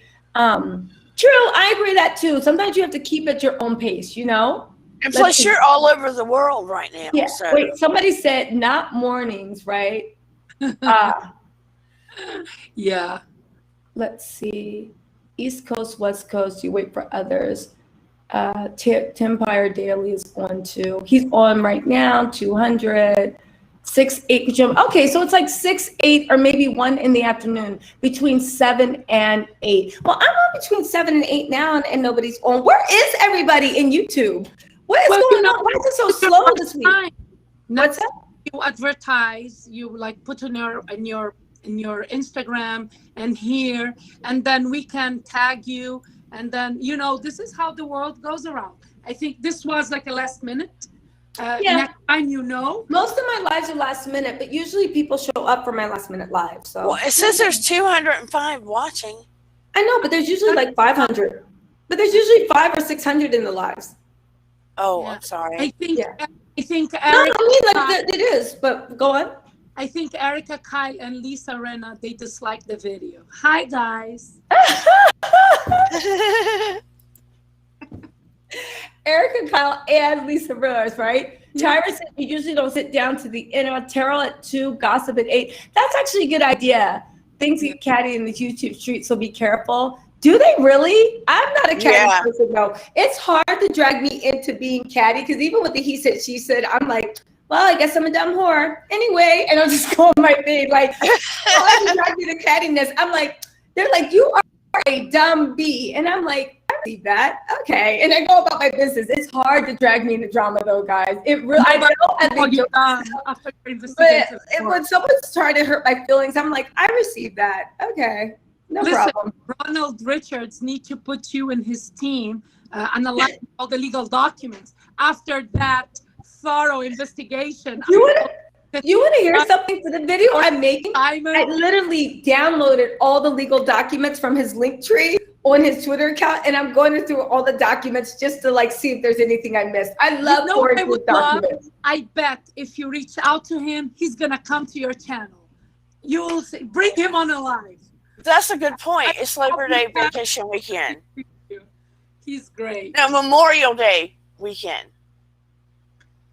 True, I agree that too. Sometimes you have to keep at your own pace, you know? And Let's plus, see. you're all over the world right now. Yeah. So. Wait, somebody said not mornings, right? Yeah. Let's see. East Coast, West Coast, you wait for others. Tempire Daily is on too. He's on right now, 200, 6, 8 p.m. Okay, so it's like 6, 8, or maybe 1 in the afternoon between 7 and 8. Well, I'm on between 7 and 8 now, and nobody's on. Where is everybody in YouTube? What is going on? Why is it so slow this week? What's that? You advertise, you like put in your Instagram and here, and then we can tag you, and then this is how the world goes around. I think this was like a last minute. Next time, most of my lives are last minute, but usually people show up for my last minute live. So Well, it says there's 205 watching. I know, but there's usually like 500. But there's usually 500 or 600 in the lives. Oh, yeah. I'm sorry. I think Erica, no, I mean like it is, but go on. I think Erica, Kyle, and Lisa Rinna, they disliked the video. Hi, guys. Erica, Kyle, and Lisa Rinna, right? Yeah. Tyra said you usually don't sit down to the end. Terrell at 2, gossip at 8. That's actually a good idea. Things get catty in the YouTube street, so be careful. Do they really? I'm not a catty person, though. It's hard to drag me into being catty because even with the he said, she said, I'm like, well, I guess I'm a dumb whore. Anyway, and I'll just go on my thing. Like, oh, drag me to cattiness. I'm like, they're like, you are a dumb bee. And I'm like, I see that. Okay. And I go about my business. It's hard to drag me into drama, though, guys. It really, I know. I think but when someone's trying to hurt my feelings, I'm like, I receive that. Okay. No problem. Ronald Richards needs to put you in his team, analyze all the legal documents. After that thorough investigation. You want to hear something for the video I'm making? I literally downloaded all the legal documents from his link tree on his Twitter account, and I'm going through all the documents just to like see if there's anything I missed. I love documents. I bet if you reach out to him, he's gonna come to your channel. You'll say, bring him on a live. That's a good point. It's Labor Day vacation weekend. He's great. No, Memorial Day weekend.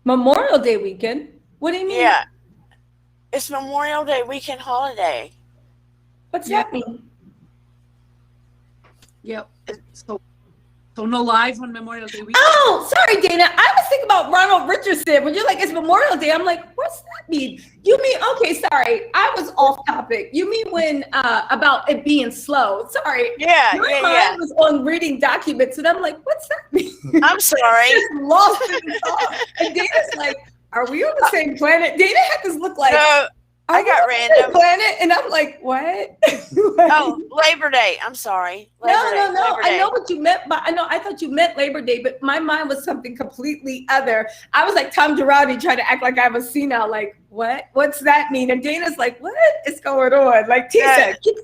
Memorial Day weekend? What do you mean? Yeah. It's Memorial Day weekend holiday. What's that mean? Yep. So So no live on Memorial Day weekend? Oh, sorry, Dana. I was thinking about Ronald Richardson. When you're like, it's Memorial Day, I'm like, what's that mean? You mean, okay, sorry. I was off topic. You mean when, about it being slow. Sorry. Yeah, My mind was on reading documents, and I'm like, what's that mean? I'm sorry. Just lost in the thought. And Dana's like, are we on the same planet? Dana had this look like, No, I got random. Planet, and I'm like, what? Oh, Labor Day. I'm sorry. No. Labor Day. I know what you meant, but I thought you meant Labor Day, but my mind was something completely other. I was like Tom Giraldi trying to act like I was senile. Like, what? What's that mean? And Dana's like, what is going on? Like, Tisa, keep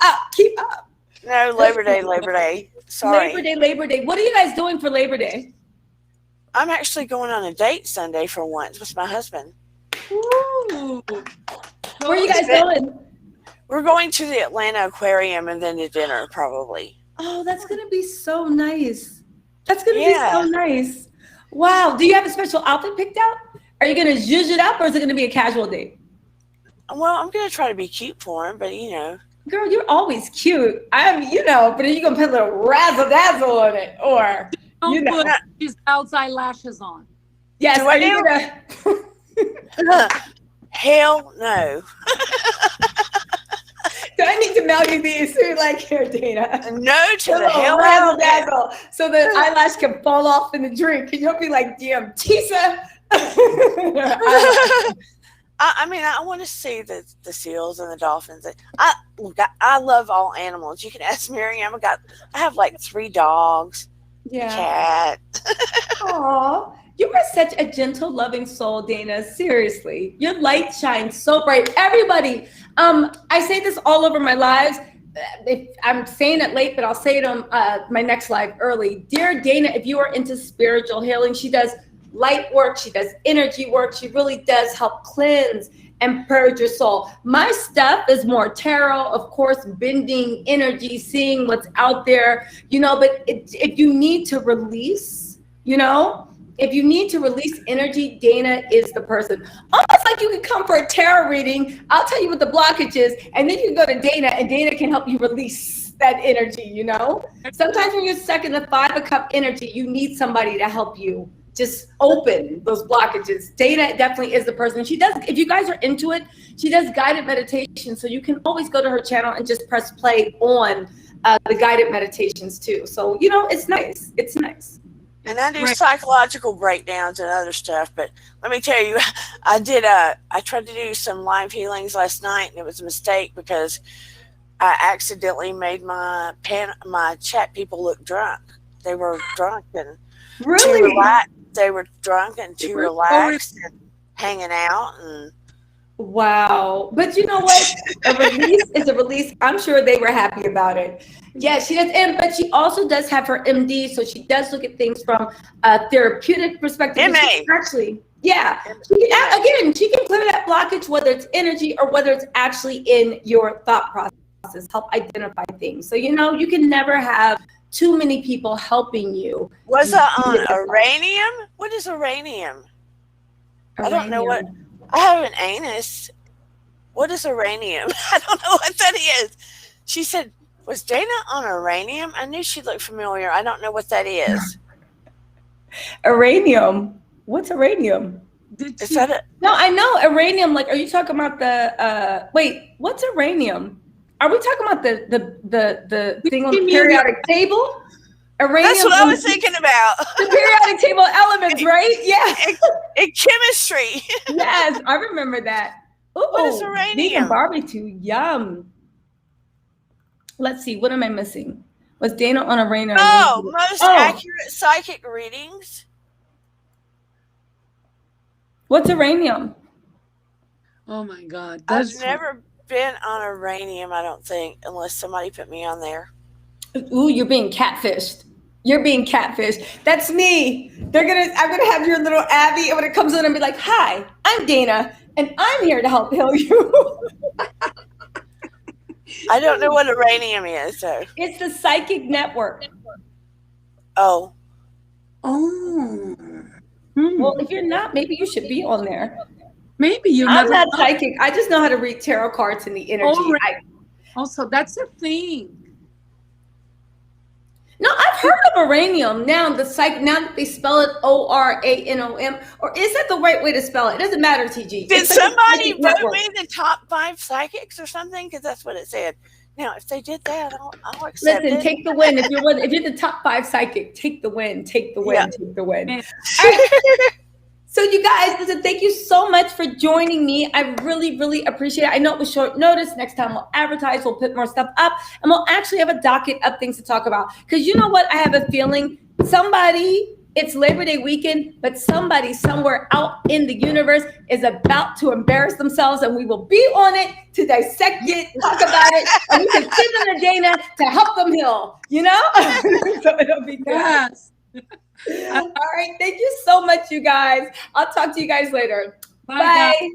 up. No, Labor Day. Sorry. Labor Day. What are you guys doing for Labor Day? I'm actually going on a date Sunday for once with my husband. Ooh. Where are you guys going? We're going to the Atlanta Aquarium and then to dinner, probably. Oh, that's going to be so nice. That's going to be so nice. Wow. Do you have a special outfit picked out? Are you going to zhuzh it up, or is it going to be a casual date? Well, I'm going to try to be cute for him, but Girl, you're always cute. But are you going to put a little razzle-dazzle on it? Or, Don't put his outside lashes on. Yes. Do I do? Hell no. Do I need to mail you these? So you're like, here, Dana. No to the hell razzle dazzle, so the eyelash can fall off in the drink, and you'll be like, damn, Tisa. I want to see the seals and the dolphins. I love all animals. You can ask Miriam. I have like 3 dogs. Yeah. Cat. Aw. You are such a gentle, loving soul, Dana. Seriously. Your light shines so bright. Everybody, I say this all over my lives. I'm saying it late, but I'll say it on my next live early. Dear Dana, if you are into spiritual healing, she does light work. She does energy work. She really does help cleanse and purge your soul. My stuff is more tarot, of course, bending energy, seeing what's out there, but if you need to release, if you need to release energy, Dana is the person. Almost like you can come for a tarot reading. I'll tell you what the blockage is, and then you can go to Dana, and Dana can help you release that energy, Sometimes when you're stuck in the 5 of Cup energy, you need somebody to help you just open those blockages. Dana definitely is the person. She does, if you guys are into it, she does guided meditation, so you can always go to her channel and just press play on the guided meditations too. So, it's nice. It's nice. And I do psychological breakdowns and other stuff. But let me tell you, I tried to do some live healings last night, and it was a mistake because I accidentally made my chat people look drunk. They were drunk and too relaxed. They were drunk and too relaxed and hanging out. And wow. But you know what? A release is a release. I'm sure they were happy about it. Yeah, she does. But she also does have her MD, so she does look at things from a therapeutic perspective. MA. Actually, yeah. She can clear that blockage, whether it's energy or whether it's actually in your thought process, help identify things. So, you can never have too many people helping you. Was that on uranium? What is uranium? I don't know what. I have an anus. What is uranium? I don't know what that is. She said, was Dana on uranium? I knew she looked familiar. I don't know what that is. Uranium? What's uranium? Is that it? No, I know uranium. Like, are you talking about the, wait, what's uranium? Are we talking about the thing on the periodic table? Uranium. That's what I was thinking about. The periodic table elements, right? Yeah. In chemistry. Yes, I remember that. Ooh, what is uranium? Barbecue, yum. Let's see, what am I missing? Was Dana on uranium? Most accurate psychic readings. What's uranium? Oh my God. I've never been on uranium, I don't think, unless somebody put me on there. Ooh, you're being catfished. You're being catfished. That's me. I'm gonna have your little Abby, and when it comes in, and be like, "Hi, I'm Dana, and I'm here to help heal you." I don't know what uranium is, though. It's the psychic network. Oh. Well, if you're not, maybe you should be on there. Maybe you. I'm not psychic. I just know how to read tarot cards and the energy. Also, that's a thing. No, I've heard of Pomeranium. Now now that they spell it Oranom, or is that the right way to spell it? It doesn't matter, TG. Did It's like somebody vote me the top 5 psychics or something? Because that's what it said. Now, if they did that, I'll accept Listen, it. take the win. If you're the top 5 psychic, take the win. Take the win. Yeah. Take the win. Yeah. All right. So you guys, listen, thank you so much for joining me. I really, really appreciate it. I know it was short notice. Next time we'll advertise, we'll put more stuff up, and we'll actually have a docket of things to talk about. Because you know what? I have a feeling it's Labor Day weekend, but somebody somewhere out in the universe is about to embarrass themselves, and we will be on it to dissect it, talk about it, and we can send them to Dana to help them heal, you know? So it'll be good. Yes. All right. Thank you so much, you guys. I'll talk to you guys later. Bye. Bye.